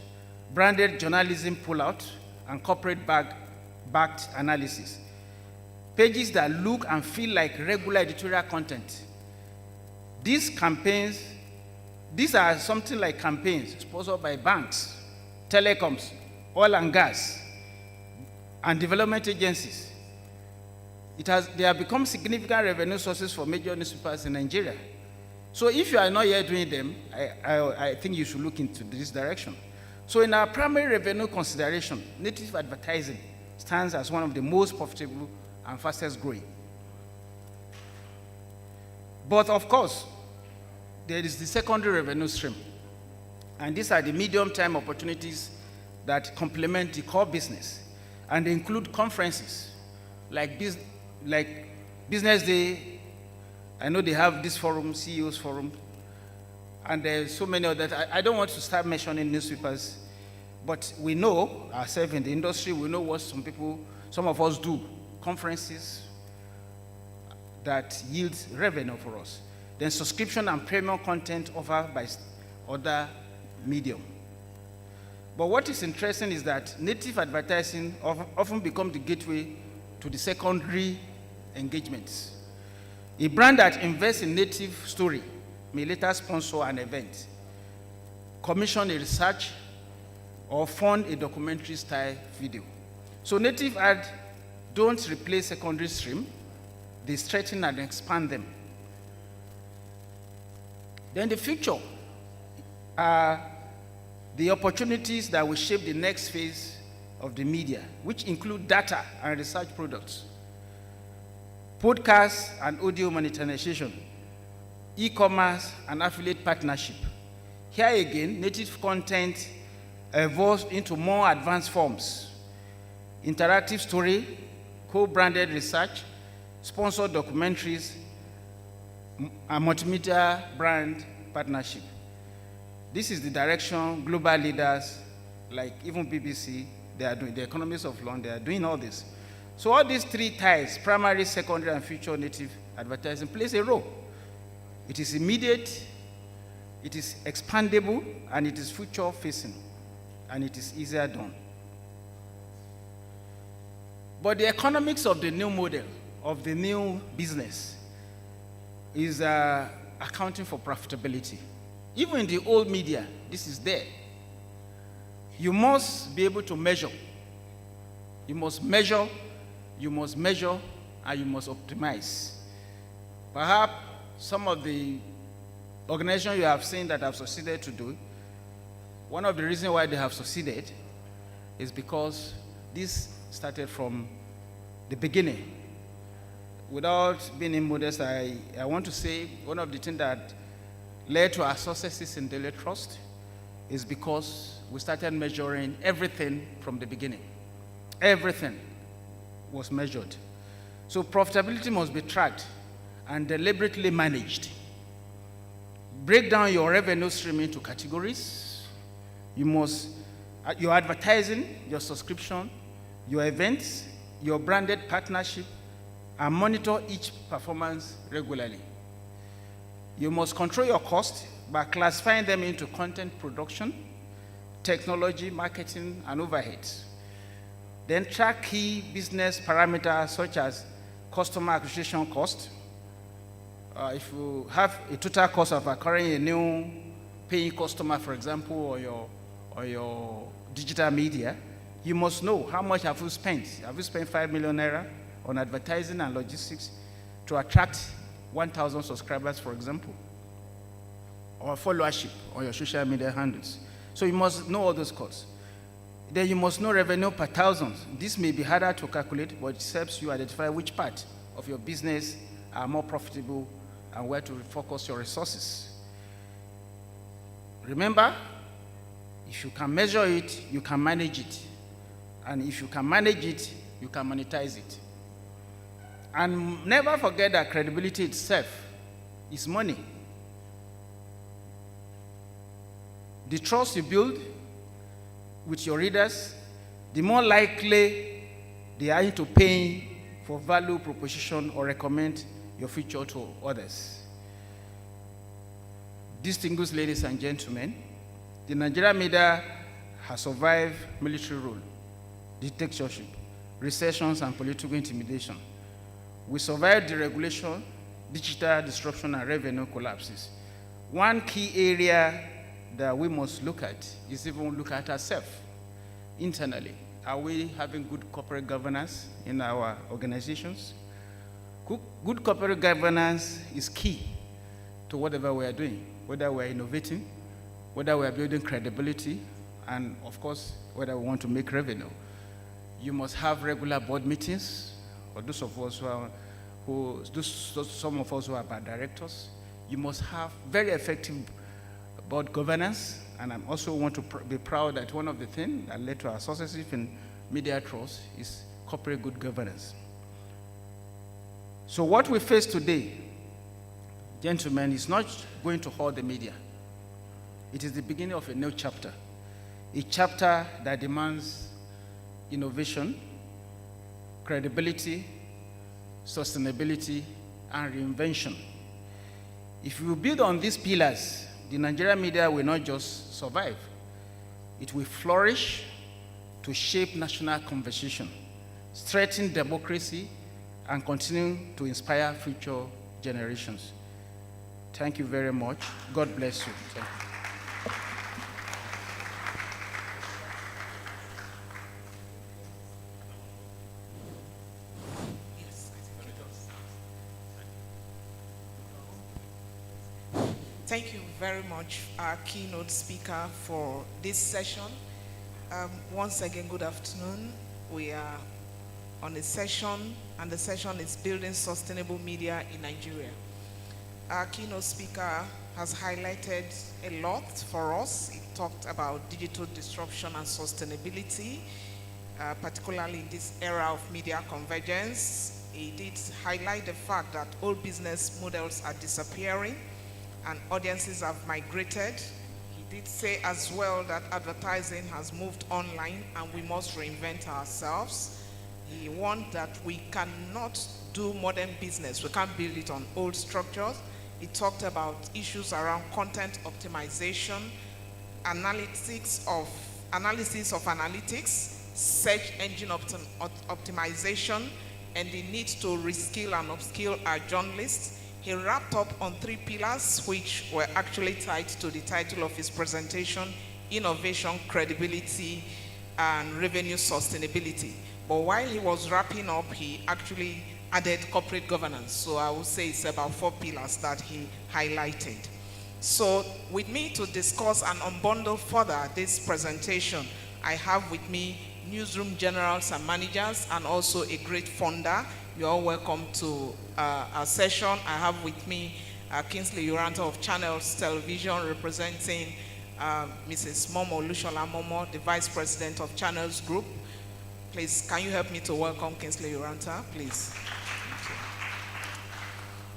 branded journalism pullout, and corporate-backed analysis. Pages that look and feel like regular editorial content. These are something like campaigns sponsored by banks, telecoms, oil and gas, and development agencies. They have become significant revenue sources for major newspapers in Nigeria. So if you are not yet doing them, I think you should look into this direction. So in our primary revenue consideration, native advertising stands as one of the most profitable and fastest growing. But of course, there is the secondary revenue stream. And these are the medium-term opportunities that complement the core business. And they include conferences like Business Day. I know they have this forum, CEO's Forum. And there's so many others. I don't want to start mentioning newspapers, but we know ourselves in the industry, we know what some of us do, conferences that yield revenue for us. Then subscription and premium content offered by other medium. But what is interesting is that native advertising often becomes the gateway to the secondary engagements. A brand that invests in native story may later sponsor an event, commission a research, or fund a documentary-style video. So native ads don't replace secondary stream, they strengthen and expand them. Then the future are the opportunities that will shape the next phase of the media, which include data and research products, podcasts and audio monetization, e-commerce and affiliate partnership. Here again, native content evolves into more advanced forms: interactive story, co-branded research, sponsored documentaries, and multimedia brand partnership. This is the direction global leaders like even BBC, they are doing. The economies of London, they are doing all this. So all these three ties, primary, secondary, and future native advertising, plays a role. It is immediate, it is expandable, and it is future-facing, and it is easier done. But the economics of the new model, of the new business, is accounting for profitability. Even in the old media, this is there. You must be able to measure. You must measure, and you must optimize. Perhaps some of the organizations you have seen that have succeeded to do, one of the reasons why they have succeeded is because this started from the beginning. Without being immodest, I want to say one of the things that led to our successes in Daily Trust is because we started measuring everything from the beginning. Everything was measured. So profitability must be tracked and deliberately managed. Break down your revenue stream into categories. Your advertising, your subscription, your events, your branded partnership, and monitor each performance regularly. You must control your costs by classifying them into content production, technology, marketing, and overheads. Then track key business parameters such as customer acquisition cost. If you have a total cost of acquiring a new paying customer, for example, or your digital media, you must know how much have you spent. Have you spent 5 million naira on advertising and logistics to attract 1,000 subscribers, for example, or followership on your social media handles? So you must know all those costs. Then you must know revenue per thousand. This may be harder to calculate, but it helps you identify which part of your business are more profitable and where to focus your resources. Remember, if you can measure it, you can manage it. And if you can manage it, you can monetize it. And never forget that credibility itself is money. The trust you build with your readers, the more likely they are into paying for value proposition or recommend your feature to others. Distinguished ladies and gentlemen, the Nigerian media has survived military rule, dictatorship, recessions, and political intimidation. We survived deregulation, digital disruption, and revenue collapses. One key area that we must look at is even look at ourselves internally. Are we having good corporate governance in our organizations? Good corporate governance is key to whatever we are doing, whether we are innovating, whether we are building credibility, and of course, whether we want to make revenue. You must have regular board meetings, for those of us some of us who are directors. You must have very effective board governance, and I also want to be proud that one of the things that led to our success in media trust is corporate good governance. So what we face today, gentlemen, is not going to halt the media. It is the beginning of a new chapter, a chapter that demands innovation, credibility, sustainability, and reinvention. If we build on these pillars, the Nigerian media will not just survive, it will flourish to shape national conversation, strengthen democracy, and continue to inspire future generations. Thank you very much. God bless you. Thank you. Thank you very much, our keynote speaker, for this session. Once again, good afternoon. We are on a session, and the session is Building Sustainable Media in Nigeria. Our keynote speaker has highlighted a lot for us. He talked about digital disruption and sustainability, particularly in this era of media convergence. He did highlight the fact that old business models are disappearing and audiences have migrated. He did say as well that advertising has moved online and we must reinvent ourselves. He warned that we cannot do modern business. We can't build it on old structures. He talked about issues around content optimization, analysis of analytics, search engine optimization, and the need to reskill and upskill our journalists. He wrapped up on 3 pillars, which were actually tied to the title of his presentation: innovation, credibility, and revenue sustainability. But while he was wrapping up, he actually added corporate governance. So I would say it's about 4 pillars that he highlighted. So with me to discuss and unbundle further this presentation, I have with me newsroom generals and managers, and also a great funder. You're all welcome to our session. I have with me Kingsley Uranta of Channels Television, representing Mrs. Momo Lushola Momo, the Vice President of Channels Group. Please, can you help me to welcome Kingsley Uranta, please?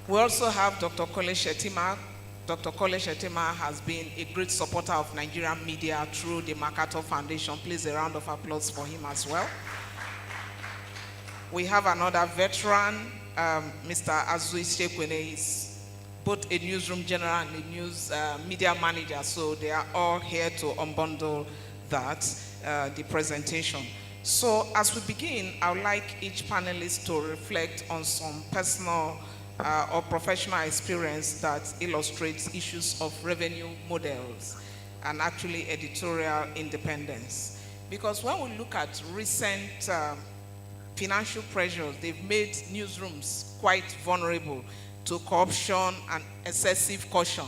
We also have Dr. Kole Shetima. Dr. Kole Shetima has been a great supporter of Nigerian media through the MacArthur Foundation. Please, a round of applause for him as well. We have another veteran, Mr. Azui Shekwene. Is both a newsroom general and a news media manager, so they are all here to unbundle the presentation. So as we begin, I would like each panelist to reflect on some personal or professional experience that illustrates issues of revenue models and actually editorial independence. Because when we look at recent financial pressures, they've made newsrooms quite vulnerable to corruption and excessive caution.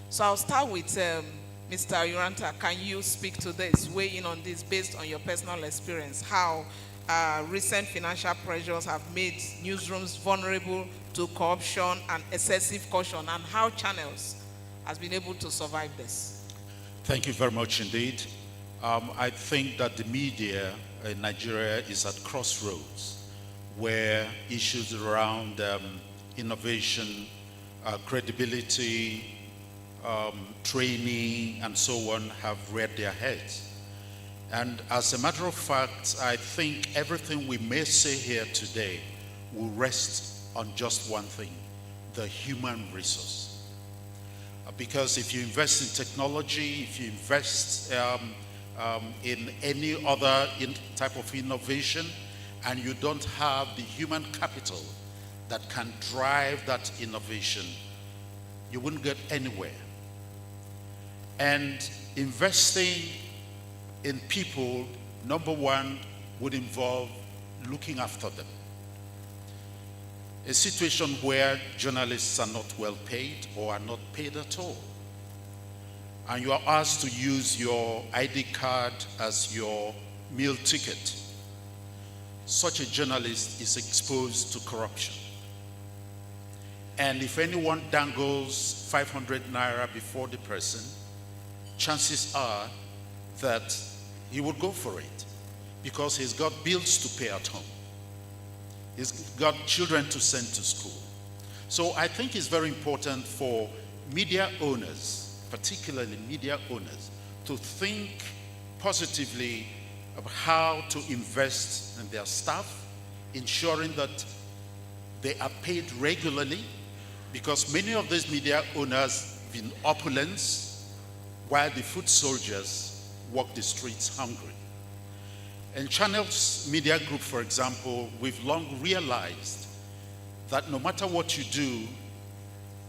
So I'll start with Mr. Uranta. Can you speak to this, weigh in on this based on your personal experience, how recent financial pressures have made newsrooms vulnerable to corruption and excessive caution, and how Channels has been able to survive this? Thank you very much indeed. I think that the media in Nigeria is at crossroads where issues around innovation, credibility, training, and so on have reared their heads. And as a matter of fact, I think everything we may say here today will rest on just one thing: the human resource. Because if you invest in technology, if you invest in any other type of innovation, and you don't have the human capital that can drive that innovation, you wouldn't get anywhere. And investing in people, number one, would involve looking after them. A situation where journalists are not well paid or are not paid at all, and you are asked to use your ID card as your meal ticket, such a journalist is exposed to corruption. And if anyone dangles 500 naira before the person, chances are that he would go for it because he's got bills to pay at home. He's got children to send to school. So I think it's very important for media owners, particularly media owners, to think positively of how to invest in their staff, ensuring that they are paid regularly, because many of these media owners have been opulence while the foot soldiers walk the streets hungry. In Channels Media Group, for example, we've long realized that no matter what you do,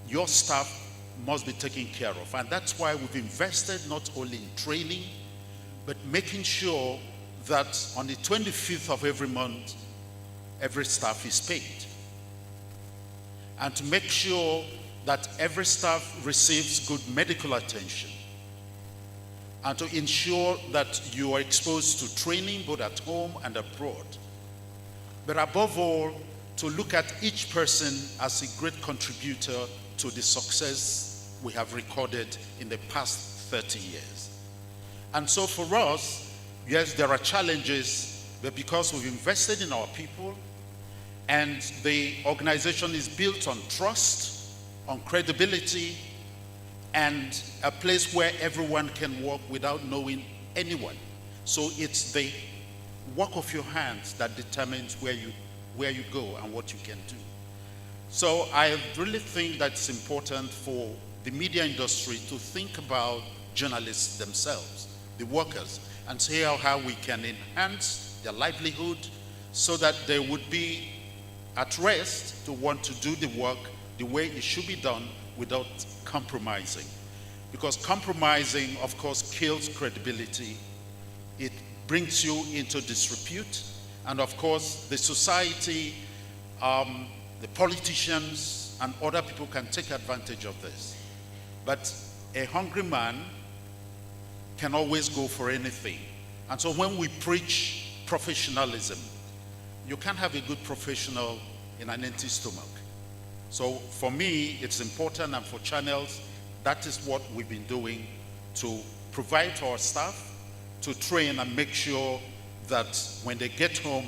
your staff must be taken care of. And that's why we've invested not only in training, but making sure that on the 25th of every month, every staff is paid. And to make sure that every staff receives good medical attention. And to ensure that you are exposed to training both at home and abroad. But above all, to look at each person as a great contributor to the success we have recorded in the past 30 years. And so for us, yes, there are challenges, but because we've invested in our people and the organization is built on trust, on credibility, and a place where everyone can work without knowing anyone. So it's the work of your hands that determines where you go and what you can do. So I really think that's important for the media industry to think about journalists themselves, the workers, and see how we can enhance their livelihood so that they would be at rest to want to do the work the way it should be done without compromising. Because compromising, of course, kills credibility. It brings you into disrepute. And of course, the society, the politicians, and other people can take advantage of this. But a hungry man can always go for anything. And so when we preach professionalism, you can't have a good professional in an empty stomach. So for me, it's important, and for Channels, that is what we've been doing to provide to our staff, to train and make sure that when they get home,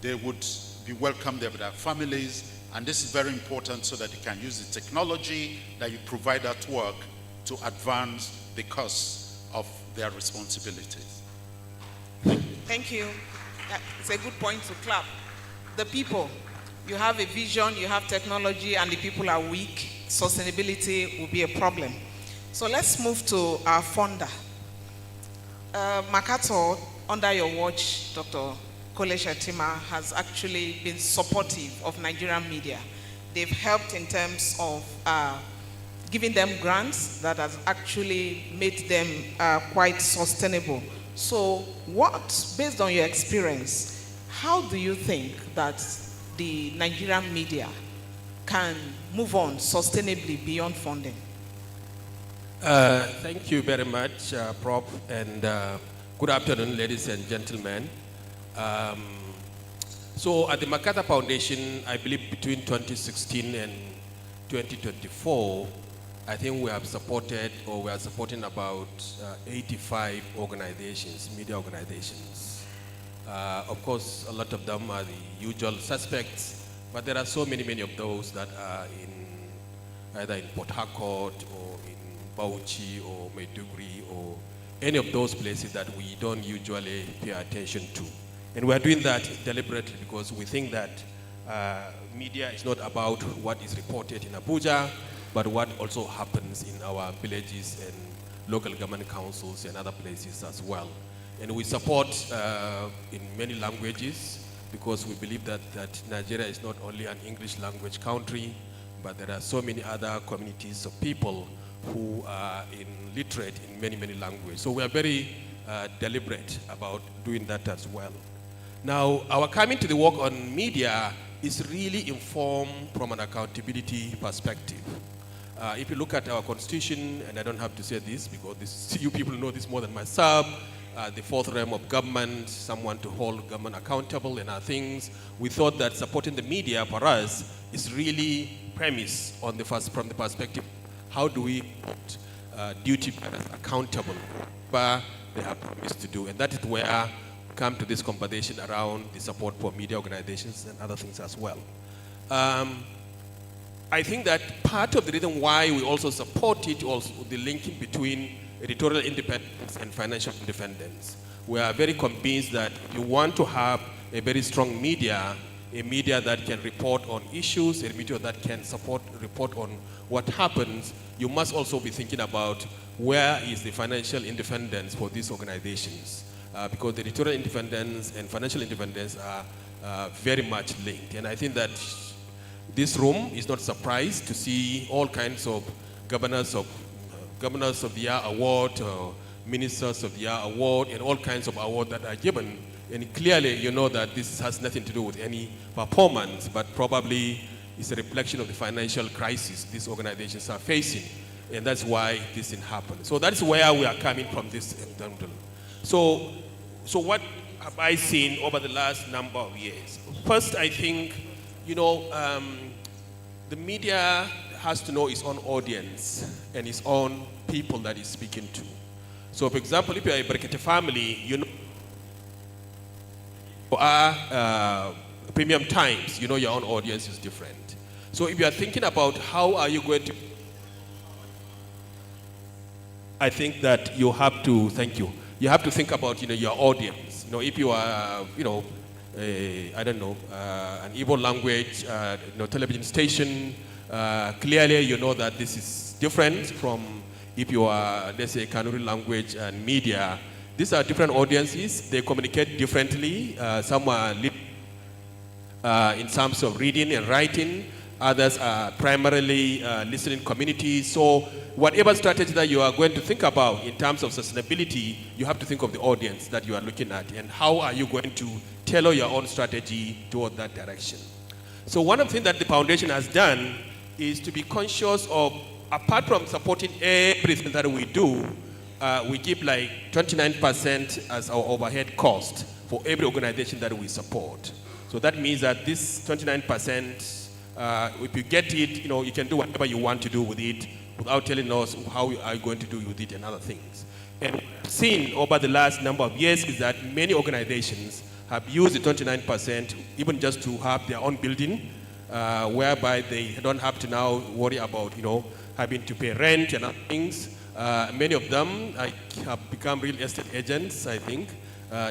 they would be welcomed there with their families. And this is very important so that they can use the technology that you provide at work to advance the cause of their responsibilities. Thank you. It's a good point to clap. The people, you have a vision, you have technology, and the people are weak. Sustainability will be a problem. So let's move to our funder. Makato, under your watch, Dr. Kole Shatima has actually been supportive of Nigerian media. They've helped in terms of giving them grants that has actually made them quite sustainable. So what, based on your experience, how do you think that the Nigerian media can move on sustainably beyond funding? Thank you very much, Prof. And good afternoon, ladies and gentlemen. So at the MacArthur Foundation, I believe between 2016 and 2024, I think we have supported, or we are supporting about 85 organizations, media organizations. Of course, a lot of them are the usual suspects, but there are so many of those that are either in Port Harcourt or in Bauchi or Maiduguri or any of those places that we don't usually pay attention to. And we are doing that deliberately because we think that media is not about what is reported in Abuja, but what also happens in our villages and local government councils and other places as well. And we support in many languages because we believe that Nigeria is not only an English language country, but there are so many other communities of people who are literate in many languages. So we are very deliberate about doing that as well. Now, our coming to the work on media is really informed from an accountability perspective. If you look at our constitution, and I don't have to say this because you people know this more than myself, the fourth realm of government, someone to hold government accountable and other things. We thought that supporting the media for us is really premise on from the perspective, how do we put duty bearers accountable, but they have promised to do. And that is where we come to this conversation around the support for media organizations and other things as well. I think that part of the reason why we also support it, also the linking between editorial independence and financial independence. We are very convinced that if you want to have a very strong media, a media that can report on issues, a media that can report on what happens, you must also be thinking about where is the financial independence for these organizations. Because the editorial independence and financial independence are very much linked. And I think that this room is not surprised to see all kinds of governors of the year award, ministers of the year award, and all kinds of awards that are given. And clearly, you know that this has nothing to do with any performance, but probably it's a reflection of the financial crisis these organizations are facing. And that's why this didn't happen. So that's where we are coming from this example. So what have I seen over the last number of years? First, I think, you know, the media has to know its own audience and its own people that it's speaking to. So, for example, if you're a Brekete family, you know, premium times, you know your own audience is different. So if you are thinking about how are you going to, I think that you have to, thank you, you have to think about, you know, your audience. You know, if you are, you know, I don't know, an Igbo language, you know, television station, clearly you know that this is different from if you are, let's say, Kanuri language and media. These are different audiences. They communicate differently. Some are in terms of reading and writing. Others are primarily listening communities. So whatever strategy that you are going to think about in terms of sustainability, you have to think of the audience that you are looking at and how are you going to tailor your own strategy toward that direction. So one of the things that the foundation has done is to be conscious of, apart from supporting everything that we do, we give like 29% as our overhead cost for every organization that we support. So that means that this 29%, if you get it, you know, you can do whatever you want to do with it without telling us how you are going to do with it and other things. And what we've seen over the last number of years is that many organizations have used the 29% even just to have their own building, whereby they don't have to now worry about, you know, having to pay rent and other things. Many of them have become real estate agents, I think,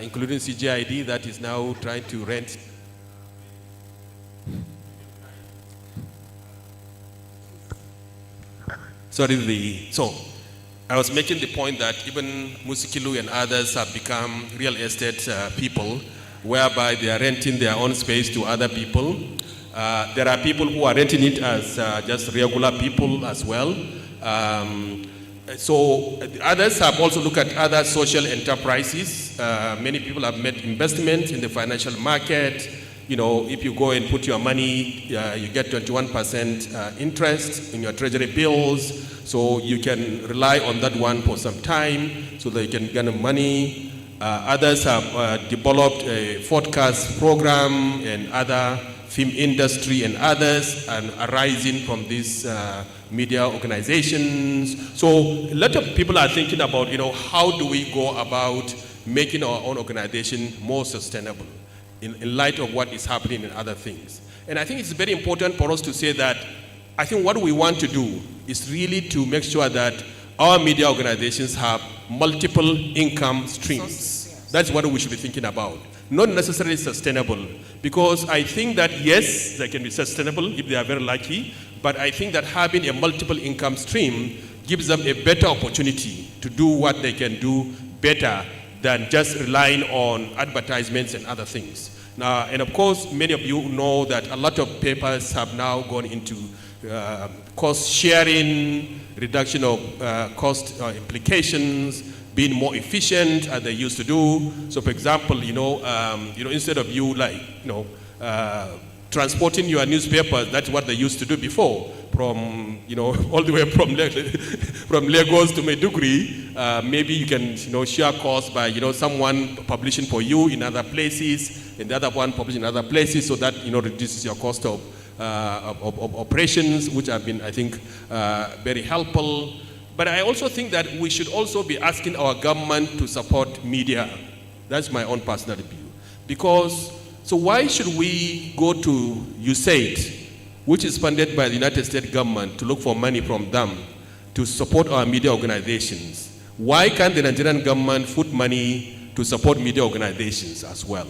including CGID that is now trying to rent. So I was making the point that even Musikilu and others have become real estate people, whereby they are renting their own space to other people. There are people who are renting it as just regular people as well. So others have also looked at other social enterprises. Many people have made investments in the financial market. You know, if you go and put your money, you get 21% interest in your treasury bills. So you can rely on that one for some time so that you can get money. Others have developed a podcast program and other film industry and others and arising from these media organizations. So a lot of people are thinking about, you know, how do we go about making our own organization more sustainable in light of what is happening in other things. And I think it's very important for us to say that I think what we want to do is really to make sure that our media organizations have multiple income streams. That's what we should be thinking about. Not necessarily sustainable, because I think that yes, they can be sustainable if they are very lucky, but I think that having a multiple income stream gives them a better opportunity to do what they can do better than just relying on advertisements and other things. Now, and of course, many of you know that a lot of papers have now gone into cost sharing, reduction of cost implications, being more efficient as they used to do. So, for example, instead of you transporting your newspapers, that's what they used to do before, from all the way from Lagos to Maiduguri. maybe you can share costs by someone publishing for you in other places, and the other one publishing in other places, so that reduces your cost of operations, which have been, I think, very helpful. But I also think that we should also be asking our government to support media. That's my own personal view. Because, so why should we go to USAID, which is funded by the United States government, to look for money from them to support our media organizations? Why can't the Nigerian government put money to support media organizations as well?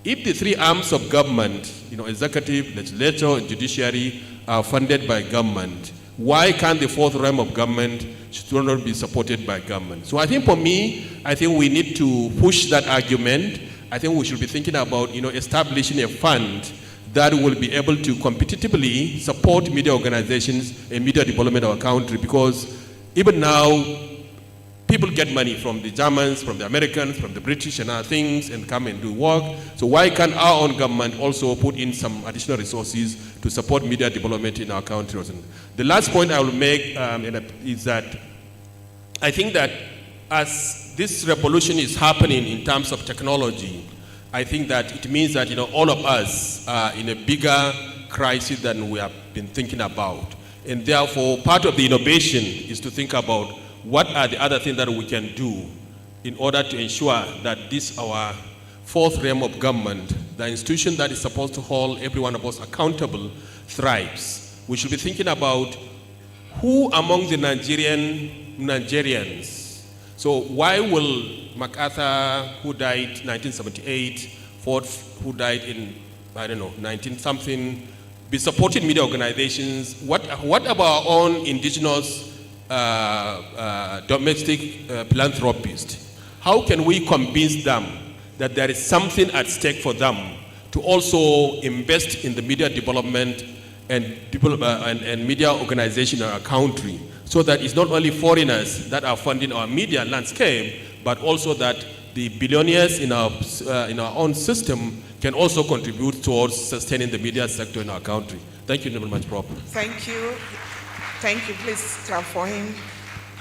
If the three arms of government, executive, legislature, and judiciary, are funded by government, why can't the fourth realm of government should not be supported by government? So I think for me, I think we need to push that argument. I think we should be thinking about, establishing a fund that will be able to competitively support media organizations and media development of our country, because even now, people get money from the Germans, from the Americans, from the British and other things, and come and do work. So why can't our own government also put in some additional resources to support media development in our country? The last point I will make is that I think that as this revolution is happening in terms of technology, I think that it means that all of us are in a bigger crisis than we have been thinking about. And therefore, part of the innovation is to think about what are the other things that we can do in order to ensure that this, our fourth realm of government, the institution that is supposed to hold every one of us accountable, thrives. We should be thinking about who among the Nigerians. So why will MacArthur, who died 1978, Ford, who died in, 19-something, be supporting media organizations? What about our own indigenous domestic philanthropists? How can we convince them that there is something at stake for them to also invest in the media development and media organization in our country, so that it's not only foreigners that are funding our media landscape, but also that the billionaires in our own system can also contribute towards sustaining the media sector in our country. Thank you very much, Prof. Thank you. Thank you. Please clap for him.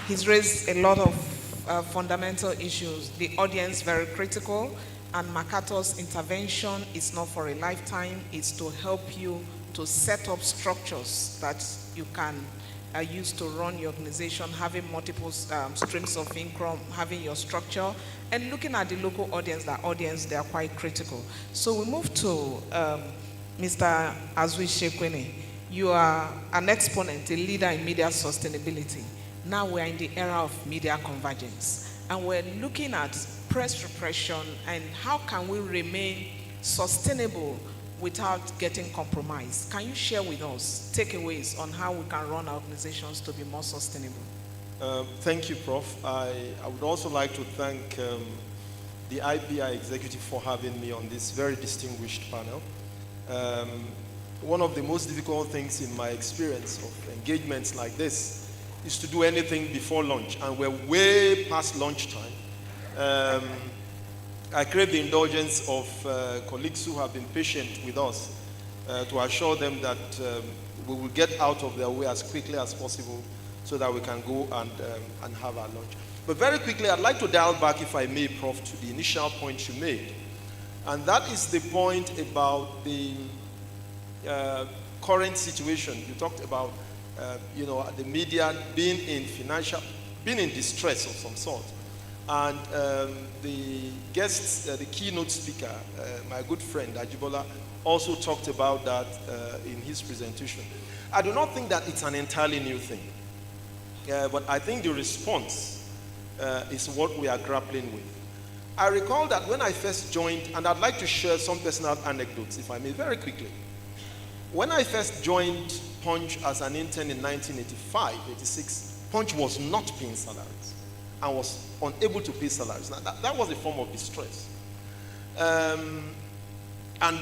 He's raised a lot of fundamental issues. The audience very critical, and MacArthur's intervention is not for a lifetime. It's to help you to set up structures that you can use to run your organization, having multiple streams of income, having your structure, and looking at the local audience. That audience, they are quite critical. So we move to Mr. Azuishekwene. You are an exponent, a leader in media sustainability. Now we're in the era of media convergence, and we're looking at press repression and how can we remain sustainable without getting compromised. Can you share with us takeaways on how we can run our organizations to be more sustainable? Thank you, Prof. I would also like to thank the IPI executive for having me on this very distinguished panel. One of the most difficult things in my experience of engagements like this is to do anything before lunch, and we're way past lunchtime. I crave the indulgence of colleagues who have been patient with us to assure them that we will get out of their way as quickly as possible so that we can go and have our lunch. But very quickly, I'd like to dial back, if I may, Prof, to the initial point you made. And that is the point about the current situation. You talked about, the media being in distress of some sort. And the guest, the keynote speaker, my good friend Ajibola, also talked about that in his presentation. I do not think that it's an entirely new thing. But I think the response is what we are grappling with. I recall that when I first joined, and I'd like to share some personal anecdotes, if I may, very quickly. When I first joined Punch as an intern in 1985, 86, Punch was not paying salaries and was unable to pay salaries. Now, that was a form of distress. And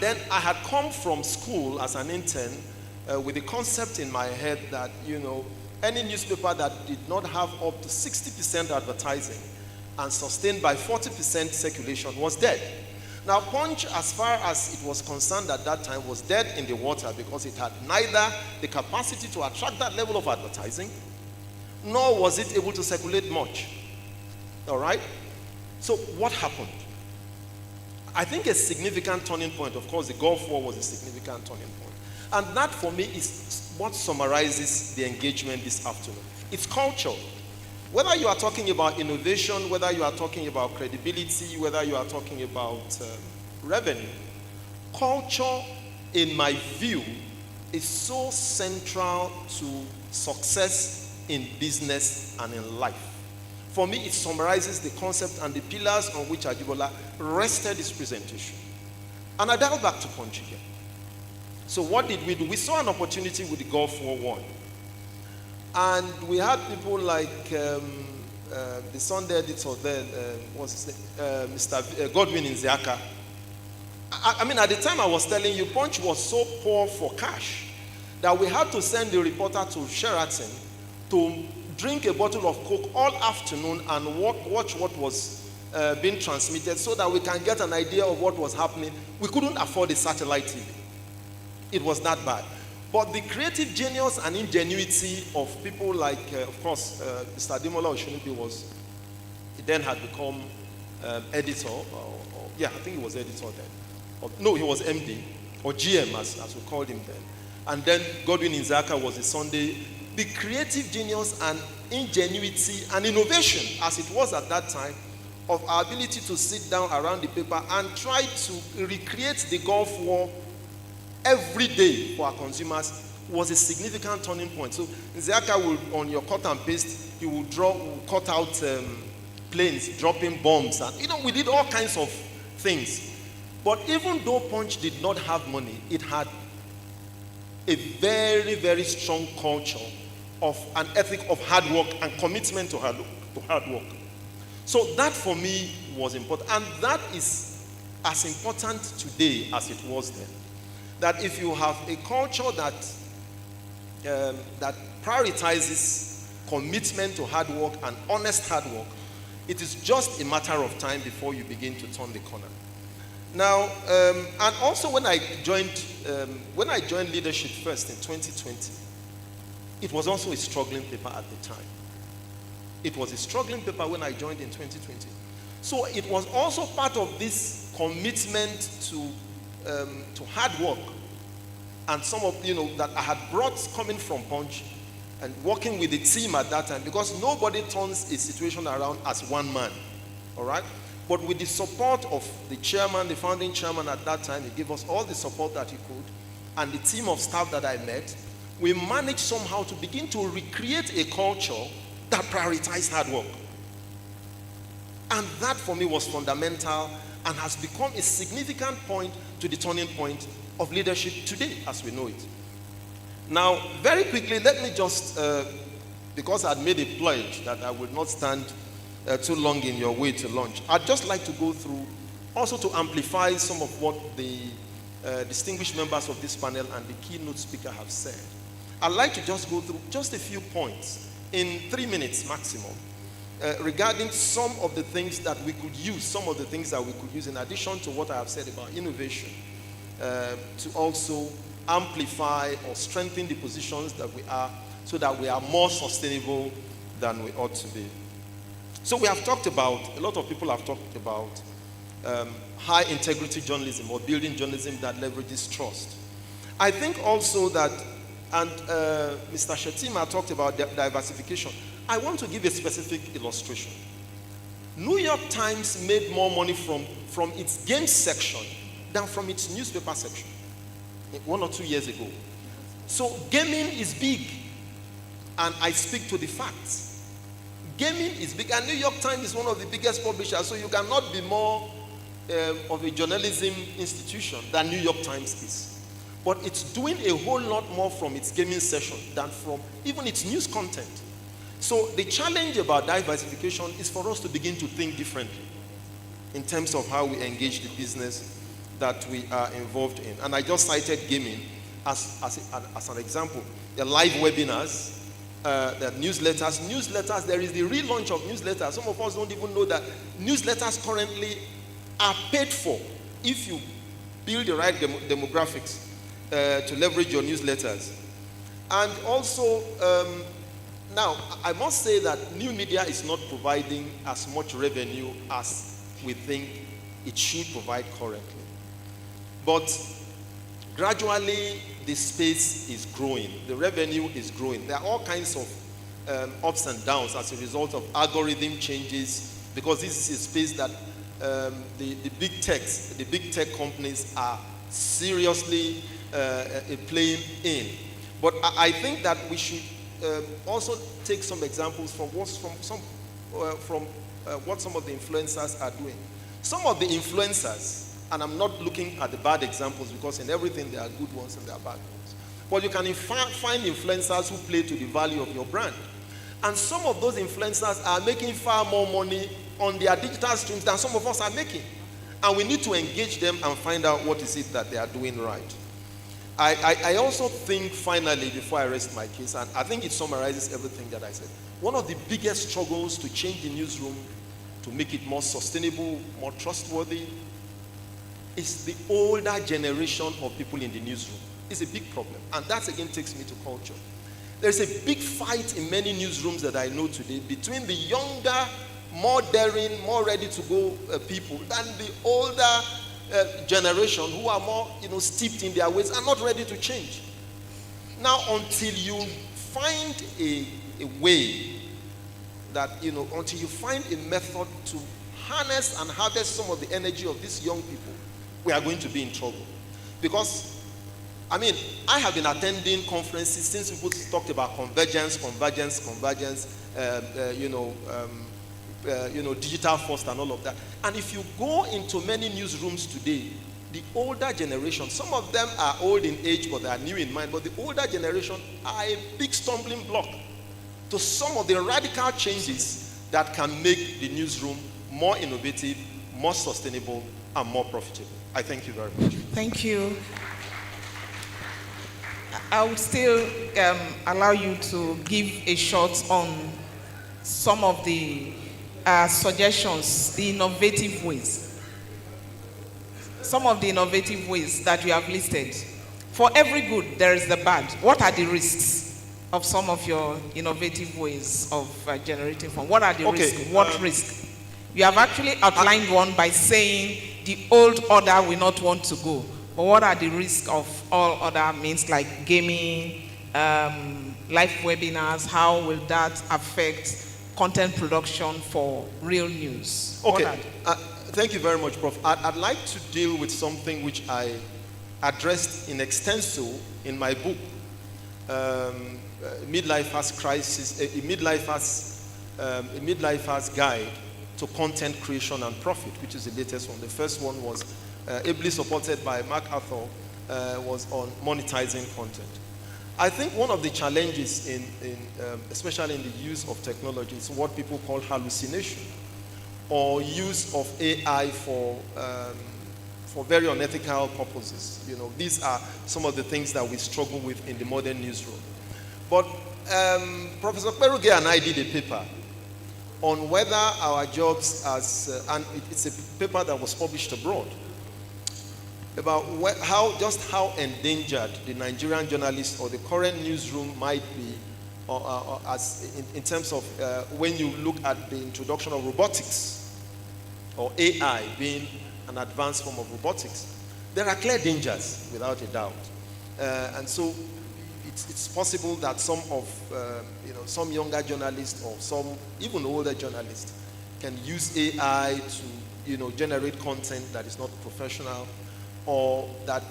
then I had come from school as an intern with the concept in my head that, any newspaper that did not have up to 60% advertising and sustained by 40% circulation was dead. Now, Punch, as far as it was concerned at that time, was dead in the water because it had neither the capacity to attract that level of advertising, nor was it able to circulate much. All right? So what happened? I think a significant turning point, of course, the Gulf War was a significant turning point. And that, for me, is what summarizes the engagement this afternoon. It's culture. Whether you are talking about innovation, whether you are talking about credibility, whether you are talking about revenue, culture, in my view, is so central to success in business and in life. For me, it summarizes the concept and the pillars on which Ajibola rested his presentation. And I dial back to Punch again. So what did we do? We saw an opportunity with the Gulf War I. And we had people like the Sunday editor then, what's his name? Mr. Godwin Nziaka. I mean, at the time I was telling you, Punch was so poor for cash that we had to send the reporter to Sheraton to drink a bottle of Coke all afternoon and watch what was being transmitted so that we can get an idea of what was happening. We couldn't afford a satellite TV. It was that bad. But the creative genius and ingenuity of people like, of course, Mr. Ademola Oshunibi he then had become editor, I think he was editor then. No, he was MD, or GM as we called him then. And then Godwin Nziaka was the Sunday. The creative genius and ingenuity and innovation, as it was at that time, of our ability to sit down around the paper and try to recreate the Gulf War every day for our consumers was a significant turning point. So Nziaka will, on your cut and paste, he will cut out planes, dropping bombs, and we did all kinds of things. But even though Punch did not have money, it had a very, very strong culture of an ethic of hard work and commitment to hard work. So that for me was important. And that is as important today as it was then. That if you have a culture that prioritizes commitment to hard work and honest hard work, it is just a matter of time before you begin to turn the corner. Now, and also when I joined leadership first in 2020, it was also a struggling paper at the time. It was a struggling paper when I joined in 2020. So it was also part of this commitment to hard work, and some of that I had brought coming from Punch and working with the team at that time, because nobody turns a situation around as one man. All right. But with the support of the chairman, the founding chairman at that time, he gave us all the support that he could, and the team of staff that I met, we managed somehow to begin to recreate a culture that prioritized hard work. And that for me was fundamental and has become a significant point to the turning point of leadership today as we know it. Now, very quickly, let me just, because I'd made a pledge that I would not stand too long in your way to lunch, I'd just like to go through, also to amplify some of what the distinguished members of this panel and the keynote speaker have said. I'd like to just go through just a few points in 3 minutes maximum regarding some of the things that we could use, some of the things that we could use in addition to what I have said about innovation, to also amplify or strengthen the positions that we are, so that we are more sustainable than we ought to be. So we have talked about, a lot of people have talked about high integrity journalism or building journalism that leverages trust. I think also that, and Mr. Shetima talked about diversification. I want to give a specific illustration. New York Times made more money from its games section than from its newspaper section 1 or 2 years ago. So gaming is big, and I speak to the facts. Gaming is big, and New York Times is one of the biggest publishers, so you cannot be more of a journalism institution than New York Times is. But it's doing a whole lot more from its gaming session than from even its news content. So the challenge about diversification is for us to begin to think differently in terms of how we engage the business that we are involved in. And I just cited gaming as an example. The live webinars, the newsletters, there is the relaunch of newsletters. Some of us don't even know that newsletters currently are paid for if you build the right demographics to leverage your newsletters. And also Now, I must say that new media is not providing as much revenue as we think it should provide currently. But gradually, the space is growing. The revenue is growing. There are all kinds of ups and downs as a result of algorithm changes, because this is a space that the big tech companies are seriously playing in. But I think that we should also take some examples from what some of the influencers are doing. Some of the influencers, and I'm not looking at the bad examples, because in everything there are good ones and there are bad ones. But you can find influencers who play to the value of your brand. And some of those influencers are making far more money on their digital streams than some of us are making. And we need to engage them and find out what is it that they are doing right. I also think, finally, before I rest my case, and I think it summarizes everything that I said, one of the biggest struggles to change the newsroom, to make it more sustainable, more trustworthy, is the older generation of people in the newsroom. It's a big problem. And that again takes me to culture. There's a big fight in many newsrooms that I know today between the younger, more daring, more ready to go people than the older generation who are more steeped in their ways and not ready to change. Now, until you find a way that, until you find a method to harness and harvest some of the energy of these young people, we are going to be in trouble. Because, I have been attending conferences since people talked about convergence, digital first and all of that. And if you go into many newsrooms today, the older generation, some of them are old in age, but they are new in mind, but the older generation are a big stumbling block to some of the radical changes that can make the newsroom more innovative, more sustainable, and more profitable. I thank you very much. Thank you. I would still allow you to give a shot on some of the suggestions, the innovative ways. Some of the innovative ways that you have listed. For every good, there is the bad. What are the risks of some of your innovative ways of generating funds? What are the risks? What risk? You have actually outlined one by saying the old order will not want to go. But what are the risks of all other means like gaming, live webinars? How will that affect content production for real news? Okay, thank you very much, Prof. I'd like to deal with something which I addressed in extenso in my book, Midlifers Crisis, a Midlifers Guide to Content Creation and Profit, which is the latest one. The first one was ably supported by MacArthur, was on monetizing content. I think one of the challenges especially in the use of technology is what people call hallucination, or use of AI for very unethical purposes. These are some of the things that we struggle with in the modern newsroom. But Professor Peruge and I did a paper on whether our jobs and it's a paper that was published abroad, about how endangered the Nigerian journalist or the current newsroom might be, in terms of when you look at the introduction of robotics or AI being an advanced form of robotics. There are clear dangers, without a doubt, and so it's possible that some younger journalists or some even older journalists can use AI to generate content that is not professional, or that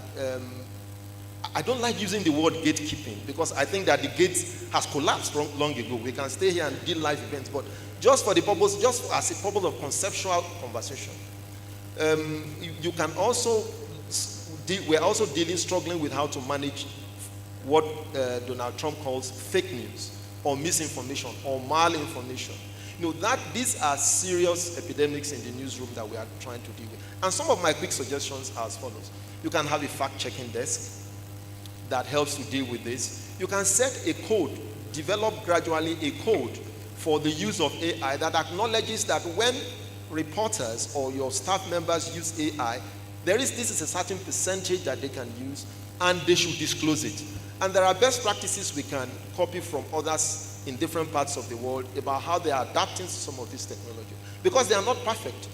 I don't like using the word gatekeeping, because I think that the gate has collapsed long ago. We can stay here and do live events, but just as a purpose of conceptual conversation, you can also we're also struggling with how to manage what Donald Trump calls fake news or misinformation or malinformation. These are serious epidemics in the newsroom that we are trying to deal with. And some of my quick suggestions are as follows. You can have a fact-checking desk that helps to deal with this. You can set a code, develop gradually a code for the use of AI that acknowledges that when reporters or your staff members use AI, this is a certain percentage that they can use, and they should disclose it. And there are best practices we can copy from others in different parts of the world about how they are adapting to some of this technology. Because they are not perfect.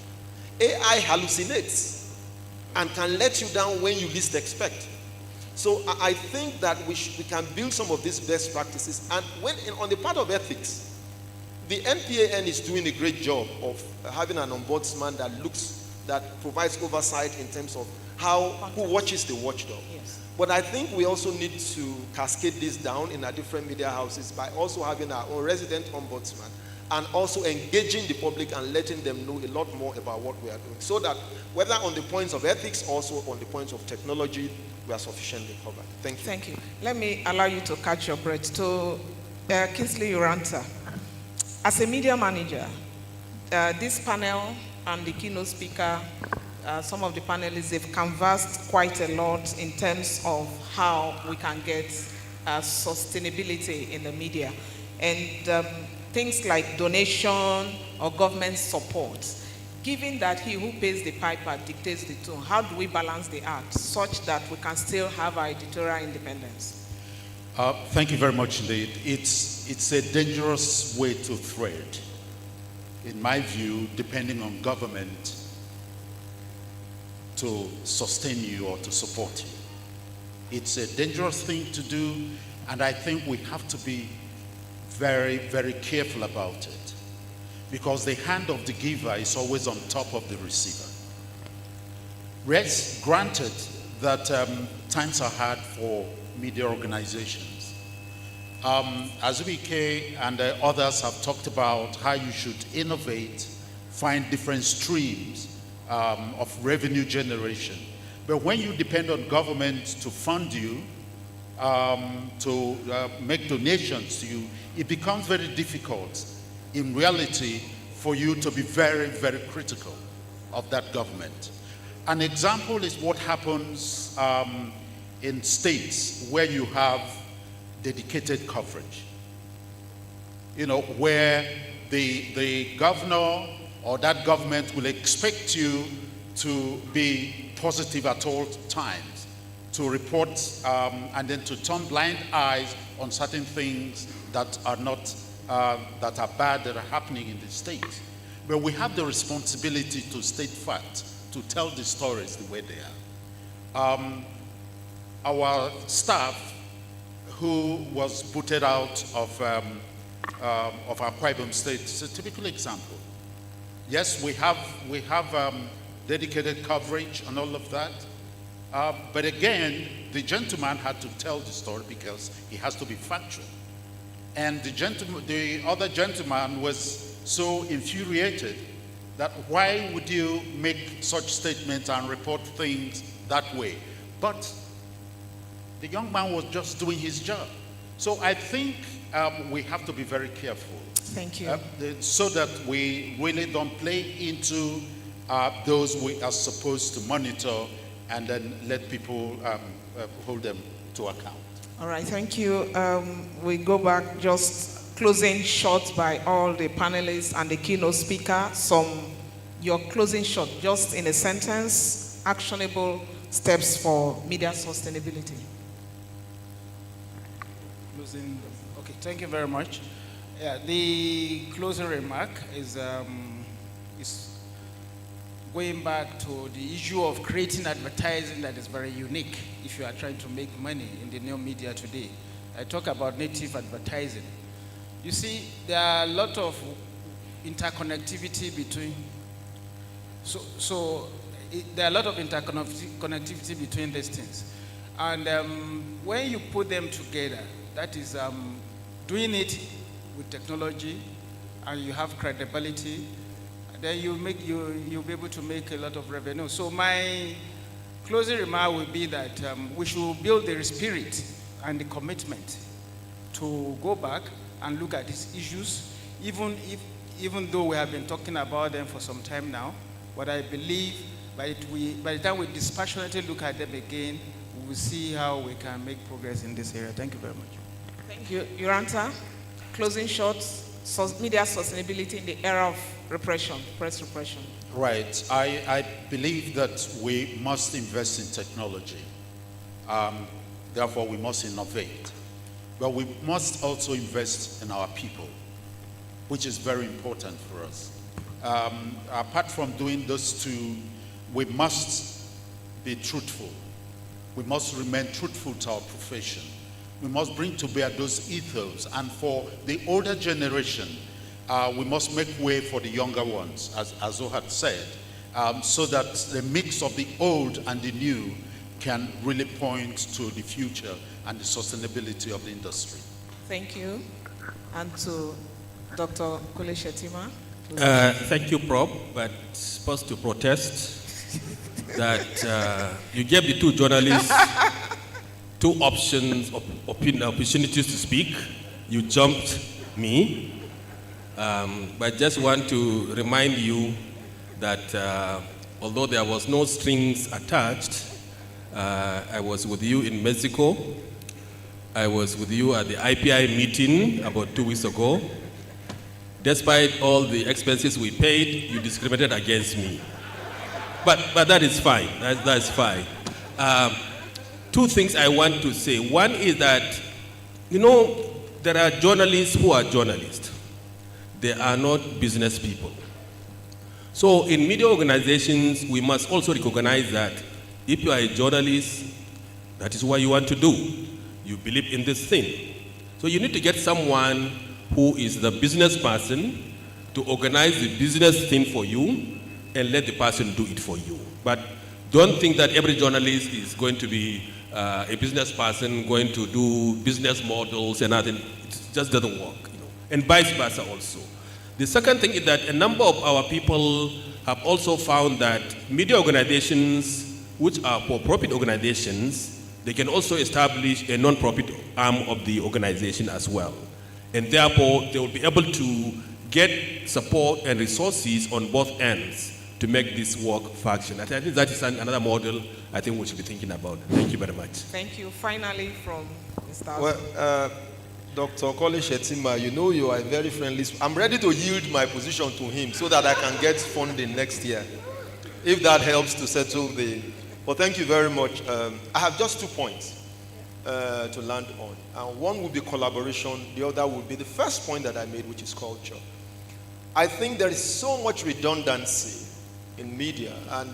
AI hallucinates and can let you down when you least expect. So I think that we can build some of these best practices. And on the part of ethics, the NPAN is doing a great job of having an ombudsman that provides oversight in terms of who watches the watchdog. Yes. But I think we also need to cascade this down in our different media houses by also having our own resident ombudsman and also engaging the public and letting them know a lot more about what we are doing, so that whether on the points of ethics, also on the points of technology, we are sufficiently covered. Thank you. Thank you. Let me allow you to catch your breath. To Kingsley Uranta, as a media manager, this panel and the keynote speaker, some of the panelists, they've canvassed quite a lot in terms of how we can get sustainability in the media. And things like donation or government support. Given that he who pays the piper dictates the tune, how do we balance the act such that we can still have our editorial independence? Thank you very much indeed. It's a dangerous way to thread, in my view, depending on government to sustain you or to support you. It's a dangerous thing to do, and I think we have to be very, very careful about it, because the hand of the giver is always on top of the receiver. Yes, granted that times are hard for media organizations. Azubike and others have talked about how you should innovate, find different streams of revenue generation. But when you depend on government to fund you, to make donations to you, it becomes very difficult in reality for you to be very, very critical of that government. An example is what happens in states where you have dedicated coverage. You know, where the governor or that government will expect you to be positive at all times, to report and then to turn blind eyes on certain things that are not, that are bad, that are happening in the state. But we have the responsibility to state facts, to tell the stories the way they are. Our staff, who was booted out of Akwa Ibom State, is a typical example. Yes, we have dedicated coverage and all of that. But again, the gentleman had to tell the story because he has to be factual. And the other gentleman was so infuriated that why would you make such statements and report things that way? But the young man was just doing his job. So I think we have to be very careful. Thank you. So that we really don't play into those we are supposed to monitor and then let people hold them to account. All right, thank you. We go back, just closing shots by all the panelists and the keynote speaker. Your closing shot, just in a sentence, actionable steps for media sustainability. Okay, thank you very much. Yeah, the closing remark is going back to the issue of creating advertising that is very unique if you are trying to make money in the new media today. I talk about native advertising. You see, there are a lot of interconnectivity between, there are a lot of interconnectivity between these things. And when you put them together, that is doing it with technology, and you have credibility, then you'll be able to make a lot of revenue. So my closing remark will be that we should build the spirit and the commitment to go back and look at these issues, even though we have been talking about them for some time now. But I believe by the time we dispassionately look at them again, we will see how we can make progress in this area. Thank you very much. Thank you. Uranta, closing shots, media sustainability in the era of repression, press repression. Right. I believe that we must invest in technology. Therefore, we must innovate. But we must also invest in our people, which is very important for us. Apart from doing those two, we must be truthful. We must remain truthful to our profession. We must bring to bear those ethos. And for the older generation, we must make way for the younger ones, as Azo had said, so that the mix of the old and the new can really point to the future and the sustainability of the industry. Thank you. And to Dr. Kole Shetima. Thank you, Prof. But supposed to protest that you gave the two journalists two options, opportunities to speak. You jumped me. But just want to remind you that although there was no strings attached, I was with you in Mexico. I was with you at the IPI meeting about 2 weeks ago. Despite all the expenses we paid, you discriminated against me. But that is fine. That's fine. Two things I want to say. One is that, you know, there are journalists who are journalists. They are not business people. So in media organizations, we must also recognize that if you are a journalist, that is what you want to do. You believe in this thing. So you need to get someone who is the business person to organize the business thing for you and let the person do it for you. But don't think that every journalist is going to be a business person going to do business models and nothing. It just doesn't work, you know. And vice versa also. The second thing is that a number of our people have also found that media organizations, which are for-profit organizations, they can also establish a non-profit arm of the organization as well. And therefore, they will be able to get support and resources on both ends to make this work function. I think that is another model I think we should be thinking about. Thank you very much. Thank you. Finally, from Mr. Well, Dr. Kole Shetima, you know you are very friendly. I'm ready to yield my position to him so that I can get funding next year, if that helps to settle the... But thank you very much. I have just 2 points to land on. And one will be collaboration. The other will be the first point that I made, which is culture. I think there is so much redundancy in media, and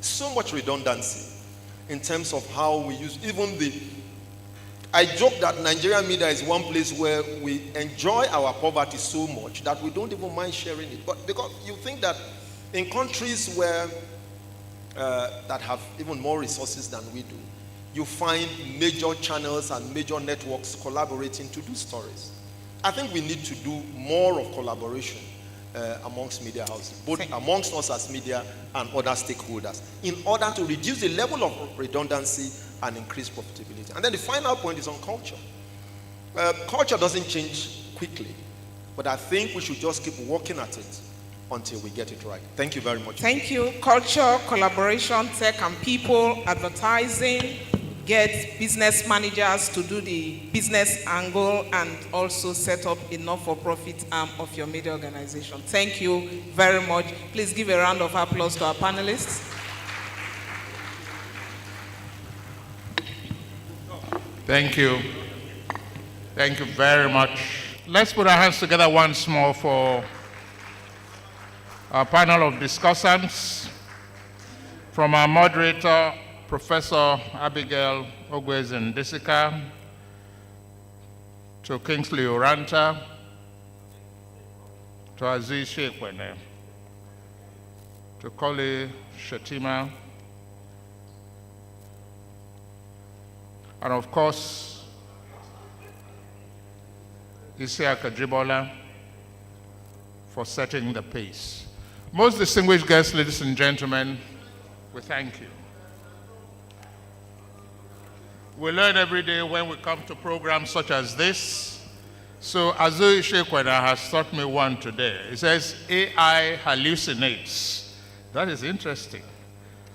so much redundancy in terms of how we use even the... I joke that Nigerian media is one place where we enjoy our poverty so much that we don't even mind sharing it. But because you think that in countries where that have even more resources than we do, you find major channels and major networks collaborating to do stories. I think we need to do more of collaboration amongst media houses, both amongst us as media and other stakeholders, in order to reduce the level of redundancy and increase profitability. And then the final point is on culture. Culture doesn't change quickly, but I think we should just keep working at it until we get it right. Thank you very much. Thank you. Culture, collaboration, tech and people, advertising, get business managers to do the business angle, and also set up a not-for-profit arm of your media organization. Thank you very much. Please give a round of applause to our panelists. Thank you. Thank you very much. Let's put our hands together once more for our panel of discussants. From our moderator, Professor Abigail Ogwezin-Disika, to Kingsley Oranta, to Aziz Shekwene, to Kole Shetima, and of course, Isiaka Jibola for setting the pace. Most distinguished guests, ladies and gentlemen, we thank you. We learn every day when we come to programs such as this. So Azu Shekwena has taught me one today. It says AI hallucinates. That is interesting.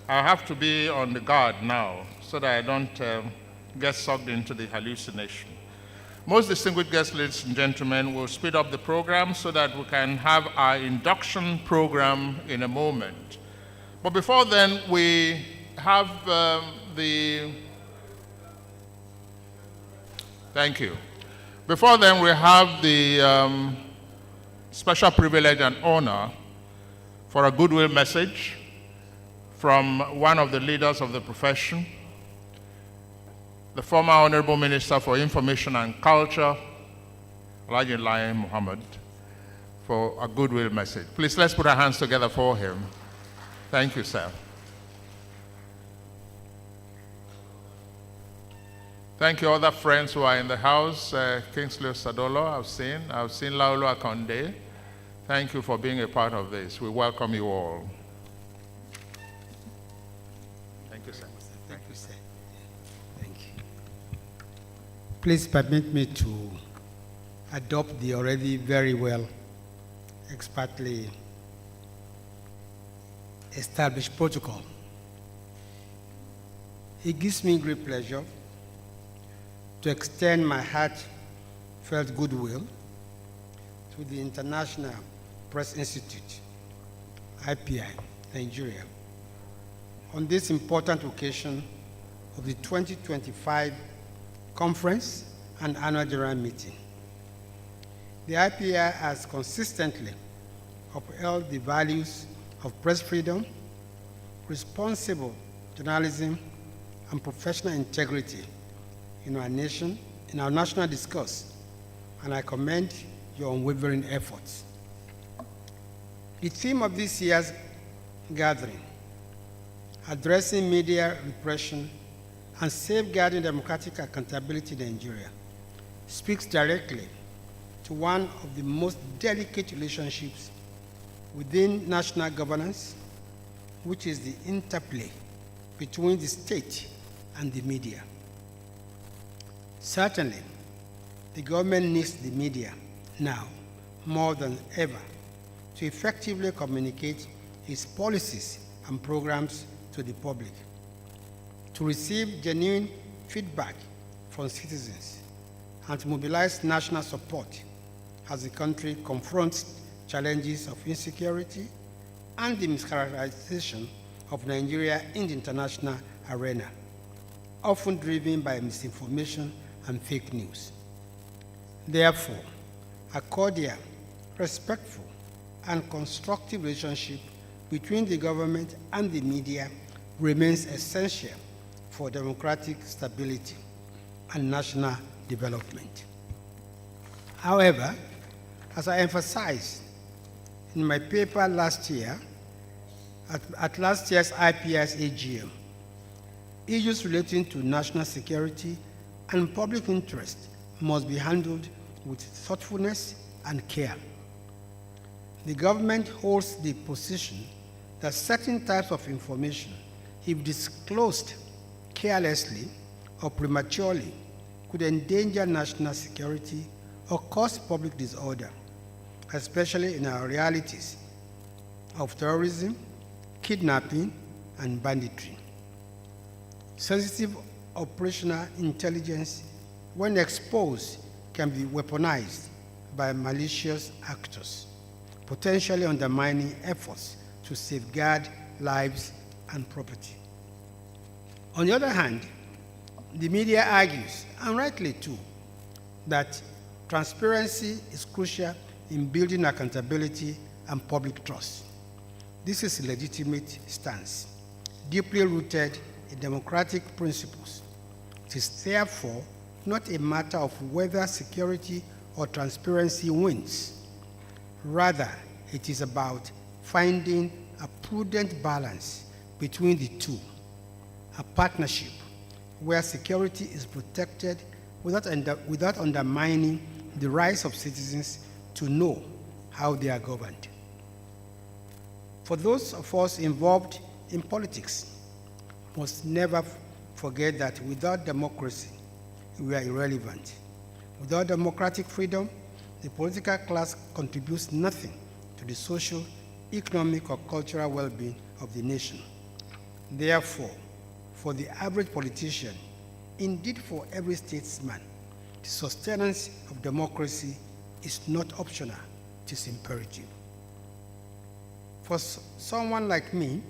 I have to be on the guard now so that I don't get sucked into the hallucination. Most distinguished guests, ladies and gentlemen, will speed up the program so that we can have our induction program in a moment. But before then, we have thank you. Before then, we have the special privilege and honor for a goodwill message from one of the leaders of the profession, the former Honorable Minister for Information and Culture, Alhaji Lai Muhammad, for a goodwill message. Please, let's put our hands together for him. Thank you, sir. Thank you, other friends who are in the house. Kingsley Sadolo, I've seen Laulu Akonde. Thank you for being a part of this. We welcome you all. Thank you, sir. Thank you, sir. Thank you. Please permit me to adopt the already very well expertly established protocol. It gives me great pleasure to extend my heartfelt goodwill to the International Press Institute, IPI, Nigeria, on this important occasion of the 2025 Conference and Annual General Meeting. The IPI has consistently upheld the values of press freedom, responsible journalism, and professional integrity in our nation, in our national discourse, and I commend your unwavering efforts. The theme of this year's gathering, addressing media repression and safeguarding democratic accountability in Nigeria, speaks directly to one of the most delicate relationships within national governance, which is the interplay between the state and the media. Certainly, the government needs the media now more than ever to effectively communicate its policies and programs to the public, to receive genuine feedback from citizens, and to mobilize national support as the country confronts challenges of insecurity and the mischaracterization of Nigeria in the international arena, often driven by misinformation and fake news. Therefore, a cordial, respectful, and constructive relationship between the government and the media remains essential for democratic stability and national development. However, as I emphasized in my paper last year, at last year's IPS AGM, issues relating to national security and public interest must be handled with thoughtfulness and care. The government holds the position that certain types of information, if disclosed carelessly or prematurely, could endanger national security or cause public disorder, especially in our realities of terrorism, kidnapping, and banditry. Sensitive operational intelligence, when exposed, can be weaponized by malicious actors, potentially undermining efforts to safeguard lives and property. On the other hand, the media argues, and rightly too, that transparency is crucial in building accountability and public trust. This is a legitimate stance, deeply rooted in democratic principles. It is therefore not a matter of whether security or transparency wins. Rather, it is about finding a prudent balance between the two, a partnership where security is protected without undermining the rights of citizens to know how they are governed. For those of us involved in politics, must never forget that without democracy, we are irrelevant. Without democratic freedom, the political class contributes nothing to the social, economic, or cultural well-being of the nation. Therefore, for the average politician, indeed for every statesman, the sustenance of democracy is not optional, it is imperative. For someone like me,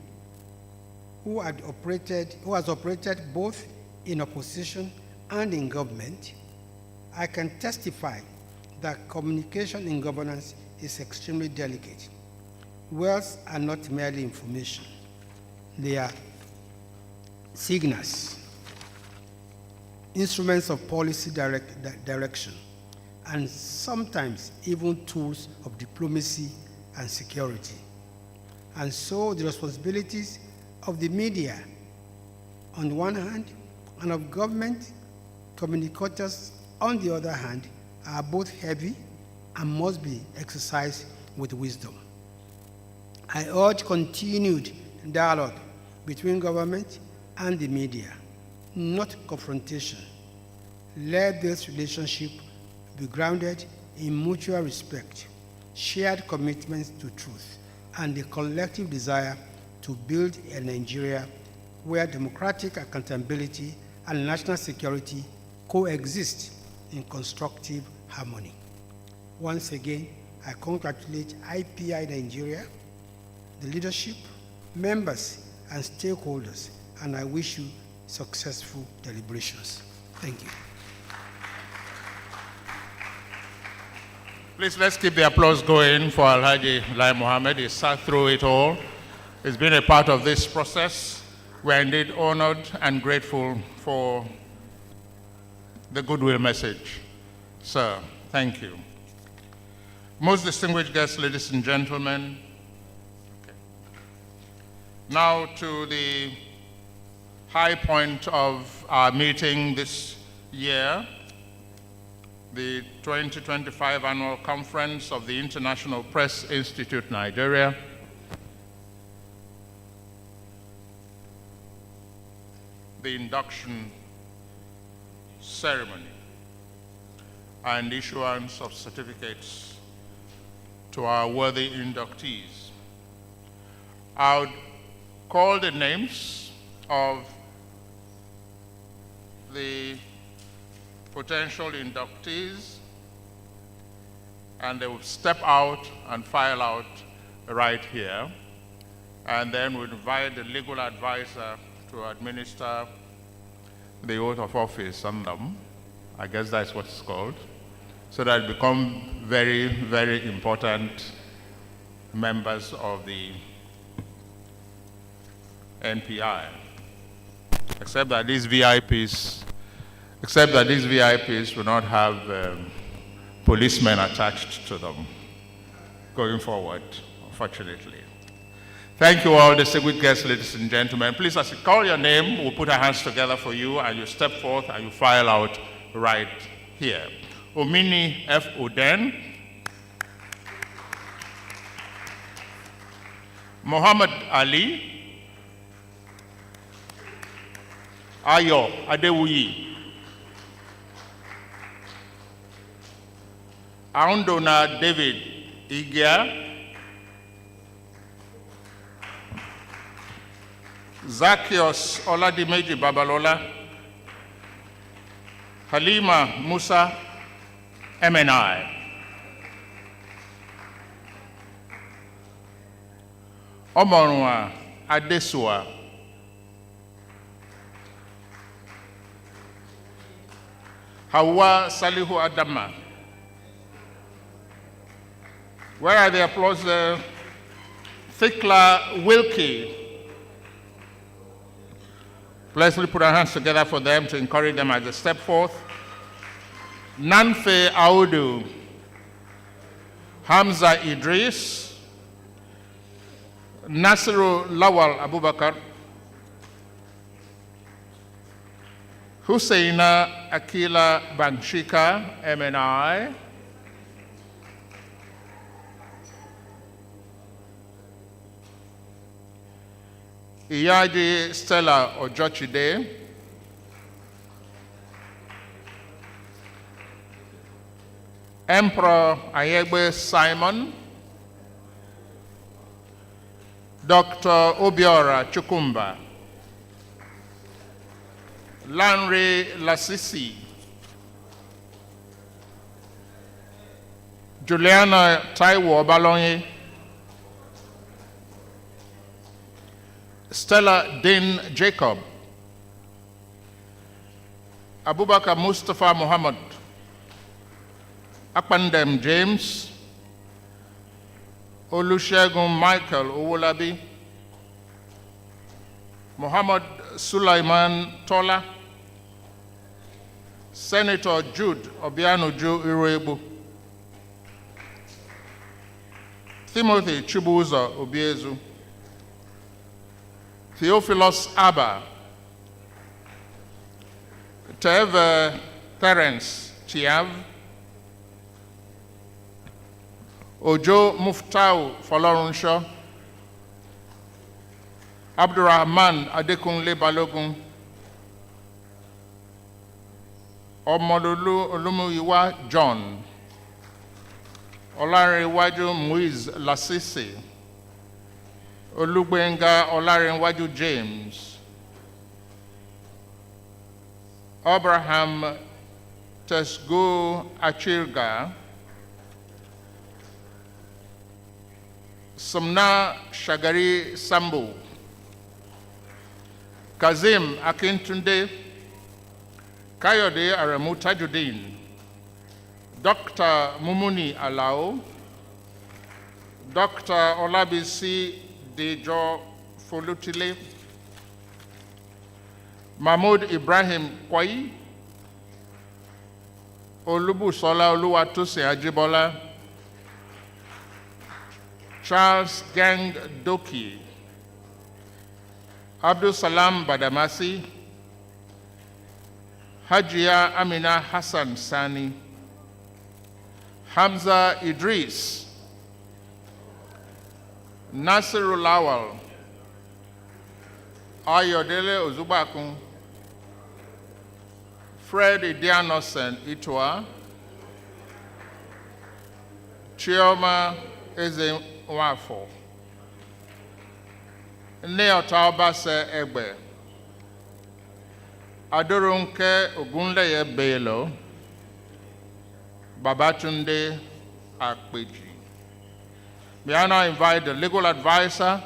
who has operated both in opposition and in government, I can testify that communication in governance is extremely delicate. Words are not merely information. They are signals, instruments of policy direction, and sometimes even tools of diplomacy and security. And so the responsibilities of the media on the one hand and of government communicators on the other hand are both heavy and must be exercised with wisdom. I urge continued dialogue between government and the media, not confrontation. Let this relationship be grounded in mutual respect, shared commitments to truth, and the collective desire to build a Nigeria where democratic accountability and national security coexist in constructive harmony. Once again, I congratulate IPI Nigeria, the leadership, members, and stakeholders, and I wish you successful deliberations. Thank you. Please, let's keep the applause going for Alhaji Lai Mohammed. He sat through it all. He's been a part of this process. We're indeed honored and grateful for the goodwill message. Sir, thank you. Most distinguished guests, ladies and gentlemen, now to the high point of our meeting this year, the 2025 Annual Conference of the International Press Institute, Nigeria. The induction ceremony and issuance of certificates to our worthy inductees. I would call the names of the potential inductees, and they will step out and file out right here. And then we'll invite the legal advisor to administer the oath of office on them. I guess that's what it's called. So that it become very, very important members of the NPI. Except that these VIPs will not have policemen attached to them going forward, unfortunately. Thank you all, distinguished guests, ladies and gentlemen. Please, as you call your name, we'll put our hands together for you, and you step forth and you file out right here. Omini F. Oden, Muhammad Ali, Ayo Adewuyi, Aundona David Igia, Zacchaeus Oladimeji Babalola, Halima Musa MNI, Omonwa Adesua, Hawa Salihu Adama. Where are the applause? Thikla Wilkie. Let's put our hands together for them to encourage them as they step forth. Nanfe Audu, Hamza Idris, Nasiru Lawal Abubakar, Husseina Akila Banshika, MNI, Iyadi Stella Ojochide, Emperor Ayegbe Simon, Dr. Obiora Chukumba, Lanre Lasisi, Juliana Taiwo Balonye, Stella Din Jacob, Abubakar Mustafa Muhammad, Akpandem James, Olusegun Michael Owolabi, Muhammad Sulaiman Tola, Senator Jude Obianuju Iroebu, Timothy Chibuzo Obiezu, Theophilus Abba, Teve Terence Chiav, Ojo Muftau Folorunsho, Abdurrahman Adekunle Balogun, Omololu Olumuyiwa John, Olarewaju Muiz Lasisi, Olugbenga Olarewaju James, Abraham Tesgo Achirga, Samna Shagari Sambu, Kazim Akintunde, Kayode Aremu Tajuddin, Dr. Mumuni Alao, Dr. Olabisi Dejo Folutile, Mahmoud Ibrahim Kwai, Olubusola Oluwatosin Ajibola, Charles Gang Doki, Abdul Salam Badamasi, Hajia Amina Hassan Sani, Hamza Idris, Nasirul Lawal, Ayodele Ozubakun, Fred Idianosen Itwa, Chioma Ezenwafo, Neota Obase Egbe, Adorunke Ogunleye Bello, Babatunde Akpeji. May I now invite the legal advisor,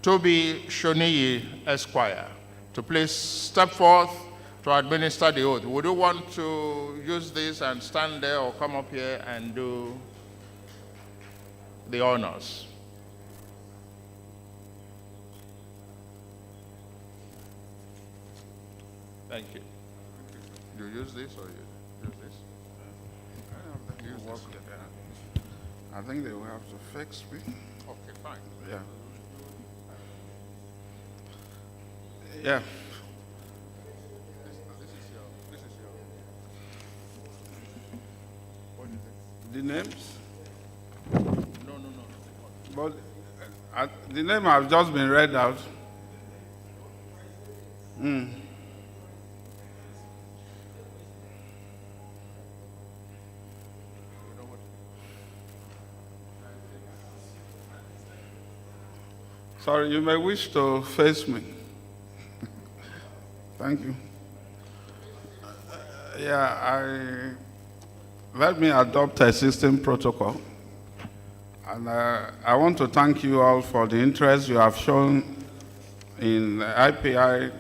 Toby Shoniyi Esquire, to please step forth to administer the oath. Would you want to use this and stand there or come up here and do the honors? Thank you. You use this or you use this? Use this. I think they will have to fix me. Okay, fine. Yeah. Yeah. This is your. What do you think? The names? No. But the name has just been read out. Sorry, you may wish to face me. Thank you. Let me adopt a system protocol. And I want to thank you all for the interest you have shown in IPI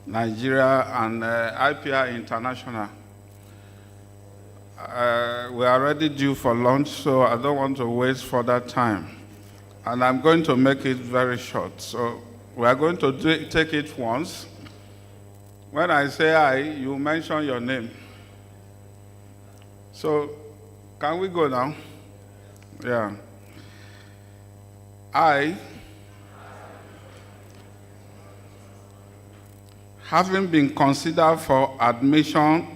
Nigeria and IPI International. We are already due for lunch, so I don't want to waste further time. And I'm going to make it very short. So we are going to take it once. When I say I, you mention your name. So can we go now? Yeah. I, having been considered for admission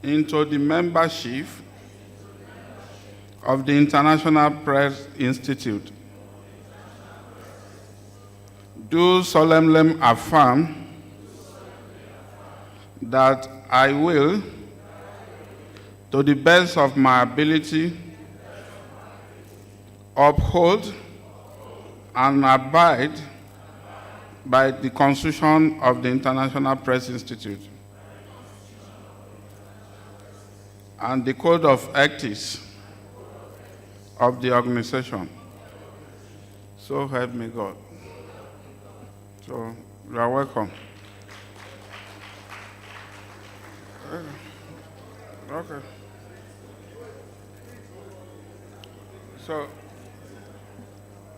into the membership of the International Press Institute, do solemnly affirm that I will, to the best of my ability, uphold and abide by the Constitution of the International Press Institute and the Code of Ethics of the organization, So help me God. So you are welcome. Okay. So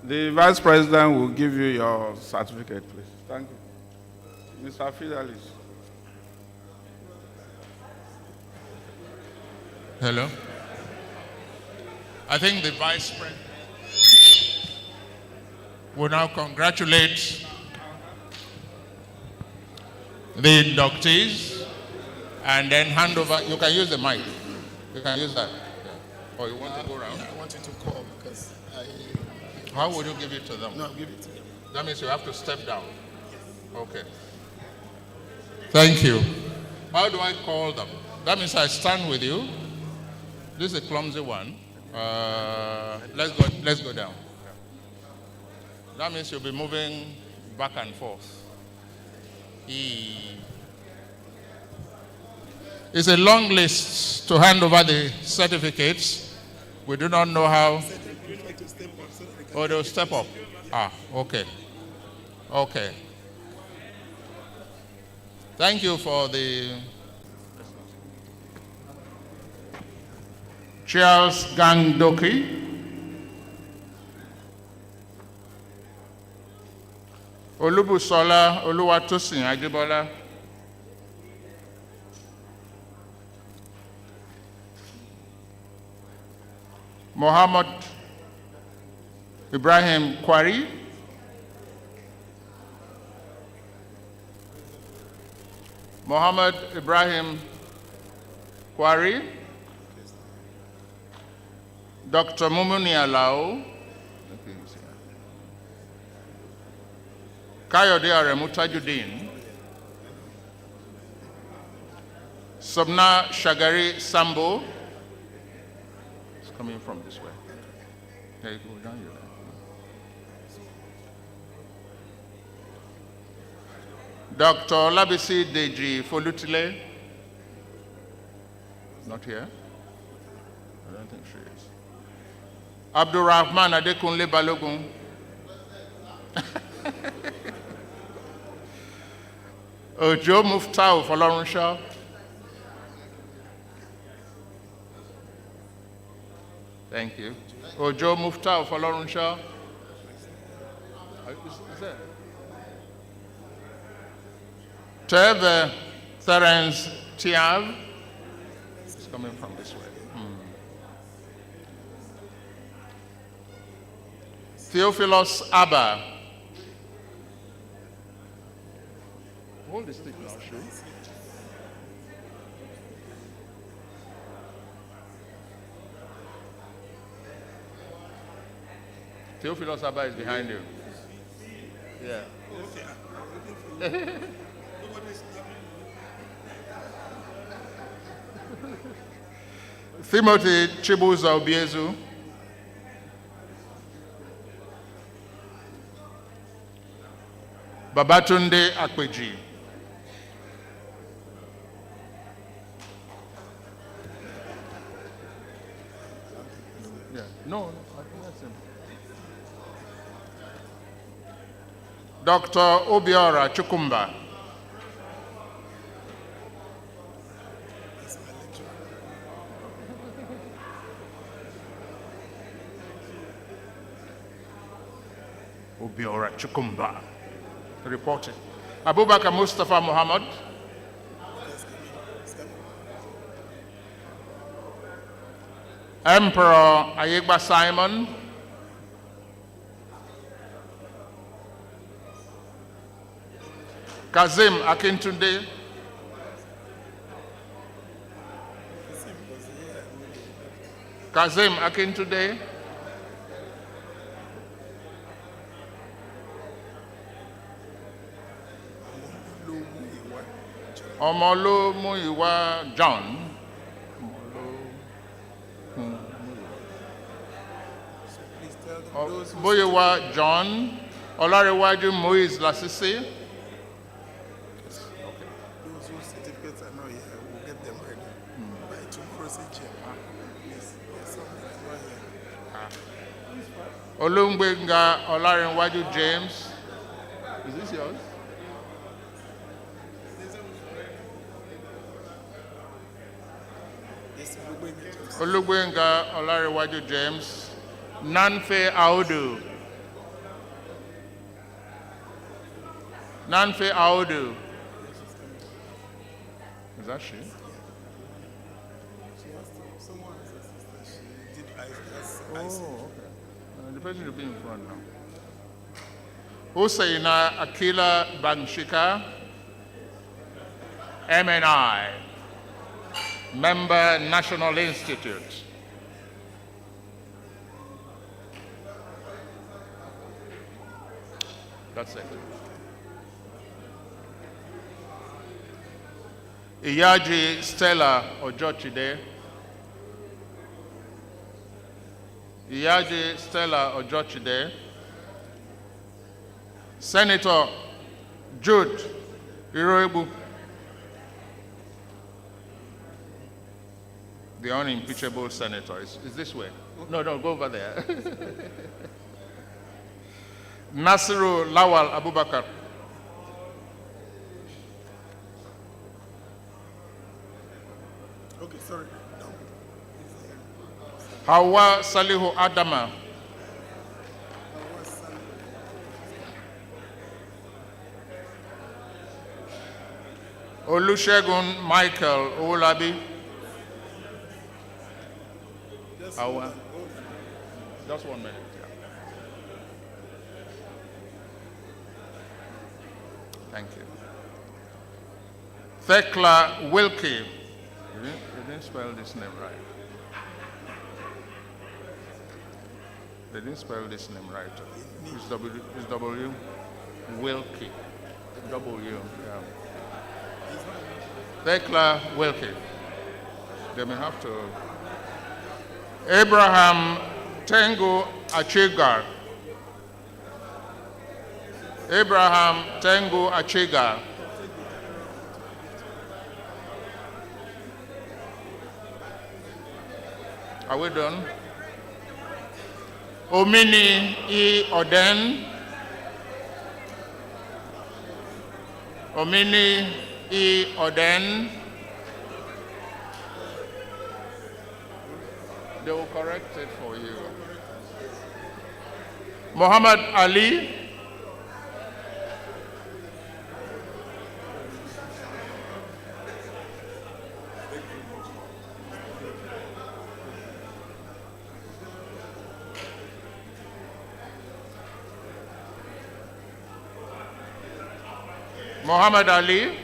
the Vice President will give you your certificate, please. Thank you. Mr. Fidelis. Hello. I think the Vice President will now congratulate the inductees and then hand over. You can use the mic. You can use that. Yeah. Or you want to go around? I want you to call because I... How would you give it to them? No, I'll give it to them. That means you have to step down. Okay. Thank you. How do I call them? That means I stand with you. This is a clumsy one. Let's go down. That means you'll be moving back and forth. It's a long list to hand over the certificates. We do not know how. Oh, they'll step up. Ah, okay. Okay. Thank you for the Charles Gangdoki. Olubusola Oluwatosin Ajibola. Mohammed Ibrahim Kwari. Mohammed Ibrahim Kwari. Dr. Mumuni Alao. Kayode Aremu Tajuddin. Sabna Shagari Sambo. It's coming from this way. There you go, down here. Dr. Labisi Deji Folutile. Not here. I don't think she is. Abdul Rahman Adekunle Balogun. Ojo Muftau Folorunshaw. Thank you. Ojo Muftau Folorunshaw. Is there? Teve Terence Tiav. It's coming from this way. Theophilus Abba. Hold the stick now, show. Theophilus Abba is behind you. Yeah. Timothy Chibuza Obiezu. Babatunde Akpeji. Yeah. No, I think that's him. Dr. Obiora Chukumba. Obiora Chukumba. Reporting. Abubakar Mustafa Muhammad. Emperor Ayegba Simon. Kazim Akintunde. Kazim Akintunde. Omolo Muiwa John. Muiwa John. Olariwaju Moise Lasisi. Those whose certificates are not here, we'll get them ready by tomorrow's AGM. Yes, something is not here. Olungbenga Olarinwaju James. Is this yours? Olungbenga Olarinwaju James. Nanfe Audu. Nanfe Audu. Is that she? Oh, okay. The person should be in front now. Husseina Akila Banshika, MNI, Member National Institute. That's it. Iyaji Stella Ojochide. Iyaji Stella Ojochide. Senator Jude Iroebu. The unimpeachable senator. Is this way? No, go over there. Nasiru Lawal Abubakar. Okay, sorry. No. Hawa Salihu Adama. Olusegun Michael Olabi. Hawa. Just 1 minute. Thank you. Thekla Wilkie. You didn't spell this name right. They didn't spell this name right. It's W. Wilkie. W. Yeah. Thekla Wilkie. They may have to. Abraham Tengu Achigar. Abraham Tengu Achigar. Are we done? Omini E. Oden. Omini E. Oden. They will correct it for you. Muhammad Ali. Muhammad Ali.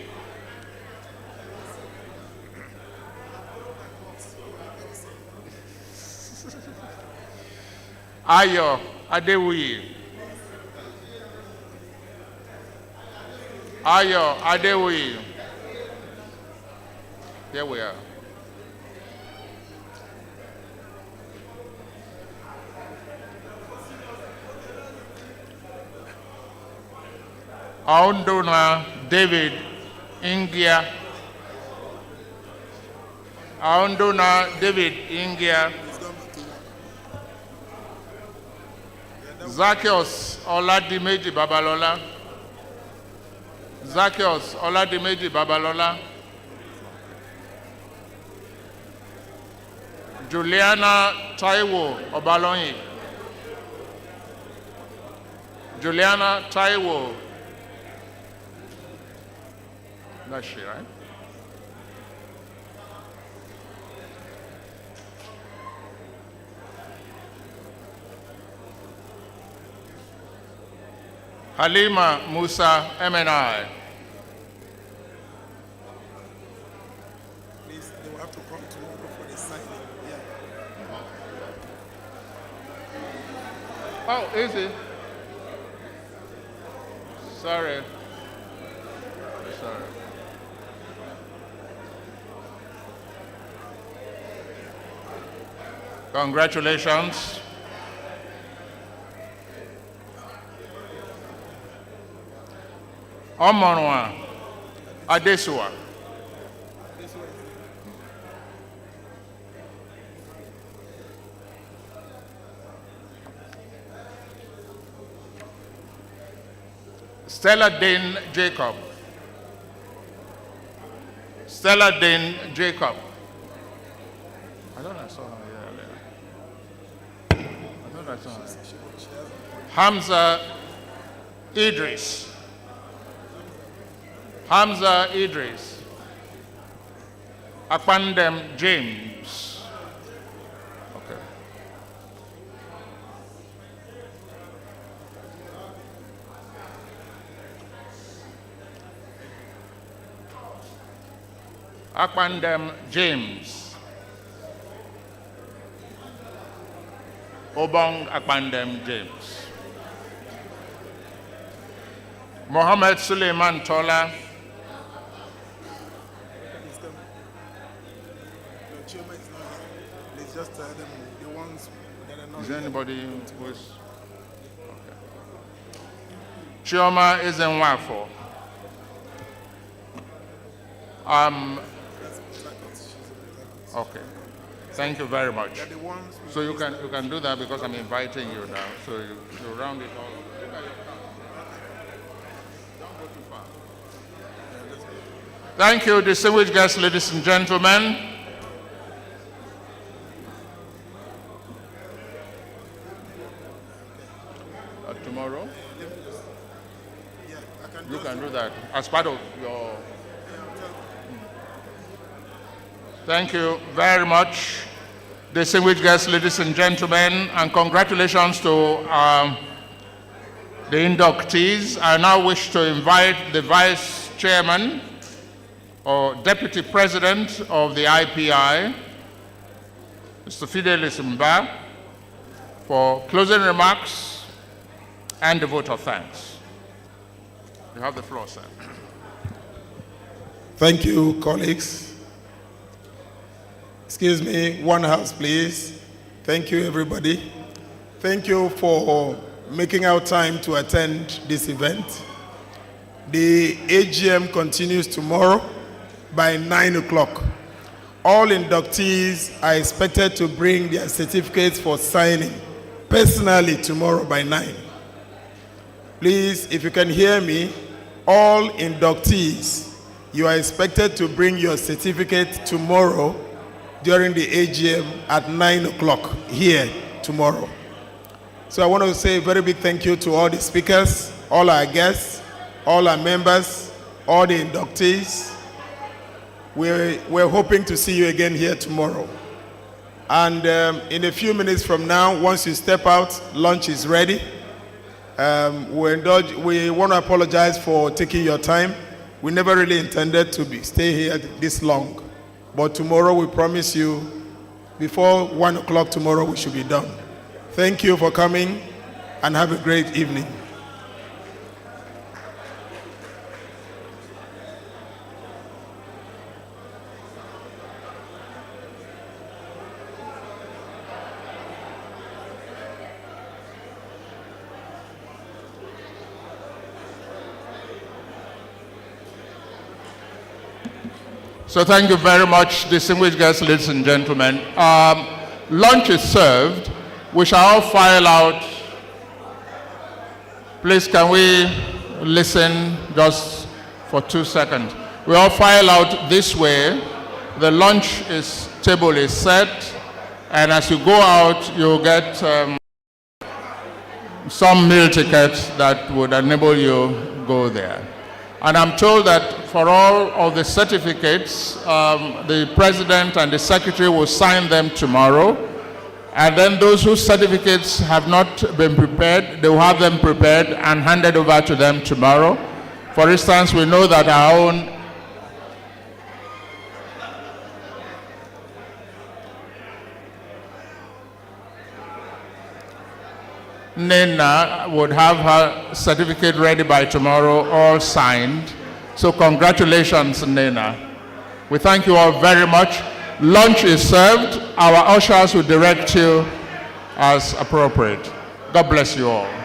Ayo Adewuyi. Ayo Adewuyi. Here we are. Aundona David Ingia. Aundona David Ingia. Zacchaeus Oladimeji Babalola. Zacchaeus Oladimeji Babalola. Juliana Taiwo Obalonyi. Juliana Taiwo. That's she, right? Halima Musa MNI. Please, they will have to come tomorrow for the signing. Yeah. Oh, easy. Sorry. Congratulations. Omonwa Adesua. Stella Dane Jacob. Stella Dane Jacob. I don't know, I saw her here earlier. I don't know, I saw her. Hamza Idris. Hamza Idris. Akpandem James. Okay. Akpandem James. Obong Akpandem James. Mohammed Suleiman Tola. Just the ones that are not. Is there anybody who is? Okay. Chioma is in Wafo. Okay. Thank you very much. So you can do that because I'm inviting you now. So you round it all up. Thank you, distinguished guests, ladies and gentlemen. Tomorrow? You can do that as part of your... Thank you very much, distinguished guests, ladies and gentlemen, and congratulations to the inductees. I now wish to invite the Vice Chairman or Deputy President of the IPI, Mr. Fidelis Mba, for closing remarks and the vote of thanks. You have the floor, sir. Thank you, colleagues. Excuse me, one house, please. Thank you, everybody. Thank you for making our time to attend this event. The AGM continues tomorrow by 9 o'clock. All inductees are expected to bring their certificates for signing personally tomorrow by 9. Please, if you can hear me, all inductees, you are expected to bring your certificate tomorrow during the AGM at 9 o'clock here tomorrow. So I want to say a very big thank you to all the speakers, all our guests, all our members, all the inductees. We're hoping to see you again here tomorrow. And in a few minutes from now, once you step out, lunch is ready. We want to apologize for taking your time. We never really intended to stay here this long. But tomorrow, we promise you, before 1 o'clock tomorrow, we should be done. Thank you for coming, and have a great evening. So thank you very much, distinguished guests, ladies and gentlemen. Lunch is served. We shall all file out. Please, can we listen just for 2 seconds? We all file out this way. The lunch table is set, and as you go out, you'll get some meal tickets that would enable you go there. And I'm told that for all of the certificates, the President and the Secretary will sign them tomorrow. And then those whose certificates have not been prepared, they will have them prepared and handed over to them tomorrow. For instance, we know that our own Nena would have her certificate ready by tomorrow, all signed. So congratulations, Nena. We thank you all very much. Lunch is served. Our ushers will direct you as appropriate. God bless you all.